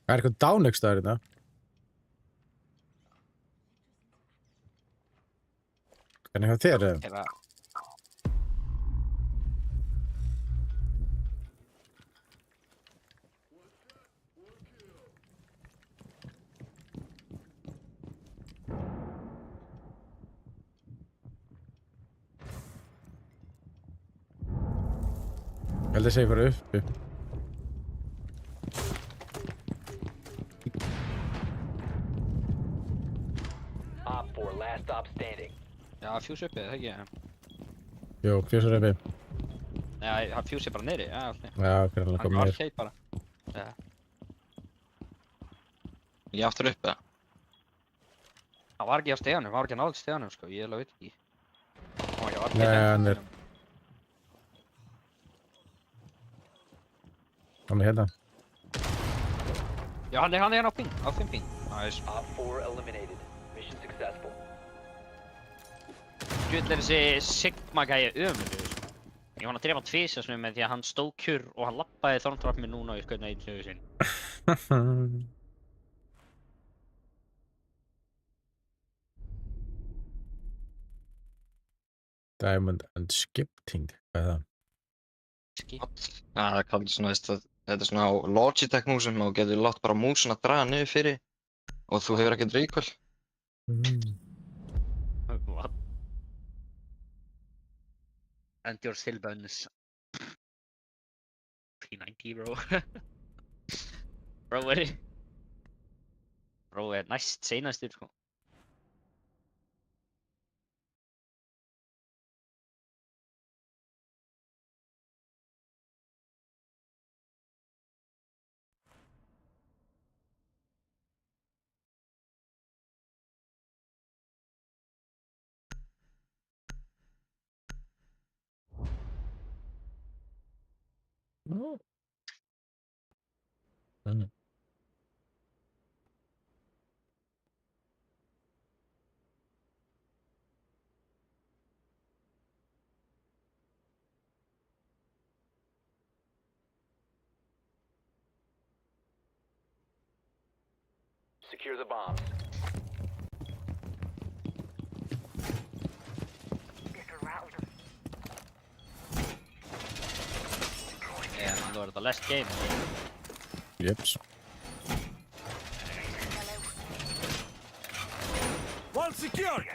Það er eitthvað down ekki staðar hérna. Hvernig hjá þér? Killa. Ég held að segja bara uppi. Op 4, last stop standing. Já, fuse uppi, það ekki? Jú, fjósar uppi. Nei, hann fuse bara niðri, já, alltaf. Já, hvernig Hann komið var mér. heit bara. Já. Ég aftur upp eða? Hann var ekki á steganum, hann var ekki nálægt steganum, sko, ég alveg veit ekki. Hann var ekki á Nei, hann er- steganum. Hann er hérna. Já, hann er hérna á ping, á 5 ping. Nice. Op 4 eliminated. Mission successful. Djúvill er þessi Sigma gæja ömurlegur, sko. Ég var hann að drepa tvisvar með því að hann stóð kjur og hann lappaði þorntrapp mér núna og ég skaut einu sögu sinn. Diamond and Skipting, hvað er það? Ski. Það er kallað svona, veist, þetta er svona á Logitech músum og getur látt bara músina draga niður fyrir og þú hefur ekkert recoil. What? And your still bonus. 390 bro. Bro er næst seinastur sko. No. Secure the bombs. Yeah, man, það var þetta last game. Jeps. Wall secured!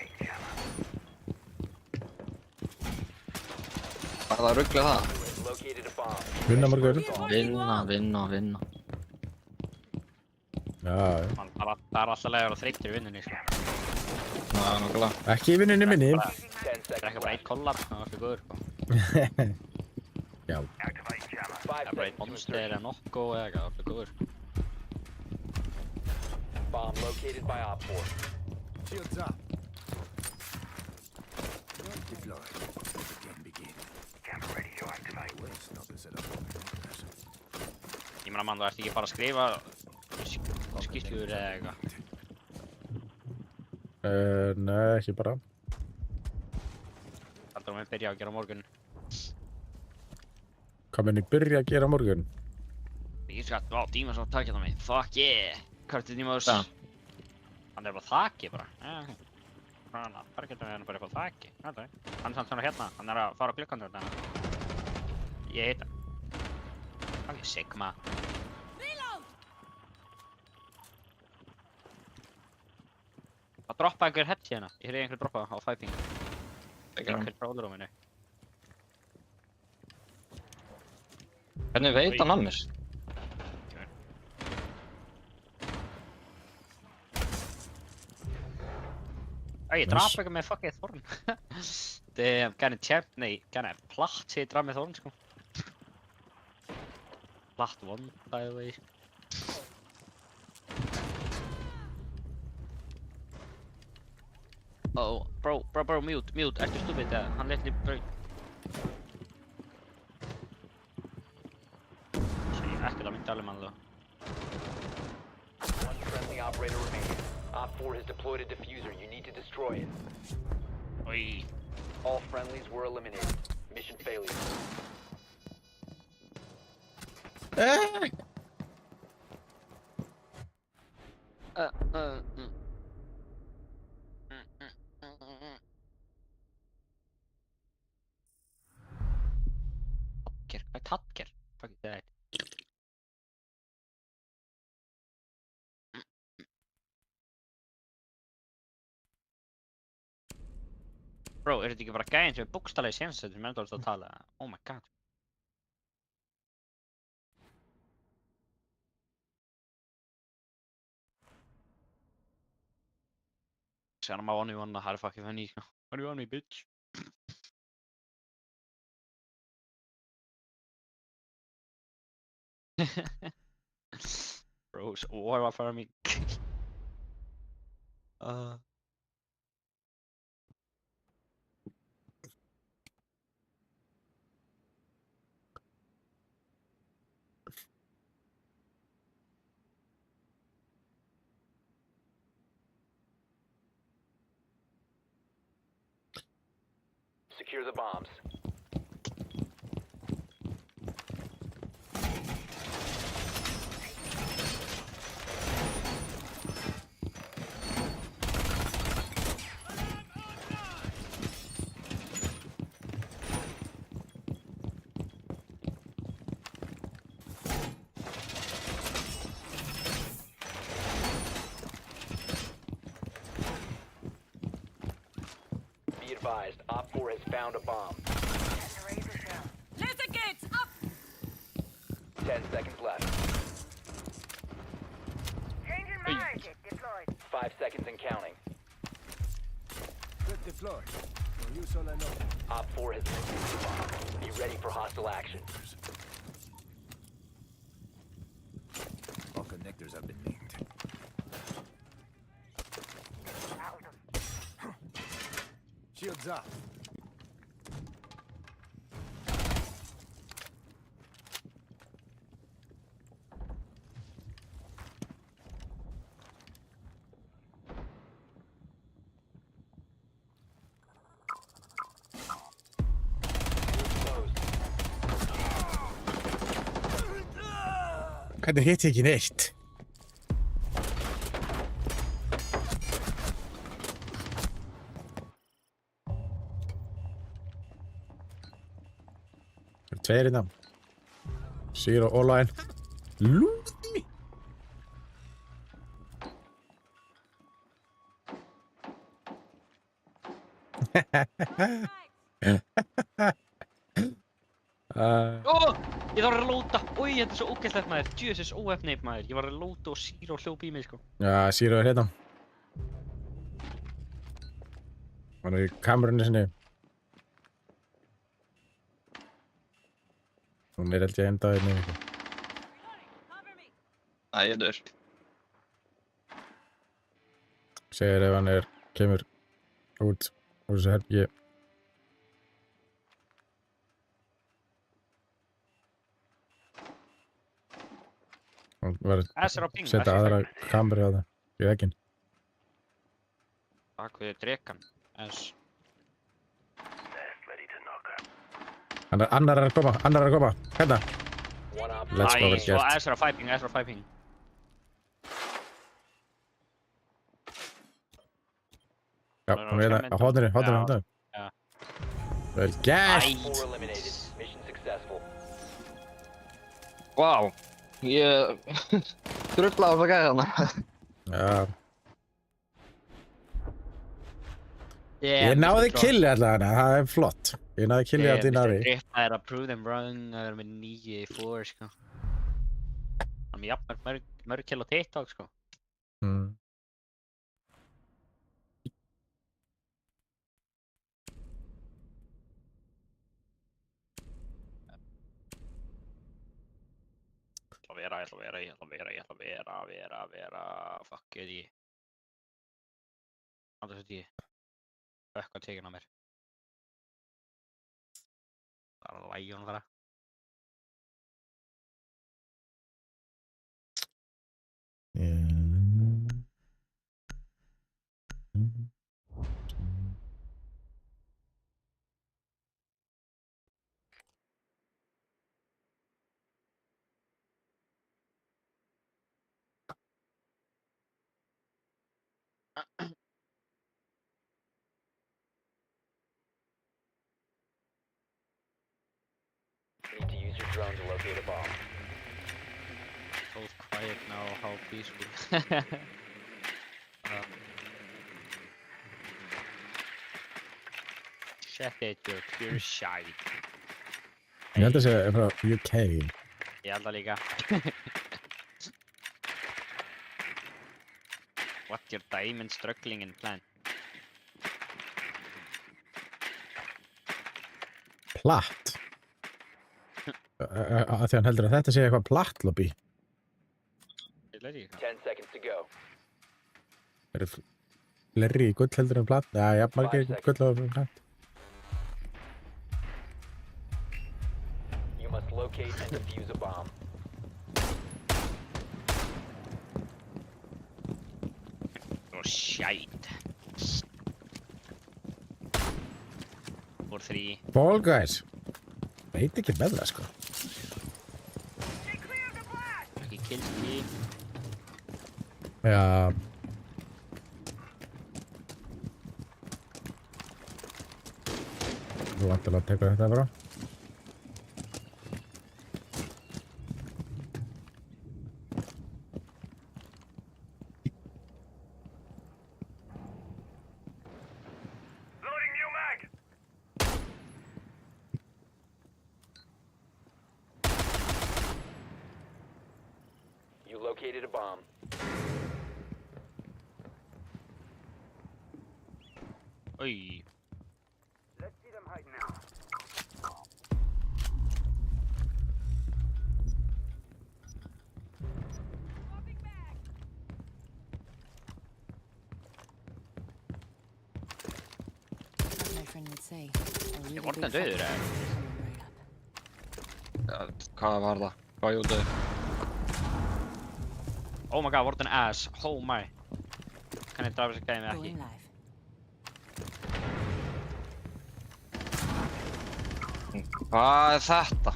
Hvað er það að ruggla það? Located a bomb. Vinna margur. Vinna. Já, Man, það er alltaf leið að vera þreyttur í vinnunni sko. Já, nokkulega. ekki í vinninni minni. 10 Drekka seconds bara left. 1 kollab, það var alltaf góður sko. Já. Activate jammer. 5 Það er bara 1 seconds to monster insertion. eða nokko eða eitthvað, það var alltaf góður sko. Bomb located by Op 4. Shields up. Deploy. Again begin. Jammer ready to activate. Waste not to set up. Ég meina mann, þú ert ekki bara að skrifa skýrslur eða eitthvað. Nei, ekki bara. Heldur við byrja að gera á morgun. Hvað menn ég byrja að gera á morgun? Ég skatt, vá, Díma svo takk hérna mig. Fuck yeah! Hvað er Dímaus? Ja. Hann er bara þakki bara. Já, ok. Svona, bara getum við hann bara upp á þakki. Hann er samt svona hérna, hann er að fara á glukkan þetta. Ég heita. Fucking Sigma. Það droppa einhver head hérna. Ég heyrði einhver droppa á 5 ping. Ekki hann. Einhver bróðurúminu. Hvernig veit hann af mér? Æ, ég draf eitthvað með fucking Thorn. Damn, gæni champ, nei, gæni platt sem ég draf með Thorn, sko. Platt one, by the way. Oh, bro, mute, ertu stupid eða? Hann leit líka bara... Sér ekkert að mynda alveg mann þó. One friendly operator remaining. Op 4 has deployed a diffuser. You need to destroy it. Oi. All friendlies were eliminated. Mission failure. Tattger, hvað er tattger? Fuck it, það er. Bro, er þetta ekki bara gæðin sem er bókstaflega í sénstöðu sem endur að tala? Oh my god. Sér hann má one v one, það er fucking funny, sko. One v one me, bitch. Bros, what var för mig? Secure the bombs. advised, Op 4 has found a bomb. Laser gates up! 10 seconds left. Changing mag. Deployed. 5 seconds and counting. Good deploy. No use all I know. Op 4 has located the bomb. Be ready for hostile action. All connectors have been linked. Shields up. Hvernig hitt ég ekki neitt? Það eru tveir innan. Zero online. Lúti! Ég þarf að lóta. Új, þetta er svo ógeðslegt maður. Jesus, óefnið maður. Ég var að lóta og Zero hljóp í mig sko. Já, Zero er hérna. Hann er í kamerunni sinni. Hún er held ég enda hérna eitthvað. Æ, ég dör. Segir ef hann kemur út úr þessu herbergi. Hann var Æsir á ping. að setja aðra kameru á það í vegginn. Takk við drekan. Æs. Last ready to knock out. Annar er að koma. Hérna. One op Let's go, vel Æ, svo gert. Æsir á 5 ping. Já, hann er hérna á hóðinu. Já. Vel gert. 4 eliminated. Mission successful. Vá. Ég drullaði að gæða hana. Já. Ég náði killi allavega, það er flott. Ég náði killi á þín ári. Það er að prove them wrong. Það er með 9-4 sko. Það er með jafn mörg kill á TikTok sko. Mm. Ég ætla að vera. Fuck ég. Annars veit ég. Eitthvað tekin á mér. Það er að lægja honum þarna. Need to use your drone to locate a bomb. So quiet now, how peaceful. Shut it, you're pure shy. Ég held að segja frá UK. Ég held að líka. What your diamond struggling in plan? Platt. Af því hann heldur að þetta sé eitthvað platt lobby. Ég veit ekki hvað. 10 seconds to go. Eru fleiri í gull heldur en platt? Já, jafn margir í gull og platt. You must locate and defuse a bomb. Oh shit. 4-3. Fall guys. Veit ekki með það sko. Ekki killstreak. Já. Þú vantilega að teka þetta bara. Loading new mag. located a bomb. Oj. Let's see them hide now. As my friend would say, a really Ég vorten big döður fight eða? coming right up. Ja, hvað var það? Hvað gjorde þið? Oh my god, vorten ass. Oh my. Kann ég drafa þessi gæði mig ekki? Going live. Hvað er þetta?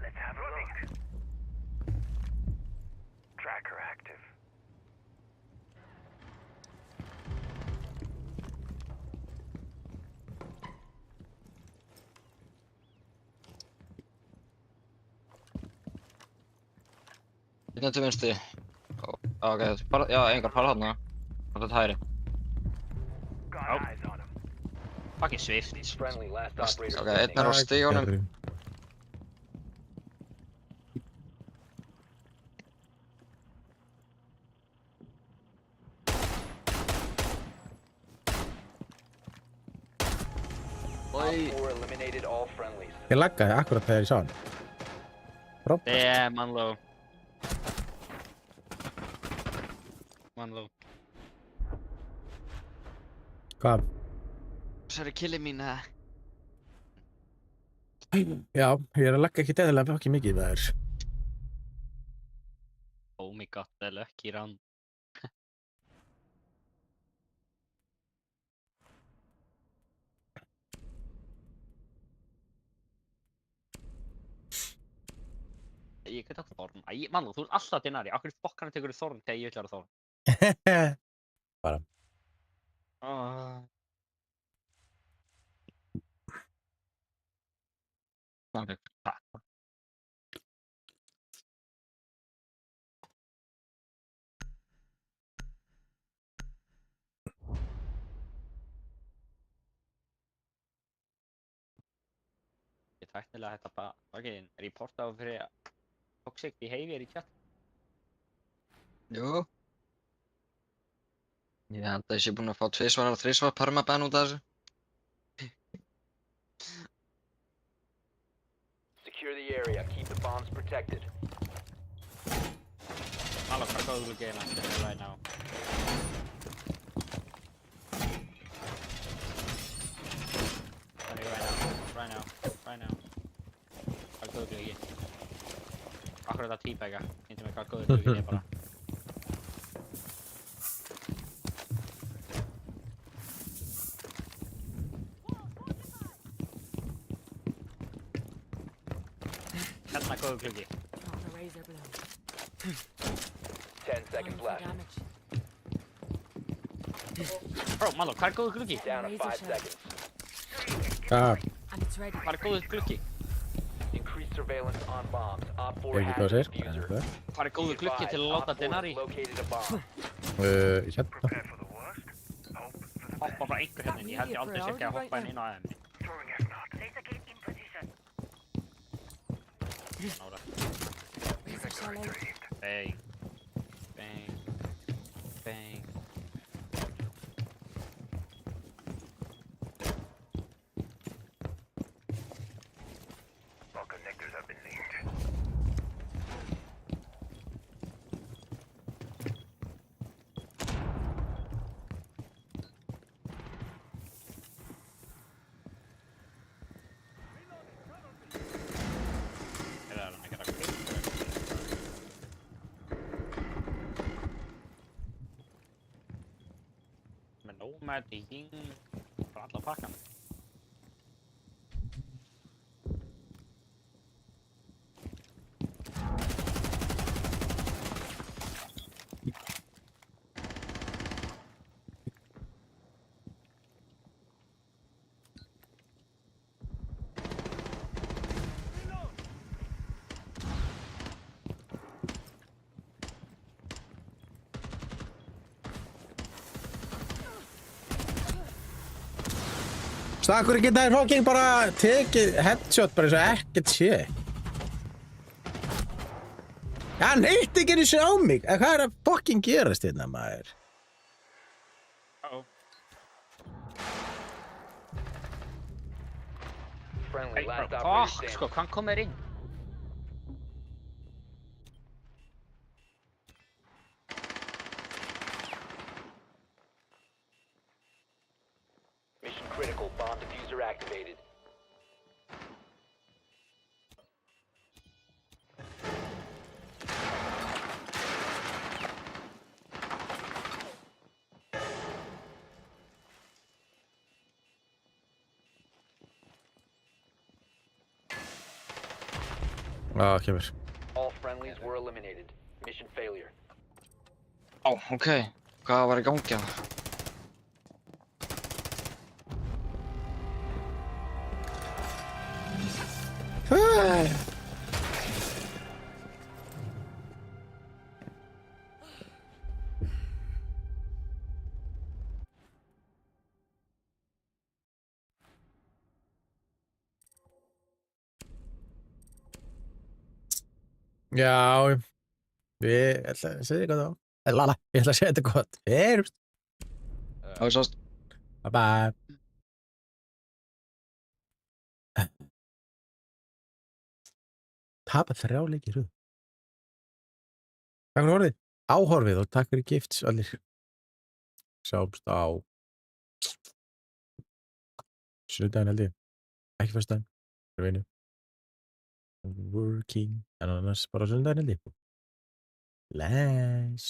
Let's have a look. Tracker active. Hérna til vinstri. Ok, já, engar fara þarna. Og þetta hægri. Got Oh. eyes on him. Fucking Swifties. Friendly, last operator Ok, standing. einn er á stígunum. Op 4 eliminated all friendlies. Ég laggaði akkurat þegar ég sá hann. Frábært. Damn, man low. Man low. Hvað? Sorry, killið mín eða? Já, ég er að lagga ekki eðlilega ekki mikið með þér. Oh my god, það er lucky round. Ég get átt Þorn. Æ, mann, þú ert alltaf Denari. Akkur fokkarinn tekur þú Þorn þegar ég vil vera Þorn? Bara. Takk. Ég tæknilega þetta bara, ok, reporta á fyrir toxic behavior í chat. Jú. Ég held að ég sé búinn að fá 2 og 3 permaban út af þessu. Secure the area. Keep the bombs protected. Alla hvað góðu game I'm doing right now. Right now. Hvað góðu glöggi? Akkur þetta teabagga. Kynntu mig hvað góðu glöggi er bara. Hérna góðu glöggi. Drop the razor blade. 10 seconds Time for left. damage. Bro, Mallo, hvað er góðu glöggi? Down to 5 Razor shot. seconds. Hvað? And it's ready. Hvað er góðu glöggi? Increased surveillance on bombs. Op 4 Ég veit ekki hvað has það the er. diffuser. Hvað er góðu Be glöggi til að advised, láta Op 4 Denari has located a bomb. Hérna. Prepare for the worst. Hope for the best. hoppa bara einhver hérna inn? Ég held ég aldrei sé ekki að hoppa inn á aðeim. Throwing F-Naught. Laser gate in position. Nára. Razor shot out. Bang. Bang. Bang. All connectors have been linked. Er það hann ekki að kvitta? Með nómætt í hing. Bara alla pakkan. Stakkur geta þér fucking bara tekið headshot bara eins og ekkert sé. Já, hann heitti ekki einu sinni á mig. En hvað að fucking gerast hérna, maður? Friendly, Hey, last bro, operator fuck, standing. sko, hvað kom þér inn? Mission critical. Bomb diffuser activated. Já, kemur. All friendlies were eliminated. Mission failure. Ó, ok. Hvað var í gangi að? Já, ég ætla að segja eitthvað þá. Lala, ég ætla að segja þetta gott. Við erum. Það er sást. Bye bye. Tapa 3 leiki í röð. Takk fyrir orðið. Áhorfið og takk fyrir gifts allir. Sjáumst á sunnudaginn held ég. Ekki föstudaginn. Fyrir vinnu. Working. En annars bara sunnudaginn held ég. Les.